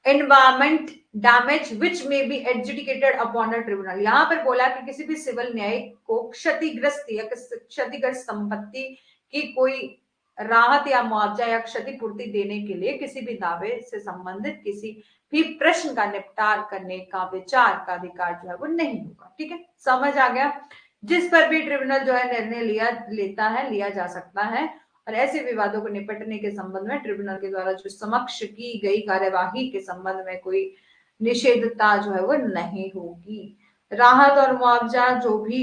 environment damage which may be adjudicated upon a tribunal। यहाँ पर बोला कि किसी भी civil न्यायिक को क्षतिग्रस्त या क्षतिग्रस्त संपत्ति की कोई राहत या मुआवजा या क्षतिपूर्ति देने के लिए किसी भी दावे से संबंधित किसी भी प्रश्न का निपटान करने का विचार का अधिकार जो है वो नहीं होगा, ठीक है, समझ आ गया। जिस पर भी ट्रिब्यूनल जो है निर्णय लिया जा सकता है, और ऐसे विवादों को निपटने के संबंध में ट्रिब्यूनल के द्वारा जो समक्ष की गई कार्यवाही के संबंध में कोई निषेधता जो है वो नहीं होगी। राहत और मुआवजा जो भी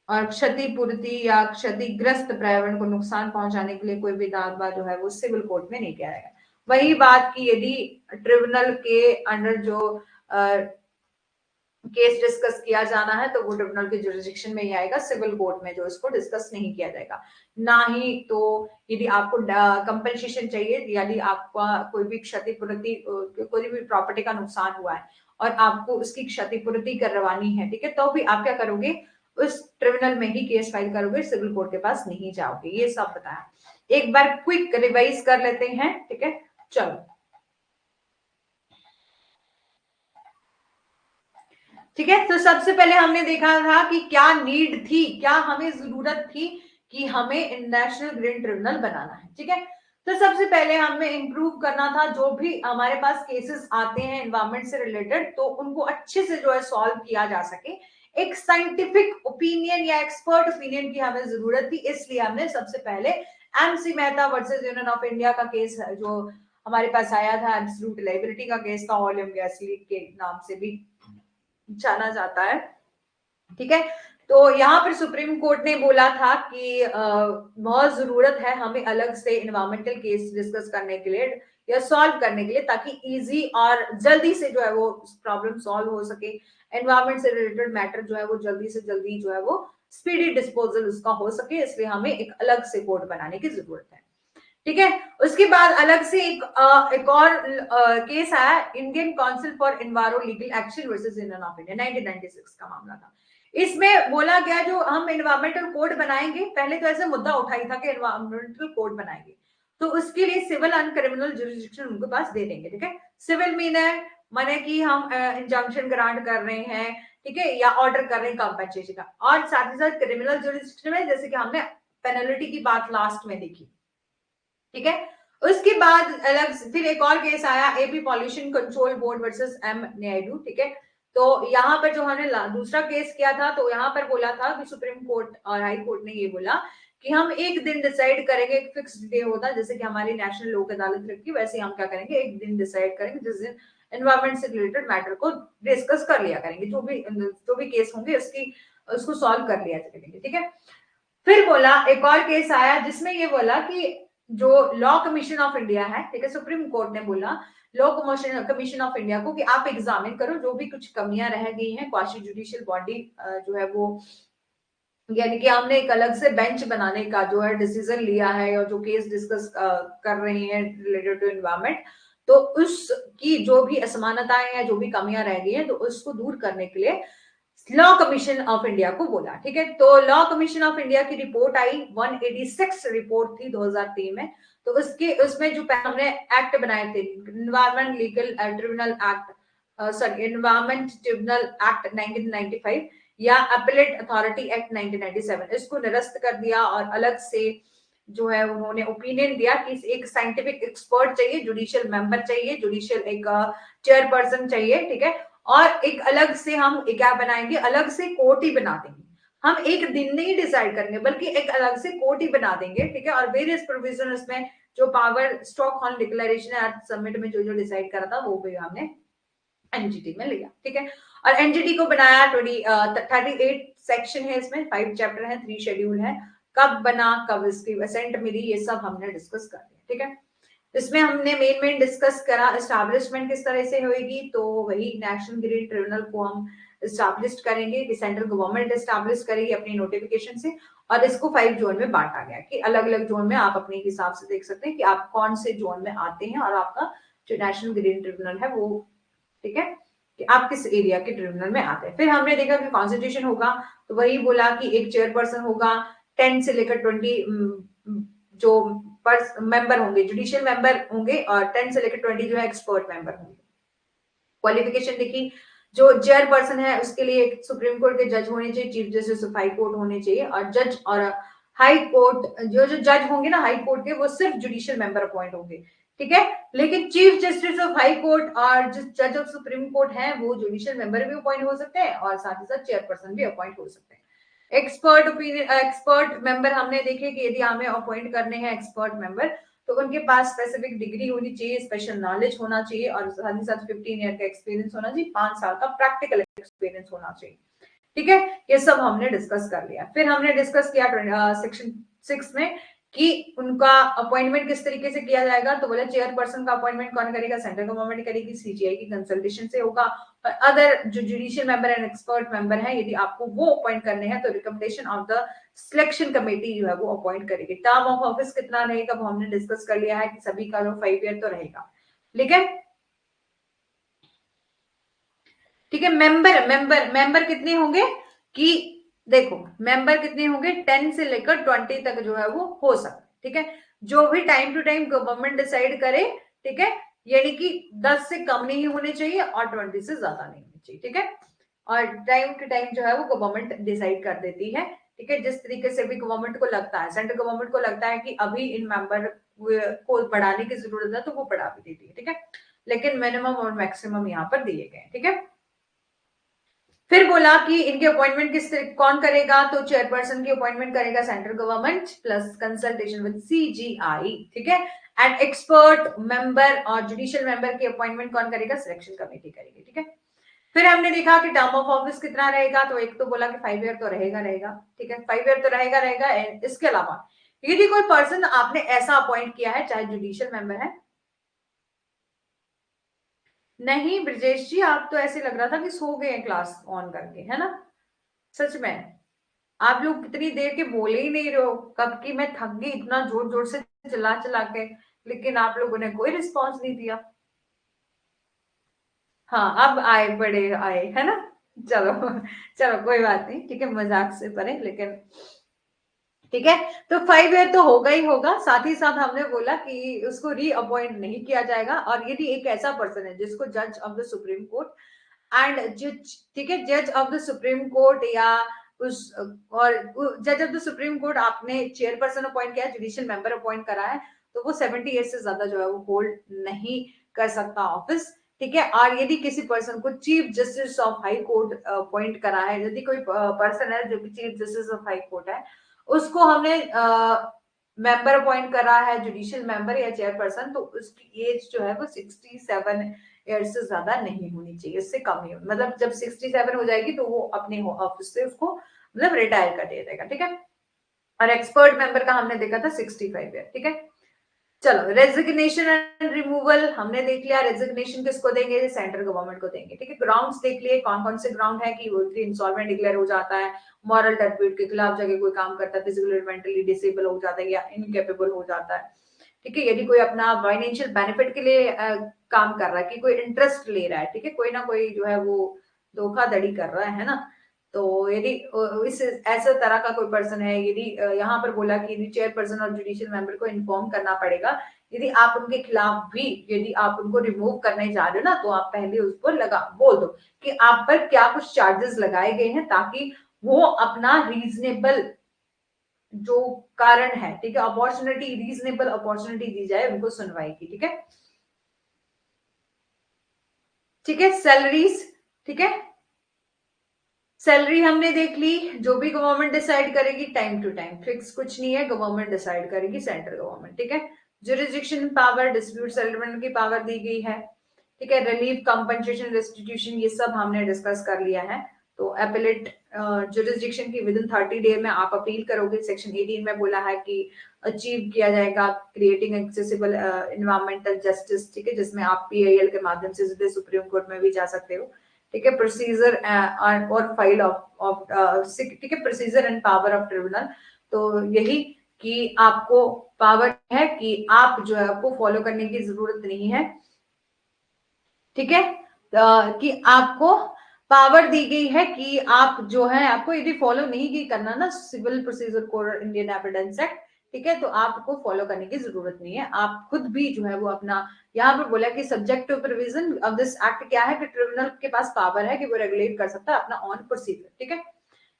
और क्षतिपूर्ति या क्षतिग्रस्त पर्यावरण को नुकसान पहुंचाने के लिए कोई भी दावा जो है वो सिविल कोर्ट में नहीं किया जाएगा। वही बात की यदि ट्रिब्यूनल के अंडर जो केस डिस्कस किया जाना है तो वो ट्रिब्यूनल के जुरिस्डिक्शन में ही आएगा, सिविल कोर्ट में जो इसको डिस्कस नहीं किया जाएगा। ना ही तो यदि आपको कंपनसेशन चाहिए, यदि आपका कोई भी क्षतिपूर्ति, कोई भी प्रॉपर्टी का नुकसान हुआ है और आपको उसकी क्षतिपूर्ति करवानी है, ठीक है, तो भी आप क्या करोगे, उस ट्रिब्यूनल में ही केस फाइल करोगे, सिविल कोर्ट के पास नहीं जाओगे। ये सब बताया, एक बार क्विक रिवाइज कर लेते हैं, ठीक है। चलो ठीक है, तो सबसे पहले हमने देखा था कि क्या नीड थी, क्या हमें जरूरत थी कि हमें नेशनल ग्रीन ट्रिब्यूनल बनाना है, ठीक है। तो सबसे पहले हमें इंप्रूव करना था, जो भी हमारे पास केसेस आते हैं एनवायरमेंट से रिलेटेड, तो उनको अच्छे से जो है सॉल्व किया जा सके। एक साइंटिफिक ओपिनियन या एक्सपर्ट ओपिनियन की हमें जरूरत थी, इसलिए हमने सबसे पहले MC Mehta versus union of India का केस जो हमारे पास आया था, एब्सोल्यूट लायबिलिटी का केस था, ऑयल एंड गैस लीक के नाम से भी जाना जाता है, ठीक है। तो यहाँ पर सुप्रीम कोर्ट ने बोला था कि बहुत जरूरत है हमें अलग से इन्वायरमेंटल केस डिस्कस करने के लिए या सॉल्व करने के लिए, ताकि इजी और जल्दी से जो है वो प्रॉब्लम सॉल्व हो सके। एनवायरमेंट से रिलेटेड मैटर जो है वो जल्दी से जल्दी जो है वो स्पीडी डिस्पोजल उसका हो सके, इसलिए हमें एक अलग से कोर्ट बनाने की जरूरत है, ठीक है। उसके बाद अलग से एक और केस आया, Indian council for enviro legal action versus union of India, 1996 का मामला था। इसमें बोला गया जो हम एनवायरमेंटल कोड बनाएंगे, पहले तो ऐसा मुद्दा उठाई था कि एनवायरमेंटल कोड बनाएंगे तो उसके लिए सिविल एंड क्रिमिनल जुरिस्डिक्शन उनके पास दे देंगे, ठीक है। सिविल मीन है माने कि हम इंजंक्शन ग्रांट कर रहे हैं, ठीक है, या ऑर्डर कर रहे हैं कंपनसेशन का, और साथ ही साथ क्रिमिनल जुरिस्डिक्शन में जैसे कि हमने पेनल्टी की बात लास्ट में देखी, ठीक है। उसके बाद अलग फिर एक और केस आया, AP pollution control board versus M Naidu, ठीक है। तो यहाँ पर जो हमने दूसरा केस किया था, तो यहाँ पर बोला था कि सुप्रीम कोर्ट और हाई कोर्ट ने ये बोला कि हम एक दिन डिसाइड करेंगे, एक फिक्स्ड डे होता है जैसे कि हमारी नेशनल लोक अदालत रखी, वैसे हम क्या करेंगे, एक दिन डिसाइड करेंगे जिस दिन एनवायरमेंट से रिलेटेड मैटर को डिस्कस कर लिया करेंगे, जो भी केस होंगे उसको सॉल्व कर लिया करेंगे, ठीक है। फिर बोला एक और केस आया जिसमें ये बोला कि जो लॉ कमीशन ऑफ इंडिया है, ठीक है, सुप्रीम कोर्ट ने बोला लॉ कमीशन ऑफ इंडिया को कि आप एग्जामिन करो जो भी कुछ कमियां रह गई हैं, क्वासी जुडिशियल बॉडी जो है वो, यानी कि हमने एक अलग से बेंच बनाने का जो है डिसीजन लिया है और जो केस डिस्कस कर रहे हैं रिलेटेड टू एनवायरमेंट, तो उसकी जो भी असमानताएं या जो भी कमियां रह गई हैं तो उसको दूर करने के लिए लॉ कमीशन ऑफ इंडिया को बोला। ठीक है, तो लॉ कमीशन ऑफ इंडिया की रिपोर्ट आई, 186 रिपोर्ट थी 2003 में। तो उसमें जो हमने एक्ट बनाए थे, environment legal tribunal act, sorry environment tribunal act 1995 या अपीलेट अथॉरिटी एक्ट 1997, इसको निरस्त कर दिया और अलग से जो है उन्होंने ओपिनियन दिया कि एक साइंटिफिक एक्सपर्ट चाहिए, जुडिशियल मेंबर चाहिए, जुडिशियल एक चेयरपर्सन चाहिए। ठीक है, और एक अलग से हम क्या बनाएंगे, अलग से कोर्ट ही बना देंगे। हम एक दिन नहीं डिसाइड करेंगे बल्कि एक अलग से कोर्ट ही बना देंगे। ठीक है, और वेरियस प्रोविजन उसमें जो पावर स्टॉकहोल्म डिक्लेरेशन समिट में जो जो डिसाइड करा था वो भी हमने एनजीटी में लिया। ठीक है, और एनजीटी को बनाया 38 सेक्शन है, इसमें 5 चैप्टर है, 3 शेड्यूल है। कब बना, कब इसकी असेंट मिली, ये सब हमने डिस्कस कर लिया। ठीक है, इसमें हमने मेन डिस्कस करा एस्टैब्लिशमेंट किस तरह से होगी, तो वही नेशनल ग्रीन ट्रिब्यूनल को हम एस्टैब्लिश करेंगे कि सेंट्रल गवर्नमेंट एस्टैब्लिश करेगी अपनी नोटिफिकेशन से। और इसको 5 जोन में बांटा गया कि अलग अलग जोन में आप अपने हिसाब से देख सकते हैं कि आप कौन से जोन में आते हैं और आपका जो नेशनल ग्रीन ट्रिब्यूनल है वो, ठीक है, कि आप किस एरिया के ट्रिब्यूनल में आते हैं। फिर हमने देखा कि कॉन्स्टिट्यूशन होगा, तो वही बोला कि एक चेयरपर्सन होगा, 10 से लेकर 20 जो मेंबर होंगे जुडिशियल मेंबर होंगे, और 10 से लेकर 20 जो है एक्सपर्ट मेंबर होंगे। क्वालिफिकेशन देखी, जो चेयरपर्सन है उसके लिए सुप्रीम कोर्ट के जज होने चाहिए, chief justice of high court होने चाहिए, और जज और हाई कोर्ट जो जो जज होंगे ना हाई कोर्ट के, वो सिर्फ जुडिशियल मेंबर अपॉइंट होंगे। ठीक है, लेकिन chief justice of high court और जो जज ऑफ सुप्रीम कोर्ट है वो जुडिशियल मेंबर भी अपॉइंट हो सकते हैं और साथ ही साथ चेयरपर्सन भी अपॉइंट हो सकते हैं। एक्सपर्ट ओपिनियन, एक्सपर्ट मेंबर हमने देखे कि यदि हमें अपॉइंट करने हैं एक्सपर्ट मेंबर, तो उनके पास स्पेसिफिक डिग्री होनी चाहिए, स्पेशल नॉलेज होना चाहिए, और साथ ही साथ 15 ईयर का एक्सपीरियंस होना चाहिए, 5 साल का प्रैक्टिकल एक्सपीरियंस होना चाहिए। ठीक है, ये सब हमने डिस्कस कर लिया। फिर हमने डिस्कस किया सेक्शन 6 में कि उनका अपॉइंटमेंट किस तरीके से किया जाएगा, तो बोले चेयरपर्सन का अपॉइंटमेंट कौन करेगा, सेंट्रल गवर्नमेंट करेगी, सीजीआई की कंसल्टेशन से होगा। और अदर जो judicial member and expert member है, यदि आपको वो अपॉइंट करने हैं तो recommendation of the selection committee जो है वो अपॉइंट करेगी। टर्म ऑफ ऑफिस कितना रहेगा वो हमने डिस्कस कर लिया है कि सभी का जो 5 ईयर तो रहेगा। लेकिन ठीक है, मेंबर मेंबर मेंबर कितने होंगे कि देखो मेंबर कितने होंगे, 10 से लेकर 20 तक जो है वो हो सकता है। ठीक है, जो भी time to time government decide करे। ठीक है, यानी कि 10 से कम नहीं होने चाहिए और 20 से ज्यादा नहीं होने चाहिए। ठीक है, और टाइम टू टाइम जो है वो गवर्नमेंट डिसाइड कर देती है। ठीक है, जिस तरीके से भी गवर्नमेंट को लगता है, सेंट्रल गवर्नमेंट को लगता है कि अभी इन मेंबर को बढ़ाने की जरूरत है तो वो बढ़ा भी देती है। ठीक है, लेकिन मिनिमम और मैक्सिमम यहाँ पर दिए गए। ठीक है, फिर बोला कि इनके अपॉइंटमेंट कौन करेगा, तो चेयरपर्सन की अपॉइंटमेंट करेगा central government plus consultation with CGI. ठीक है, एंड एक्सपर्ट मेंबर और जुडिशियल मेंबर की अपॉइंटमेंट कौन करेगा, सिलेक्शन कमेटी करेगी। ठीक है, फिर हमने देखा कि टर्म ऑफ ऑफिस कितना रहेगा, तो एक तो बोला कि 5 ईयर तो रहेगा रहेगा। ठीक है, 5 ईयर तो रहेगा रहेगा। इसके अलावा यदि कोई पर्सन आपने ऐसा अपॉइंट किया है, चाहे जुडिशियल मेंबर है, नहीं ब्रजेश जी, आप तो ऐसे लग रहा था कि सो गए हैं क्लास ऑन करके, है ना? सच में आप लोग कितनी देर के बोले ही नहीं रहे हो, कब की मैं थक गई इतना जोर जोर से चिल्ला चिल्ला के, लेकिन आप लोगों ने कोई रिस्पॉन्स नहीं दिया। हाँ, अब आए, बड़े आए, है ना? चलो चलो कोई बात नहीं, ठीक है, मजाक से परे, लेकिन ठीक है। तो 5 ईयर तो होगा ही होगा। साथ ही साथ हमने बोला कि उसको री अपॉइंट नहीं किया जाएगा, और यदि एक ऐसा पर्सन है जिसको जज of the supreme court and जज, ठीक है, जज ऑफ द सुप्रीम कोर्ट या उस, और जज ऑफ द सुप्रीम कोर्ट आपने चेयरपर्सन अपॉइंट किया, जुडिशियल मेंबर अपॉइंट करा है, तो वो 70 ईयर से ज्यादा जो है वो होल्ड नहीं कर सकता ऑफिस। ठीक है, और यदि किसी पर्सन को chief justice of high court appoint करा है, यदि कोई पर्सन है जो कि chief justice of high court है, उसको हमने मेंबर अपॉइंट करा है, जुडिशियल मेंबर या चेयरपर्सन, तो उसकी एज जो है वो 67 ईयर्स से ज्यादा नहीं होनी चाहिए, इससे कम ही, मतलब जब 67 हो जाएगी तो वो अपने ऑफिस से उसको मतलब रिटायर कर दिया जाएगा। ठीक है, और एक्सपर्ट मेंबर का हमने देखा था 65 ईयर। ठीक है, चलो रेजिग्नेशन एंड रिमूवल हमने देख लिया। रेजिग्नेशन किसको देंगे, सेंट्रल गवर्नमेंट को देंगे। ठीक है, ग्राउंड्स देख लिए कौन कौन से ग्राउंड है कि वो इंसॉल्वेंट डिक्लेयर हो जाता है, मॉरल टर्प्यूट के खिलाफ जगह कोई काम करता है, फिजिकली मेंटली डिसेबल हो जाता है या इनकेपेबल हो जाता है। ठीक है, यदि कोई अपना फाइनेंशियल बेनिफिट के लिए काम कर रहा है, कि कोई इंटरेस्ट ले रहा है, ठीक है, कोई ना कोई जो है वो धोखाधड़ी कर रहा है ना, तो यदि इस ऐसा तरह का कोई पर्सन है, यदि यहाँ पर बोला कि यदि चेयरपर्सन और जुडिशियल मेंबर को इन्फॉर्म करना पड़ेगा, यदि आप उनके खिलाफ भी, यदि आप उनको रिमूव करने जा रहे हो ना, तो आप पहले उसको बोल दो कि आप पर क्या कुछ चार्जेस लगाए गए हैं, ताकि वो अपना रीजनेबल जो कारण है, ठीक है, अपॉर्चुनिटी, रीजनेबल अपॉर्चुनिटी दी जाए उनको सुनवाई की। ठीक है, ठीक है, सैलरीज, ठीक है, सैलरी हमने देख ली, जो भी गवर्नमेंट डिसाइड करेगी टाइम टू टाइम, फिक्स कुछ नहीं है, गवर्नमेंट डिसाइड करेगी, सेंट्रल गवर्नमेंट। ठीक है, जुरिस्डिक्शन पावर, डिस्प्यूट सेटलमेंट की पावर दी गई है। ठीक है, रिलीफ, कंपनसेशन, रेस्टिट्यूशन, ये सब हमने डिस्कस कर लिया है। तो एपेलेट जुरिस्डिक्शन की विद इन 30 डे में आप अपील करोगे। सेक्शन 18 में बोला है कि अचीव किया जाएगा क्रिएटिंग एक्सेसिबल एनवायरमेंटल जस्टिस, ठीक है, जिसमें आप पीआईएल के माध्यम से सीधे सुप्रीम कोर्ट में भी जा सकते हो। ठीक है, प्रोसीजर और फाइल ऑफ ठीक है, procedure and power of tribunal. तो यही कि आपको पावर है कि आप जो है आपको फॉलो करने की जरूरत नहीं है। ठीक है, कि आपको पावर दी गई है कि आप जो है, आपको यदि फॉलो नहीं की करना ना civil procedure code, Indian evidence act, ठीक है, तो आपको फॉलो करने की जरूरत नहीं है। आप खुद भी जो है वो अपना, यहाँ पे बोला कि subject to provision of this act क्या है, कि ट्रिब्यूनल के पास पावर है कि वो रेगुलेट कर सकता है अपना ऑन प्रोसीजर। ठीक है,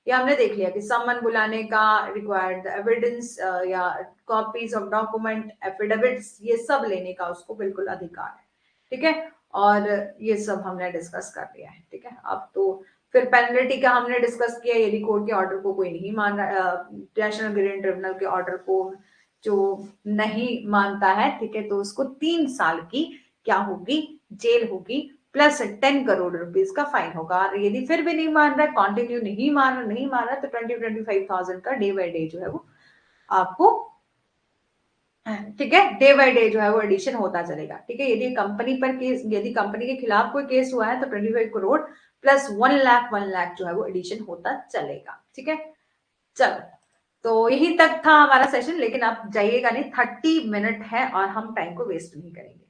ये हमने देख लिया कि समन बुलाने का, रिक्वायर्ड एविडेंस या कॉपीज ऑफ डॉक्यूमेंट, एफिडेविट्स, ये सब लेने का उसको बिल्कुल अधिकार है। ठीक है, और ये सब हमने डिस्कस कर लिया है। ठीक है, अब तो फिर पेनल्टी का हमने डिस्कस किया, यदि कोर्ट के ऑर्डर को कोई नहीं मान रहा, नेशनल ग्रीन ट्रिब्यूनल के ऑर्डर को जो नहीं मानता है, ठीक है, तो उसको 3 साल की क्या होगी, जेल होगी, प्लस 10 करोड़ रुपीज का फाइन होगा। और यदि फिर भी नहीं मान रहा, कंटिन्यू नहीं मान रहा, तो 20-25,000 का डे बाय डे जो है वो आपको, ठीक है, डे बाय डे जो है वो एडिशन होता चलेगा। ठीक है, यदि कंपनी पर केस, यदि कंपनी के खिलाफ कोई केस हुआ है, तो 25 करोड़ प्लस 1 लाख जो है वो एडिशन होता चलेगा। ठीक है, चलो, तो यही तक था हमारा सेशन, लेकिन आप जाइएगा नहीं, 30 मिनट है और हम टाइम को वेस्ट नहीं करेंगे।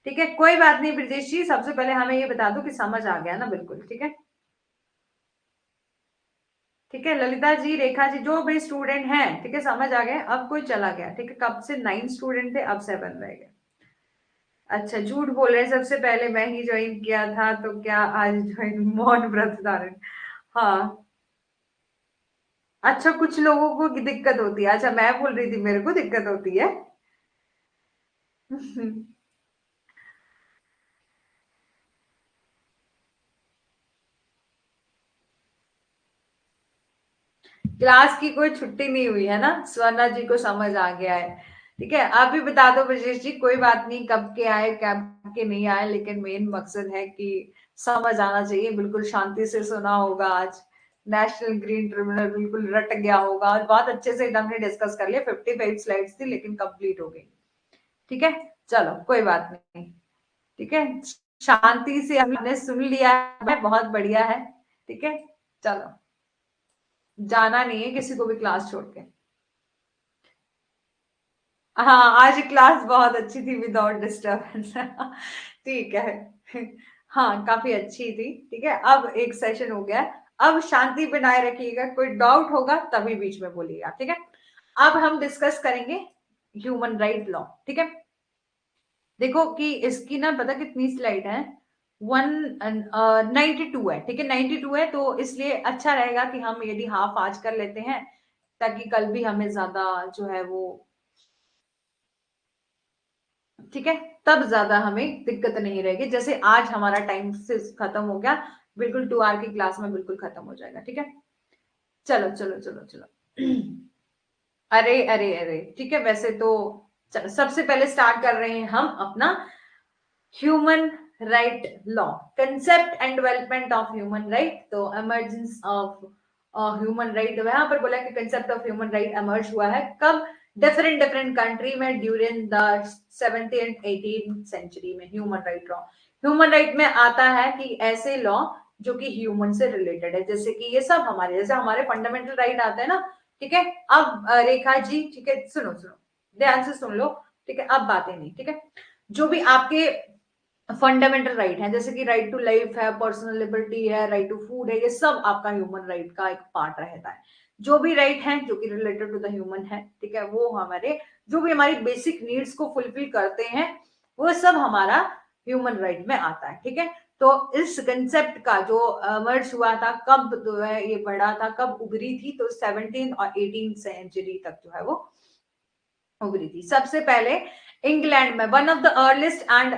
ठीक है, कोई बात नहीं ब्रजेश जी, सबसे पहले हमें ये बता दो कि समझ आ गया ना, बिल्कुल ठीक है। ठीक है, ललिता जी, रेखा जी, जो भी स्टूडेंट हैं, ठीक है, समझ आ गए। अब कोई चला गया, ठीक है, कब से 9 स्टूडेंट थे, अब 7 रह गए। अच्छा, झूठ बोल रहे हैं, सबसे पहले मैं ही ज्वाइन किया था, तो क्या आज ज्वाइन, मौन व्रत धारण। हाँ, अच्छा, कुछ लोगों को की दिक्कत होती है, अच्छा मैं बोल रही थी मेरे को दिक्कत होती है। क्लास की कोई छुट्टी नहीं हुई है ना, स्वर्णा जी को समझ आ गया है। ठीक है, आप भी बता दो ब्रजेश जी, कोई बात नहीं, कब के आए कब के नहीं आए, लेकिन मेन मकसद है कि समझ आना चाहिए। बिल्कुल शांति से सुना होगा आज, नेशनल ग्रीन ट्रिब्यूनल बिल्कुल रट गया होगा, और बहुत अच्छे से हमने डिस्कस कर लिया। 55 स्लाइड्स थी लेकिन कंप्लीट हो गई। ठीक है, चलो कोई बात नहीं। ठीक है, शांति से हमने सुन लिया है, बहुत बढ़िया है। ठीक है, चलो, जाना नहीं है किसी को भी क्लास छोड़ के। हाँ, आज क्लास बहुत अच्छी थी विदाउट डिस्टरबेंस। ठीक है, हाँ काफी अच्छी थी। ठीक है, अब एक सेशन हो गया, अब शांति बनाए रखिएगा, कोई डाउट होगा तभी बीच में बोलिएगा। ठीक है, अब हम डिस्कस करेंगे ह्यूमन राइट लॉ। ठीक है, देखो कि इसकी ना पता कितनी स्लाइड है, 192 है। ठीक है, 92 है, तो इसलिए अच्छा रहेगा कि हम यदि हाफ आज कर लेते हैं, ताकि कल भी हमें ज्यादा जो है वो, ठीक है, तब ज्यादा हमें दिक्कत नहीं रहेगी। जैसे आज हमारा टाइम से खत्म हो गया, बिल्कुल 2 आवर की क्लास में बिल्कुल खत्म हो जाएगा। ठीक है, चलो चलो चलो चलो। अरे अरे अरे, ठीक है, वैसे तो चलो, सबसे पहले स्टार्ट कर रहे हैं हम अपना human right law, concept and development of human right. तो एमर्जेंस ऑफ ह्यूमन राइट, वहां पर बोला कि concept of human right emerge हुआ है कब, डिफरेंट डिफरेंट कंट्री में during the 17th and 18th century में। Human right law, human right में आता है कि ऐसे लॉ जो कि ह्यूमन से रिलेटेड है, जैसे कि ये सब हमारे, जैसे हमारे फंडामेंटल राइट आते हैं ना। ठीक है, अब रेखा जी, ठीक है, सुनो सुनो, ध्यान से सुन लो। ठीक है, अब बातें नहीं, ठीक है। जो भी आपके फंडामेंटल राइट है, जैसे कि राइट टू लाइफ है, पर्सनल लिबर्टी है, राइट टू फूड है, ये सब आपका ह्यूमन राइट का एक पार्ट रहता है। जो भी राइट है जो कि रिलेटेड टू द ह्यूमन है, ठीक है, वो हमारे जो भी हमारी बेसिक नीड्स को फुलफिल करते हैं वो सब हमारा ह्यूमन राइट में आता है, ठीक है। तो इस कंसेप्ट का जो मर्ज हुआ था, कब जो है ये बढ़ा था, कब उभरी थी, तो 17 और 18 सेंचुरी तक जो है वो उभरी थी। सबसे पहले इंग्लैंड में one of the earliest and,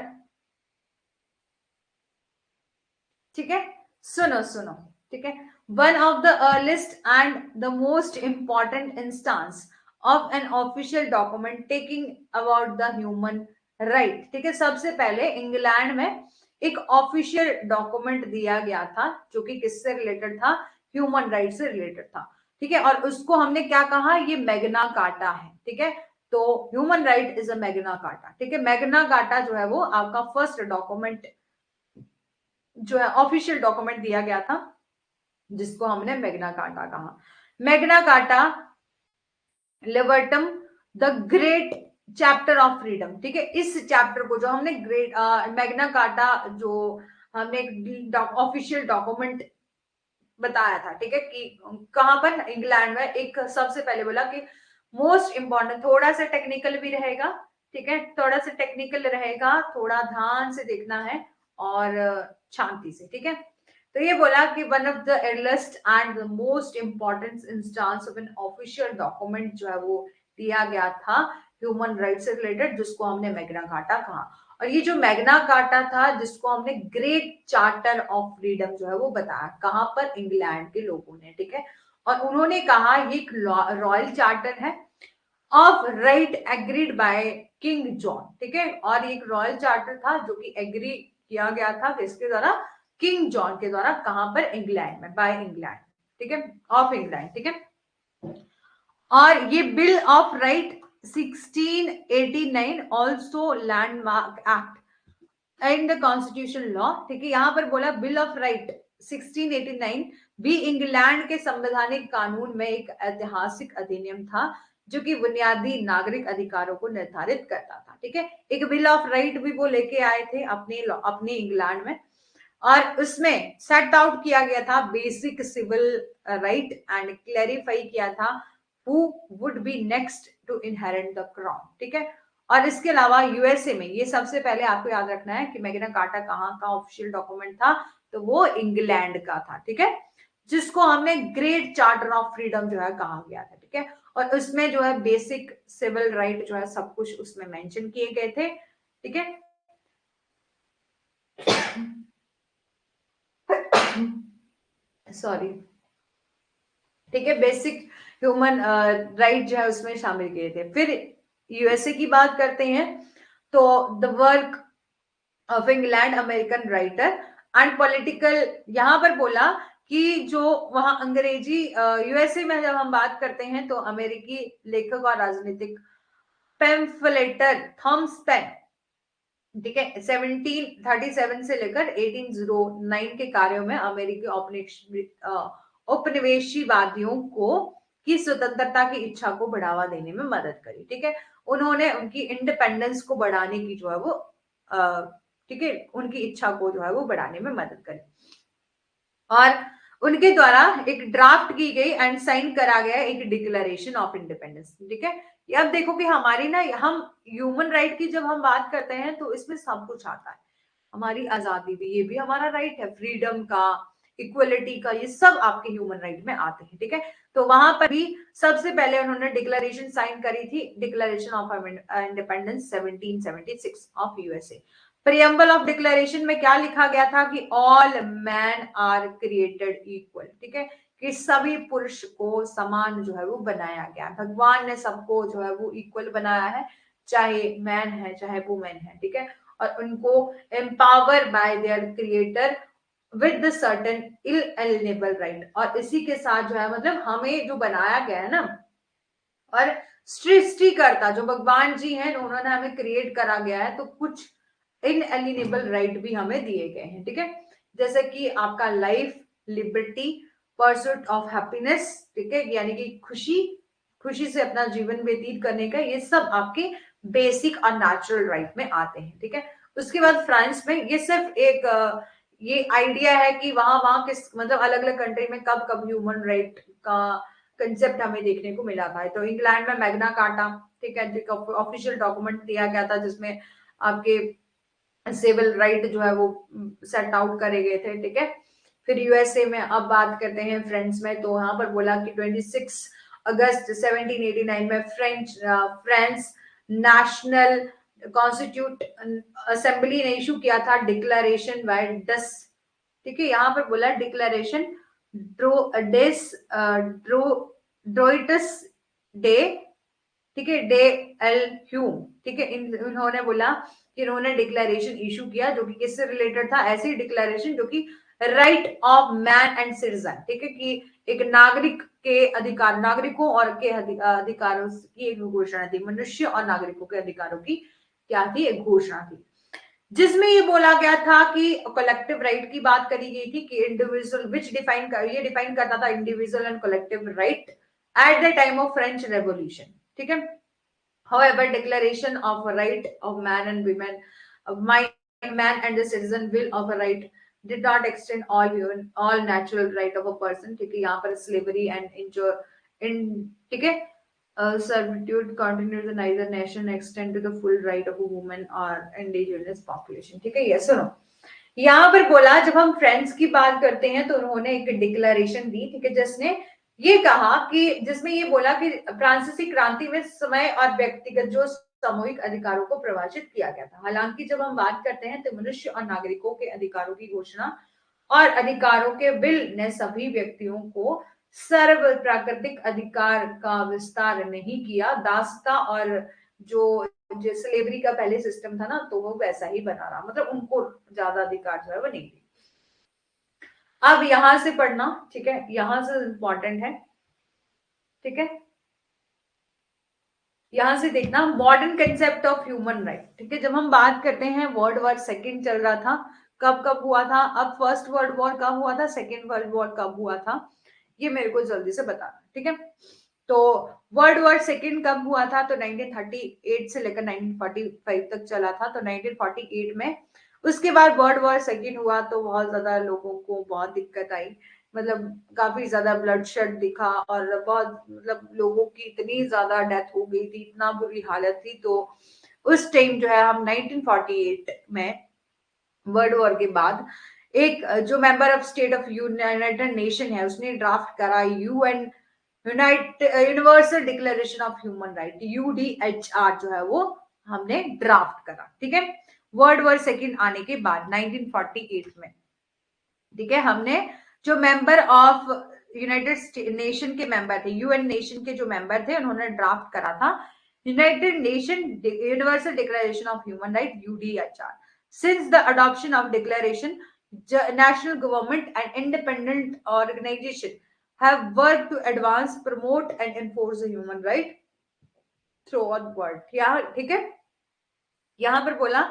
ठीक है, सुनो सुनो, ठीक है, one of the earliest and the most important instance of an official document taking about the human right, ठीक है। सबसे पहले इंग्लैंड में एक ऑफिशियल डॉक्यूमेंट दिया गया था जो कि किससे रिलेटेड था, ह्यूमन राइट से रिलेटेड था, ठीक है। और उसको हमने क्या कहा, ये मैग्ना कार्टा है, ठीक है। तो human right is a Magna carta, ठीक है। मैग्ना कार्टा जो है वो आपका फर्स्ट डॉक्यूमेंट जो है ऑफिशियल डॉक्यूमेंट दिया गया था जिसको हमने मैग्ना कार्टा कहा। Magna Carta Libertatum the great chapter of freedom, ठीक है। इस चैप्टर को जो हमने ग्रेट मैग्ना कार्टा जो हमने ऑफिशियल डॉक्यूमेंट बताया था, ठीक है, कि कहां पर, इंग्लैंड में। एक सबसे पहले बोला कि मोस्ट इंपॉर्टेंट, थोड़ा सा टेक्निकल भी रहेगा, ठीक है, थोड़ा सा टेक्निकल रहेगा, थोड़ा ध्यान से देखना है और शांति से, ठीक है। तो ये बोला कि one of the earliest and the most important instance of an official document जो है वो दिया गया था ह्यूमन राइट से रिलेटेड, जिसको हमने मैग्ना कार्टा कहा। और ये जो मैग्ना कार्टा था जिसको हमने ग्रेट चार्टर ऑफ फ्रीडम जो है वो बताया, कहां पर, इंग्लैंड के लोगों ने, ठीक है। और उन्होंने कहा ये एक रॉयल चार्टर है of right agreed by king John, ठीक है। और एक रॉयल चार्टर था जो कि एग्री किया गया था किसके द्वारा, किंग जॉन के द्वारा, कहां पर, इंग्लैंड में, बाय इंग्लैंड, ठीक है, ऑफ इंग्लैंड, ठीक है। और ये bill of right 1689 also landmark act and the constitution law, ठीक है। यहां पर बोला बिल ऑफ राइट 1689 भी इंग्लैंड के संवैधानिक कानून में एक ऐतिहासिक अधिनियम था जो कि बुनियादी नागरिक अधिकारों को निर्धारित करता था, ठीक है। एक बिल ऑफ राइट भी वो लेके आए थे अपने इंग्लैंड में, और उसमें सेट आउट किया गया था basic civil right and clarify किया था who would be next to inherit the crown, ठीक है। और इसके अलावा यूएसए में, ये सबसे पहले आपको याद रखना है कि मैग्ना कार्टा कहाँ का ऑफिशियल डॉक्यूमेंट था, तो वो इंग्लैंड का था, ठीक है, जिसको हमने ग्रेट चार्टर ऑफ फ्रीडम जो है कहा गया था, ठीक है। और उसमें जो है बेसिक सिविल राइट जो है सब कुछ उसमें मेंशन किए गए थे, ठीक है। सॉरी, ठीक है, बेसिक ह्यूमन राइट जो है उसमें शामिल किए थे। फिर यूएसए की बात करते हैं तो the work of England American writer and political, यहां पर बोला कि जो वहां अंग्रेजी यूएसए में जब हम बात करते हैं तो अमेरिकी लेखक और राजनीतिक पेम्फलेटर थॉमस पेन, ठीक है, 1737 से लेकर 1809 के कार्यों में अमेरिकी औपनिवेशीवादियों को की स्वतंत्रता की इच्छा को बढ़ावा देने में मदद करी, ठीक है। उन्होंने उनकी इंडिपेंडेंस को बढ़ाने की जो है वो ठीक है, उनकी इच्छा को जो है वो बढ़ाने में मदद करी। और उनके द्वारा एक ड्राफ्ट की गई एंड साइन करा गया एक डिक्लेरेशन ऑफ इंडिपेंडेंस, ठीक है। ये अब देखो कि हमारी ना, हम ह्यूमन राइट की जब हम बात करते हैं तो इसमें सब कुछ आता है, हमारी आजादी भी, ये भी हमारा राइट है, फ्रीडम का, इक्वलिटी का, ये सब आपके ह्यूमन राइट में आते हैं, ठीक है। तो वहां पर भी सबसे पहले उन्होंने डिक्लेरेशन साइन करी थी, declaration of independence 1776 of USA. Preamble of declaration में क्या लिखा गया था कि all man are created equal, ठीक है, कि सभी पुरुष को समान जो है वो बनाया गया, भगवान ने सबको जो है वो इक्वल बनाया है, चाहे मैन है चाहे वुमेन है, ठीक है। और उनको empower by their creator with the certain inalienable right, और इसी के साथ जो है मतलब हमें जो बनाया गया है ना, और सृष्टिकर्ता जो भगवान जी हैं उन्होंने हमें क्रिएट करा गया है, तो कुछ इनएलिएनेबल राइट भी हमें दिए गए हैं, ठीक है। जैसे कि आपका life, liberty, pursuit of happiness, ठीक है, यानी कि खुशी, खुशी से अपना जीवन व्यतीत करने का, ये सब आपके बेसिक और नेचुरल राइट में आते हैं, ठीक है। उसके बाद फ्रांस में ये सिर्फ एक ये आइडिया है कि वहां वहां किस मतलब अलग अलग कंट्री में कब कब ह्यूमन राइट का कंसेप्ट हमें देखने को मिला था। तो इंग्लैंड में मैग्ना कार्टा, ठीक है, ऑफिशियल डॉक्यूमेंट दिया गया था जिसमें आपके सिविल राइट जो है वो सेट आउट करे गए थे, ठीक है। फिर यूएसए में अब बात करते हैं फ्रांस में, तो यहाँ पर बोला कि 26 अगस्त 1789 में फ्रांस नेशनल कॉन्स्टिट्यूट असेंबली ने इशू किया था डिक्लेरेशन बाय डस, ठीक है। यहाँ पर बोला डिक्लेरेशन ड्रो डेस ड्रो ड्रोइटस डे, ठीक है, डे एल ह्यूम, ठीक है। इन्होंने बोला कि इन्होंने डिक्लेरेशन इशू किया जो कि किससे रिलेटेड था, ऐसी डिक्लेरेशन जो कि right of man and citizen, ठीक है, कि एक नागरिक के अधिकार, नागरिकों और के अधिकारों की एक घोषणा थी, मनुष्य और नागरिकों के अधिकारों की क्या थी, एक घोषणा थी, जिसमें ये बोला गया था कि कलेक्टिव राइट की बात करी गई थी कि इंडिविजुअल विच डिफाइन कर, ये डिफाइन करता था individual and collective right at the time of French revolution, ठीक है। However, declaration of a right of man and women, of man and the citizen will of a right did not extend all natural right of a person, ठीक है। यहाँ पर slavery and ठीक है, servitude continues in neither nation extend to the full right of a woman or indigenous population, ठीक है। yes or no? यहाँ पर बोला जब हम फ्रेंड्स की बात करते हैं तो उन्होंने एक डिक्लेरेशन दी, ठीक है, जिसने ये कहा कि जिसमें ये बोला कि फ्रांसीसी क्रांति में समय और व्यक्तिगत जो सामूहिक अधिकारों को परिभाषित किया गया था। हालांकि जब हम बात करते हैं तो मनुष्य और नागरिकों के अधिकारों की घोषणा और अधिकारों के बिल ने सभी व्यक्तियों को सर्व प्राकृतिक अधिकार का विस्तार नहीं किया। दासता और जो जो स्लेवरी का पहले सिस्टम था ना, तो वो वैसा ही बना रहा, मतलब उनको ज्यादा अधिकार जो है वो नहीं दी। अब यहां से पढ़ना, ठीक है, यहां से इंपॉर्टेंट है, ठीक है। यहां से देखना modern concept of human right, ठीक है। जब हम बात करते हैं वर्ल्ड वॉर सेकेंड चल रहा था, कब कब हुआ था, अब फर्स्ट वर्ल्ड वॉर कब हुआ था, सेकेंड वर्ल्ड वॉर कब हुआ था, ये मेरे को जल्दी से बताना, ठीक है। तो वर्ल्ड वॉर सेकेंड कब हुआ था, तो 1938 से लेकर 1945 तक चला था। तो 1948 में उसके बाद वर्ल्ड वॉर सेकेंड हुआ, तो बहुत ज्यादा लोगों को बहुत दिक्कत आई, मतलब काफी ज्यादा ब्लड शेड दिखा और बहुत मतलब लोगों की इतनी ज्यादा डेथ हो गई थी, इतना बुरी हालत थी। तो उस टाइम जो है हम 1948 में वर्ल्ड वॉर के बाद एक जो member of state of United nation है उसने ड्राफ्ट करा UN universal declaration of human right, UDHR जो है वो हमने ड्राफ्ट करा, ठीक है, वर्ल्ड वॉर सेकेंड आने के बाद 1948 में, ठीक है। हमने जो मेंबर ऑफ यूनाइटेड नेशन के मेंबर थे, यूएन नेशन के जो मेंबर थे, उन्होंने ड्राफ्ट करा था United nation universal declaration of human right, UDHR. Since the adoption of declaration, national government and independent organization have worked to advance, promote and enforce the human right throughout the world, ठीक है। यहाँ पर बोला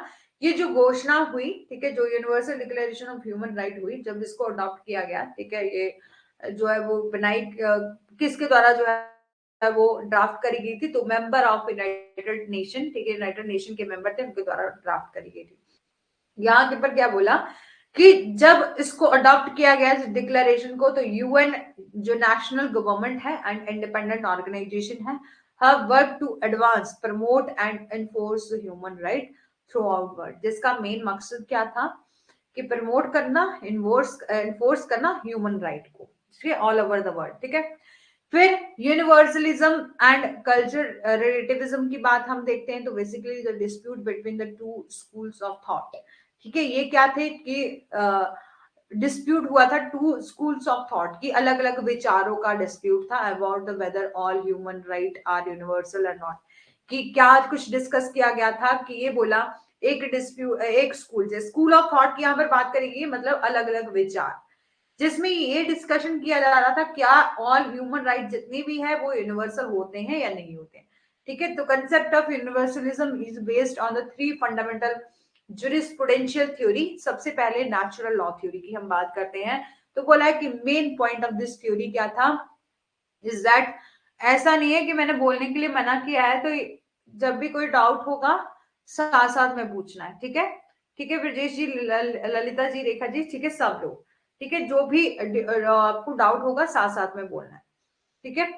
ये जो घोषणा हुई, ठीक है, जो universal declaration of human right हुई, जब इसको अडॉप्ट किया गया, ठीक है, ये जो है वो बनाई किसके द्वारा जो है वो ड्राफ्ट करी गई थी, तो मेंबर ऑफ यूनाइटेड नेशन, ठीक है, यूनाइटेड नेशन के मेंबर थे, उनके द्वारा ड्राफ्ट करी गई थी। यहाँ के पर क्या बोला कि जब इसको अडॉप्ट किया गया डिक्लेरेशन को, तो यूएन जो नेशनल गवर्नमेंट है एंड इंडिपेंडेंट ऑर्गेनाइजेशन है, have worked to advance, promote and enforce the human right throughout world, जिसका मेन मकसद क्या था कि प्रमोट करना, एनफोर्स करना ह्यूमन राइट को, ठीक है, ऑल ओवर द वर्ल्ड, ठीक है। फिर यूनिवर्सलिज्म एंड कल्चर रिलेटिविज्म की बात हम देखते हैं, तो basically the dispute between the two schools of thought, ठीक है, ये क्या थे कि डिस्प्यूट हुआ था टू स्कूल्स ऑफ थॉट की, अलग अलग विचारों का डिस्प्यूट था about the whether all human right are universal और नॉट, कि क्या कुछ डिस्कस किया गया था कि ये बोला एक डिस्प्यूट, एक स्कूल ऑफ थॉट की यहाँ पर बात करेगी, मतलब अलग अलग विचार, जिसमें ये डिस्कशन किया जा रहा था क्या ऑल ह्यूमन राइट जितनी भी है वो यूनिवर्सल होते हैं या नहीं होते, ठीक है। तो concept of universalism is based on the three fundamental jurisprudential theory. सबसे पहले नेचुरल लॉ थ्योरी की हम बात करते हैं, तो बोला है कि main point of this theory क्या था, इज दैट ऐसा नहीं है कि मैंने बोलने के लिए मना किया है तो जब भी कोई डाउट होगा साथ साथ में पूछना है, ठीक है? ठीक है ब्रजेश जी, ललिता जी, रेखा जी, ठीक है, सब लोग, ठीक है, जो भी आपको डाउट होगा साथ साथ में बोलना है, ठीक है?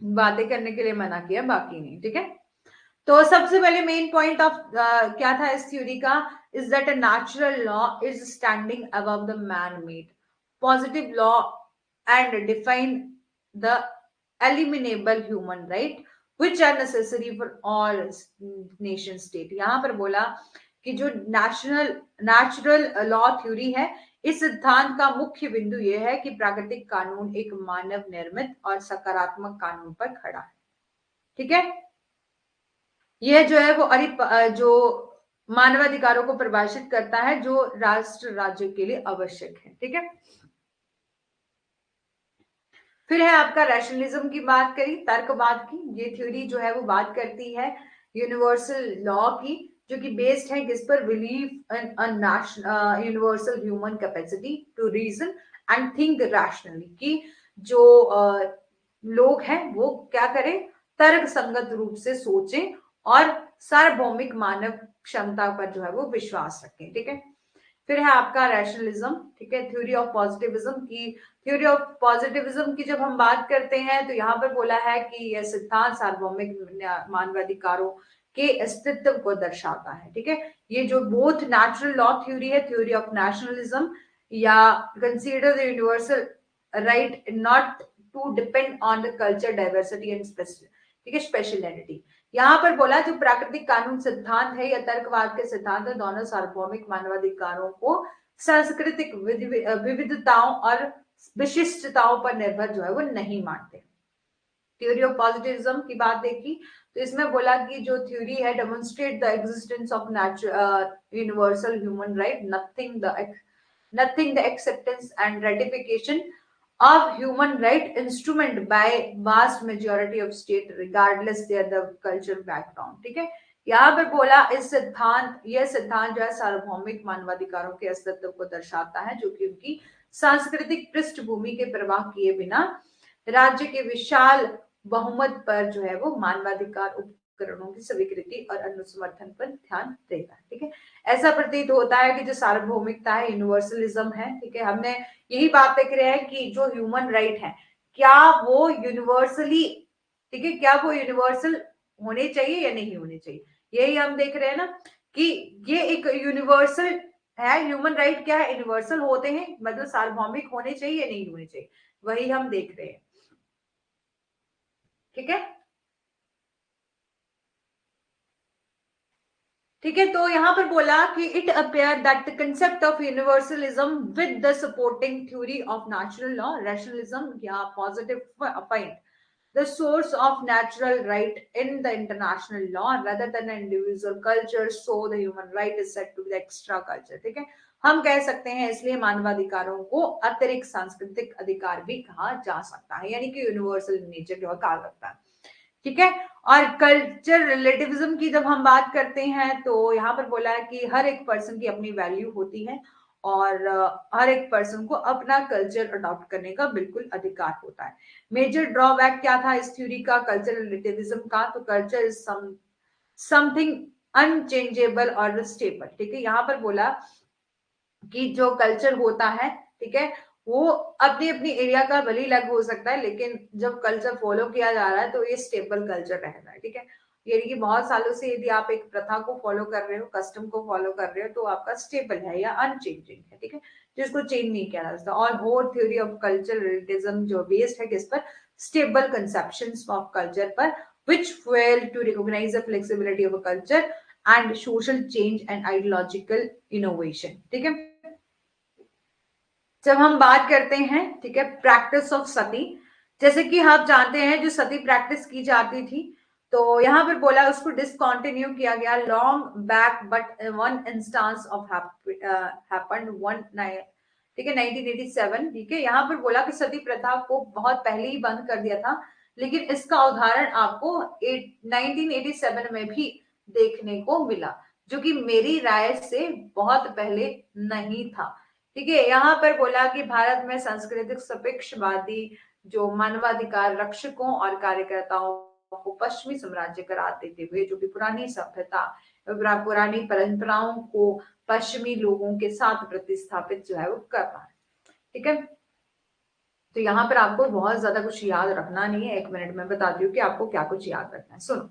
बातें करने के लिए मना किया, बाकी नहीं, ठीक है? तो सबसे पहले मेन पॉइंट ऑफ क्या था इस थ्योरी का, is that a natural law is standing above the man made positive law and define the inalienable human right which are necessary for all nation state. यहां पर बोला कि जो नेचुरल लॉ थ्योरी है, इस सिद्धांत का मुख्य बिंदु यह है कि प्राकृतिक कानून एक मानव निर्मित और सकारात्मक कानून पर खड़ा है, ठीक है? यह जो है वो जो मानवाधिकारों को परिभाषित करता है जो राष्ट्र राज्य के लिए आवश्यक है, ठीक है? फिर है आपका रैशनलिज्म की बात करी, तर्कवाद की। ये थ्योरी जो है वो बात करती है यूनिवर्सल लॉ की, जो कि बेस्ड है किस पर, believe in a universal human capacity to reason and think rationally, कि जो लोग हैं वो क्या करें, तर्क संगत रूप से सोचें और सार्वभौमिक मानव क्षमता पर जो है वो विश्वास रखें, ठीक है? फिर है आपका रैशनलिज्म, ठीक है, थ्योरी ऑफ पॉजिटिविज्म की। थ्योरी ऑफ पॉजिटिविज्म की जब हम बात करते हैं तो यहाँ पर बोला है कि यह सिद्धांत सार्वभौमिक मानवाधिकारों के अस्तित्व को दर्शाता है, ठीक है? ये जो बोथ नेचुरल लॉ थ्योरी है, थ्योरी ऑफ नेशनलिज्म, या consider the universal right not to depend on the culture diversity and special, ठीक है, स्पेशलिटी। यहाँ पर बोला जो प्राकृतिक कानून सिद्धांत है या तर्कवाद के सिद्धांत है, दोनों सार्वभौमिक मानवाधिकारों को सांस्कृतिक विविधताओं और विशिष्टताओं पर निर्भर जो है वो नहीं मानते। थ्योरी ऑफ पॉजिटिविज्म की बात देखी तो इसमें बोला कि जो थ्योरी है demonstrate the existence of universal human right, nothing the acceptance and ratification of human right instrument by vast majority of state regardless their the cultural background, ठीक है? यहाँ पर बोला यह सिद्धांत जो है सार्वभौमिक मानवाधिकारों के अस्तित्व को दर्शाता है, जो कि उनकी सांस्कृतिक पृष्ठभूमि के प्रवाह किए बिना राज्य के विशाल बहुमत पर जो है वो मानवाधिकार उपकरणों की स्वीकृति और अनुसमर्थन पर ध्यान देता है, ठीक है? ऐसा प्रतीत होता है कि जो सार्वभौमिकता है, यूनिवर्सलिज्म है, ठीक है, हमने यही बात देख रहे हैं कि जो ह्यूमन राइट है क्या वो यूनिवर्सली, ठीक है, क्या वो यूनिवर्सल होने चाहिए या नहीं होने चाहिए, यही हम देख रहे हैं ना कि ये एक यूनिवर्सल है। ह्यूमन राइट क्या है, यूनिवर्सल होते हैं, मतलब सार्वभौमिक होने चाहिए या नहीं होने चाहिए, वही हम देख रहे हैं, ठीक है? ठीक है, तो यहां पर बोला कि it appear that the concept of universalism with the supporting theory of natural law rationalism या positive point the source of natural right in the international law rather than an individual culture, so the human right is said to be the extra culture, ठीक है? हम कह सकते हैं इसलिए मानवाधिकारों को अतिरिक्त सांस्कृतिक अधिकार भी कहा जा सकता है, यानी कि यूनिवर्सल नेचर जो कहा सकता है, ठीक है? और कल्चर रिलेटिविज्म की जब हम बात करते हैं तो यहाँ पर बोला है कि हर एक पर्सन की अपनी वैल्यू होती है और हर एक पर्सन को अपना कल्चर अडॉप्ट करने का बिल्कुल अधिकार होता है। मेजर ड्रॉबैक क्या था इस थ्योरी का, कल्चर रिलेटिविज्म का? तो कल्चर इज समथिंग अनचेंजेबल और स्टेबल, ठीक है? यहाँ पर बोला कि जो कल्चर होता है, ठीक है, वो अपनी अपनी एरिया का भले ही अलग हो सकता है, लेकिन जब कल्चर फॉलो किया जा रहा है तो ये स्टेबल कल्चर रहता है, ठीक है? यानी कि बहुत सालों से यदि आप एक प्रथा को फॉलो कर रहे हो, कस्टम को फॉलो कर रहे हो, तो आपका स्टेबल है या अनचेंजिंग है, ठीक है, जिसको चेंज नहीं किया जा सकता। और whole theory of culture relativism जो बेस्ड है किस पर, स्टेबल कंसेप्शंस ऑफ कल्चर पर, which fail to recognize the flexibility of a culture and social change and ideological innovation, ठीक है? जब हम बात करते हैं, ठीक है, प्रैक्टिस ऑफ सती, जैसे कि आप जानते हैं जो सती प्रैक्टिस की जाती थी, तो यहाँ पर बोला उसको डिसकंटिन्यू किया गया long back, but one instance of happened one, ठीक है, 1987, ठीक है? यहाँ पर बोला कि सती प्रथा को बहुत पहले ही बंद कर दिया था, लेकिन इसका उदाहरण आपको 1987 में भी देखने को मिला, जो कि मेरी राय से बहुत पहले नहीं था, ठीक है? यहाँ पर बोला कि भारत में सांस्कृतिक सापेक्षवादी जो मानवाधिकार रक्षकों और कार्यकर्ताओं को पश्चिमी साम्राज्य करार देते हुए, जो कि पुरानी सभ्यता, पुरानी परंपराओं को पश्चिमी लोगों के साथ प्रतिस्थापित जो है वो कर रहा है। ठीक है, तो यहाँ पर आपको बहुत ज्यादा कुछ याद रखना नहीं है, 1 मिनट में बताती हूँ कि आपको क्या कुछ याद रखना है। सुनो,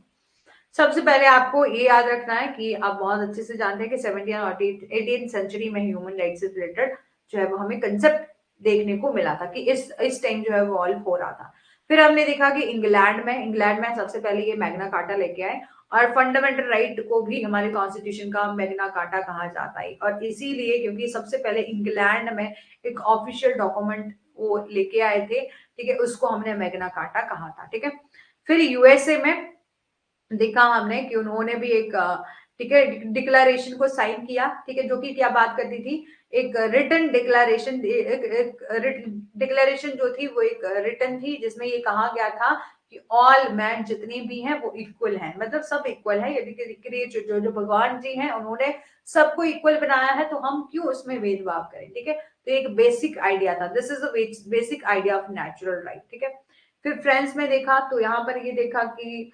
सबसे पहले आपको ये याद रखना है कि आप बहुत अच्छे से जानते हैं कि 17वीं और 18वीं सेंचुरी में ह्यूमन राइट्स से रिलेटेड जो है वो हमें कंसेप्ट देखने को मिला था कि इस टाइम जो है वो इवॉल्व हो रहा था। फिर हमने देखा कि इंग्लैंड में सबसे पहले ये मैग्ना कार्टा लेके आए, और फंडामेंटल राइट को भी हमारे कॉन्स्टिट्यूशन का मैग्ना कार्टा कहा जाता है, और इसीलिए क्योंकि सबसे पहले इंग्लैंड में एक ऑफिशियल डॉक्यूमेंट वो लेके आए थे, ठीक है, उसको हमने मैग्ना कार्टा कहा था। ठीक है, फिर यूएसए में देखा हमने कि उन्होंने भी एक ठीक है डिक्लेरेशन को साइन किया, ठीक है, जो कि क्या बात करती थी, एक रिटन डिक्लेरेशन, एक डिक्लेरेशन जो थी वो एक रिटन थी, जिसमें ये कहा गया था कि ऑल मैन जितने भी हैं वो इक्वल हैं, मतलब सब इक्वल है, यदि जो भगवान जी हैं उन्होंने सबको इक्वल बनाया है, तो हम क्यों उसमें भेदभाव करें। ठीक है, तो एक बेसिक आइडिया था, this is a basic idea of natural right. ठीक है, फिर फ्रांस में देखा तो यहाँ पर ये देखा कि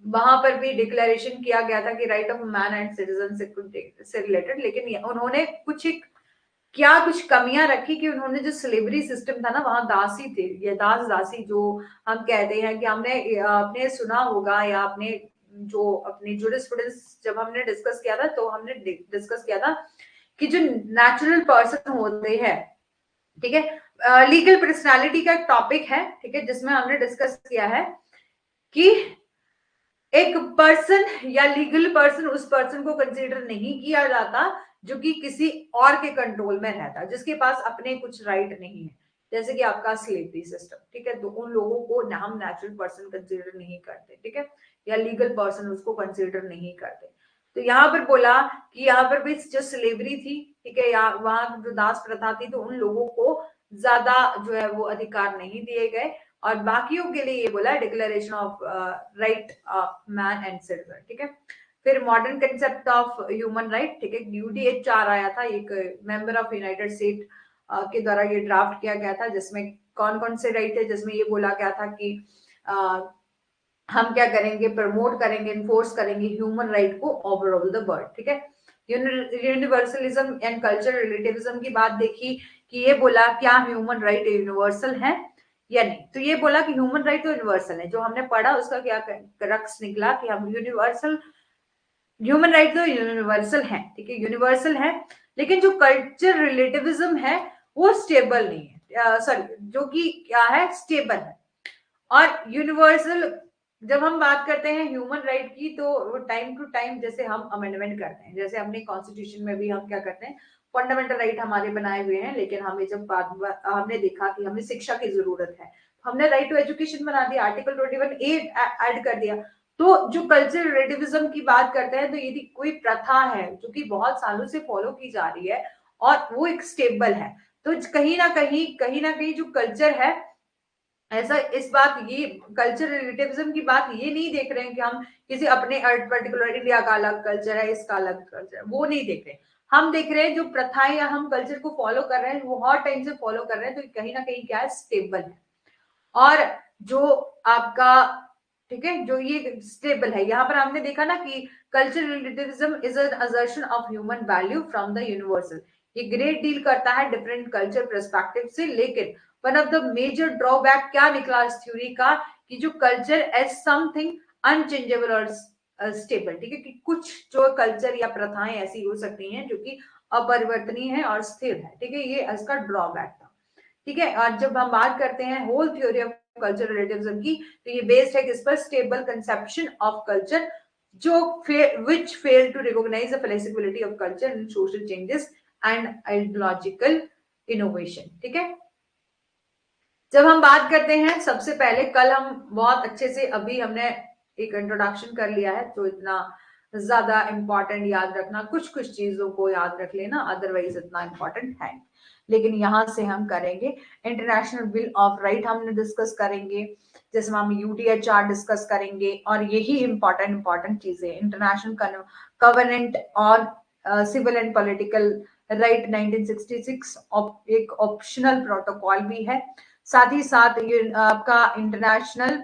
वहां पर भी डिक्लेरेशन किया गया था कि right of man and citizen से रिलेटेड, लेकिन उन्होंने कुछ कमियां रखी कि उन्होंने जो स्लेवरी सिस्टम था ना, वहां दासी थे, ये दासी जो हम कहते हैं कि आपने सुना होगा, या आपने जो अपनी जूरिस्प्रूडेंस जब हमने डिस्कस किया था, तो हमने डिस्कस किया था कि जो नेचुरल पर्सन होते हैं, ठीक है, लीगल पर्सनालिटी का एक टॉपिक है, ठीक है, जिसमें हमने डिस्कस किया है कि एक पर्सन या लीगल पर्सन उस पर्सन को कंसीडर नहीं किया जाता जो कि किसी और के कंट्रोल में रहता, जिसके पास अपने कुछ राइट नहीं है, जैसे कि आपका स्लेवरी सिस्टम। ठीक है, तो उन लोगों को हम नेचुरल पर्सन कंसीडर नहीं करते, ठीक है, या लीगल पर्सन उसको कंसीडर नहीं करते। तो यहाँ पर बोला कि यहाँ पर भी जो स्लेवरी थी, ठीक है, या वहां जो दास प्रथा थी, तो उन लोगों को ज्यादा जो है वो अधिकार नहीं दिए गए, और बाकियों के लिए ये बोला declaration of right man and citizen. ठीक है, फिर modern concept of human right, ठीक है, यूडीएचआर आया था, एक मेंबर ऑफ यूनाइटेड स्टेट के द्वारा ये ड्राफ्ट किया गया था, जिसमें कौन कौन से राइट है, जिसमें ये बोला गया था कि हम क्या करेंगे, प्रमोट करेंगे, इन्फोर्स करेंगे ह्यूमन राइट को ओवरऑल द वर्ल्ड। ठीक है, यूनिवर्सलिज्म एंड कल्चरल रिलेटिविज्म की बात देखी कि ये बोला क्या ह्यूमन राइट यूनिवर्सल है या नहीं, तो ये बोला कि ह्यूमन राइट तो यूनिवर्सल है, जो हमने पढ़ा उसका क्या रक्स निकला कि हम ह्यूमन राइट तो यूनिवर्सल है, ठीक है, यूनिवर्सल है, लेकिन जो कल्चर रिलेटिविज्म है वो स्टेबल नहीं है, सॉरी, जो कि क्या है, स्टेबल है। और यूनिवर्सल जब हम बात करते हैं ह्यूमन राइट की, तो टाइम टू टाइम जैसे हम अमेंडमेंट करते हैं, जैसे अपने कॉन्स्टिट्यूशन में भी हम क्या करते हैं, फंडामेंटल राइट हमारे बनाए हुए हैं, लेकिन हमें जब हमने देखा कि हमें शिक्षा की जरूरत है, हमने राइट टू एजुकेशन बना दिया, आर्टिकल 21A ऐड कर दिया। तो जो कल्चरल रिलेटिविज्म की बात करते हैं, तो यदि कोई प्रथा है जो कि बहुत सालों से फॉलो की जा रही है और वो एक स्टेबल है, तो कहीं ना कहीं जो कल्चर है, ऐसा इस बात ये कल्चर रिलेटिविज्म की बात ये नहीं देख रहे हैं कि हम किसी अपने पर्टिकुलर इंडिया का अलग कल्चर है, इसका अलग कल्चर है, वो नहीं देख रहे। हम देख रहे हैं जो प्रथाएं या हम कल्चर को फॉलो कर रहे हैं, वो हर टाइम से फॉलो कर रहे हैं, तो कहीं ना कहीं क्या है, स्टेबल है। और जो आपका, ठीक है, जो ये स्टेबल है, यहाँ पर हमने देखा ना कि cultural relativism is an assertion of human value from the universal, ये ग्रेट डील करता है डिफरेंट कल्चर पर्सपेक्टिव से, लेकिन one of the major drawback क्या निकला इस थ्योरी का, कि जो कल्चर एज समथिंग अनचेंजेबल और स्टेबल, ठीक है, कि कुछ जो कल्चर या प्रथाएं ऐसी हो सकती हैं जो कि अपरिवर्तनीय है और स्थिर है, ठीक है, ये इसका ड्रॉबैक था। ठीक है, और जब हम बात करते हैं whole theory of cultural relativism की, तो ये बेस्ड है किस पर, स्टेबल कंसेप्शन ऑफ कल्चर, जो which fail to recognize the flexibility of culture and social changes and ideological innovation। ठीक है, जब हम बात करते हैं, सबसे पहले कल हम बहुत अच्छे से, अभी हमने एक इंट्रोडक्शन कर लिया है, तो इतना ज्यादा इंपॉर्टेंट याद रखना, कुछ कुछ चीजों को याद रख लेना, अदरवाइज इतना इंपॉर्टेंट है। लेकिन यहाँ से हम करेंगे इंटरनेशनल बिल ऑफ राइट, हमने डिस्कस करेंगे, जिसमें हम यूडीएचआर डिस्कस करेंगे, और यही इंपॉर्टेंट चीजें, इंटरनेशनल कवर्नेंट और सिविल एंड पॉलिटिकल राइट 1966 एक ऑप्शनल प्रोटोकॉल भी है, साथ ही साथ ये आपका इंटरनेशनल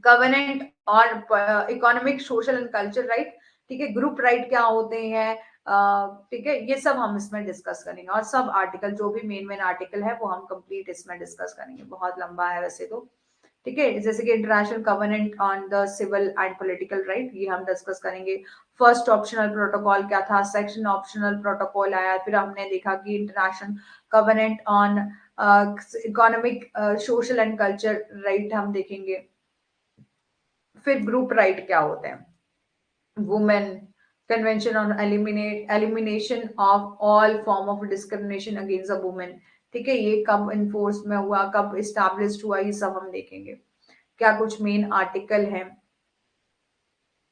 कवेनेंट और economic, social and culture right, ठीक है, ग्रुप राइट क्या होते हैं, ठीक है, ये सब हम इसमें डिस्कस करेंगे। और सब आर्टिकल, जो भी मेन मेन आर्टिकल है वो हम कंप्लीट इसमें डिस्कस करेंगे। बहुत लंबा है वैसे तो, ठीक है। जैसे कि international covenant on the civil and political right, ये हम डिस्कस करेंगे। फर्स्ट ऑप्शनल प्रोटोकॉल क्या था, सेक्शन ऑप्शनल प्रोटोकॉल आया, फिर हमने देखा कि international covenant on economic, social and culture right हम देखेंगे। फिर ग्रुप राइट क्या होते हैं, women convention on elimination of all form of discrimination against a women, ठीक है, ये कब इन्फोर्स में हुआ, कब इस्टेब्लिश हुआ, ये सब हम देखेंगे। क्या कुछ मेन आर्टिकल है,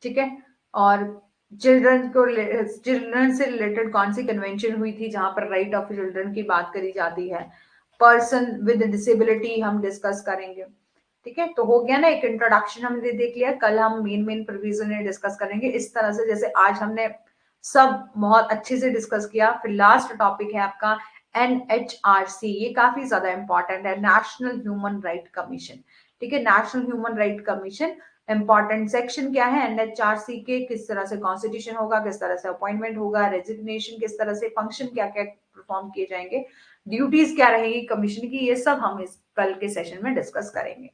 ठीक है। और चिल्ड्रन से रिलेटेड कौन सी कन्वेंशन हुई थी जहां पर राइट ऑफ चिल्ड्रन की बात करी जाती है। पर्सन विद डिसेबिलिटी हम डिस्कस करेंगे, ठीक है। तो हो गया ना, एक इंट्रोडक्शन हमने देख लिया। कल हम मेन मेन प्रोविजन डिस्कस करेंगे इस तरह से, जैसे आज हमने सब बहुत अच्छे से डिस्कस किया। फिर लास्ट टॉपिक है आपका NHRC, ये काफी ज्यादा इंपॉर्टेंट है, नेशनल ह्यूमन राइट कमीशन, ठीक है। National human right commission important section क्या है NHRC के, किस तरह से कॉन्स्टिट्यूशन होगा, किस तरह से अपॉइंटमेंट होगा, रेजिग्नेशन किस तरह से, फंक्शन क्या क्या परफॉर्म किए जाएंगे, ड्यूटीज क्या रहेगी कमीशन की, ये सब हम इस कल के सेशन में डिस्कस करेंगे,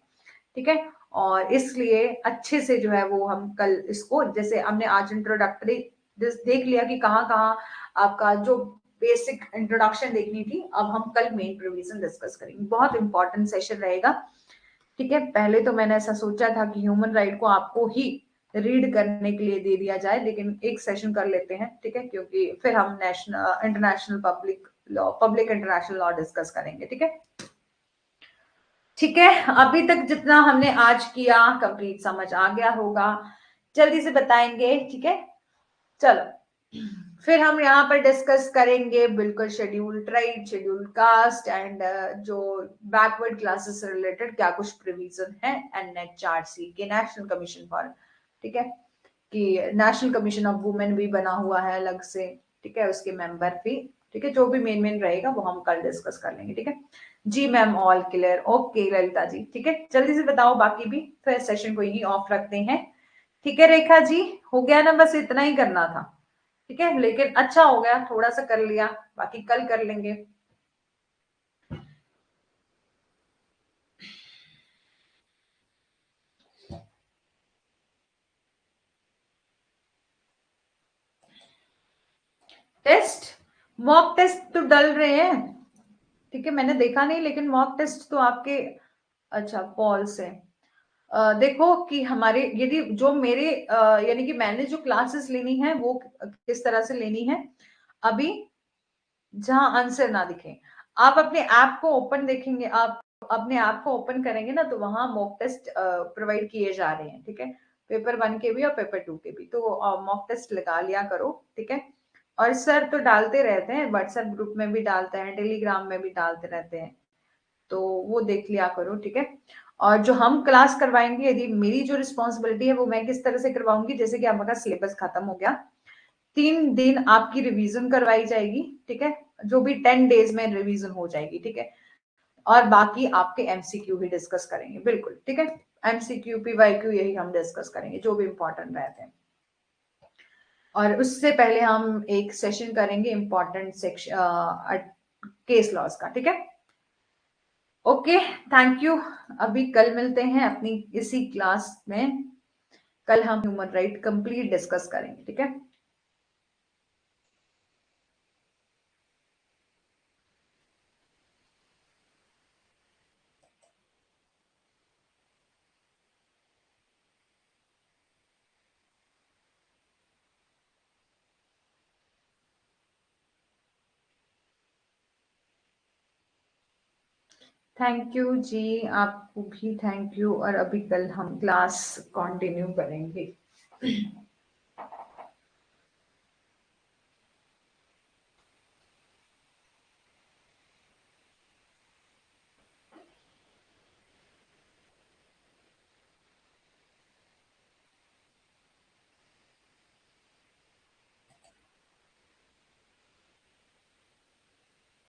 ठीक है। और इसलिए अच्छे से जो है वो हम कल इसको, जैसे हमने आज इंट्रोडक्टरी देख लिया कि कहाँ कहाँ आपका जो बेसिक इंट्रोडक्शन देखनी थी, अब हम कल मेन प्रोविजन डिस्कस करेंगे। बहुत इंपॉर्टेंट सेशन रहेगा, ठीक है। पहले तो मैंने ऐसा सोचा था कि ह्यूमन राइट को आपको ही रीड करने के लिए दे दिया जाए, लेकिन एक सेशन कर लेते हैं, ठीक है, क्योंकि फिर हम national international public international law discuss करेंगे, ठीक है। ठीक है, अभी तक जितना हमने आज किया कंप्लीट समझ आ गया होगा, जल्दी से बताएंगे, ठीक है। चलो, फिर हम यहाँ पर डिस्कस करेंगे बिल्कुल schedule tribe, schedule caste and जो बैकवर्ड क्लासेस से रिलेटेड क्या कुछ प्रोविजन है NHRC के, नेशनल कमीशन फॉर, ठीक है, कि नेशनल कमीशन ऑफ वुमेन भी बना हुआ है अलग से, ठीक है, उसके मेंबर भी, ठीक है, जो भी मेन मेन रहेगा वो हम कल डिस्कस कर लेंगे, ठीक है। जी ma'am, all clear, okay Lalita ji, ठीक है, जल्दी से बताओ बाकी भी, फिर सेशन को यही ऑफ रखते हैं, ठीक है। रेखा जी, हो गया ना, बस इतना ही करना था, ठीक है, लेकिन अच्छा हो गया, थोड़ा सा कर लिया, बाकी कल कर लेंगे। टेस्ट, मॉक टेस्ट तो डल रहे हैं, ठीक है, मैंने देखा नहीं, लेकिन मॉक टेस्ट तो आपके, अच्छा पॉल से देखो कि हमारे, यदि जो मेरे यानी कि मैंने जो क्लासेस लेनी है वो किस तरह से लेनी है, अभी जहां आंसर ना दिखे, आप अपने ऐप को ओपन देखेंगे, आप अपने ऐप को ओपन करेंगे ना, तो वहां मॉक टेस्ट प्रोवाइड किए जा रहे हैं, ठीक है, पेपर 1 के भी और पेपर 2 के भी, तो मॉक टेस्ट लगा लिया करो, ठीक है। और सर तो डालते रहते हैं, व्हाट्सएप ग्रुप में भी डालते हैं, टेलीग्राम में भी डालते रहते हैं, तो वो देख लिया करो, ठीक है। और जो हम क्लास करवाएंगे, यदि मेरी जो रिस्पॉन्सिबिलिटी है वो मैं किस तरह से करवाऊंगी, जैसे कि आपका सिलेबस खत्म हो गया, 3 दिन आपकी रिवीजन करवाई जाएगी, ठीक है, जो भी 10 डेज में रिवीजन हो जाएगी, ठीक है। और बाकी आपके MCQ ही डिस्कस करेंगे, बिल्कुल, ठीक है। MCQ PYQ यही हम डिस्कस करेंगे, जो भी इंपॉर्टेंट रहते हैं। और उससे पहले हम एक सेशन करेंगे इंपॉर्टेंट सेक्शन केस लॉस का, ठीक है। Okay, thank you. अभी कल मिलते हैं अपनी इसी क्लास में, कल हम ह्यूमन राइट कंप्लीट डिस्कस करेंगे, ठीक है। थैंक यू जी, आपको भी थैंक यू। और अभी कल हम क्लास कंटिन्यू करेंगे।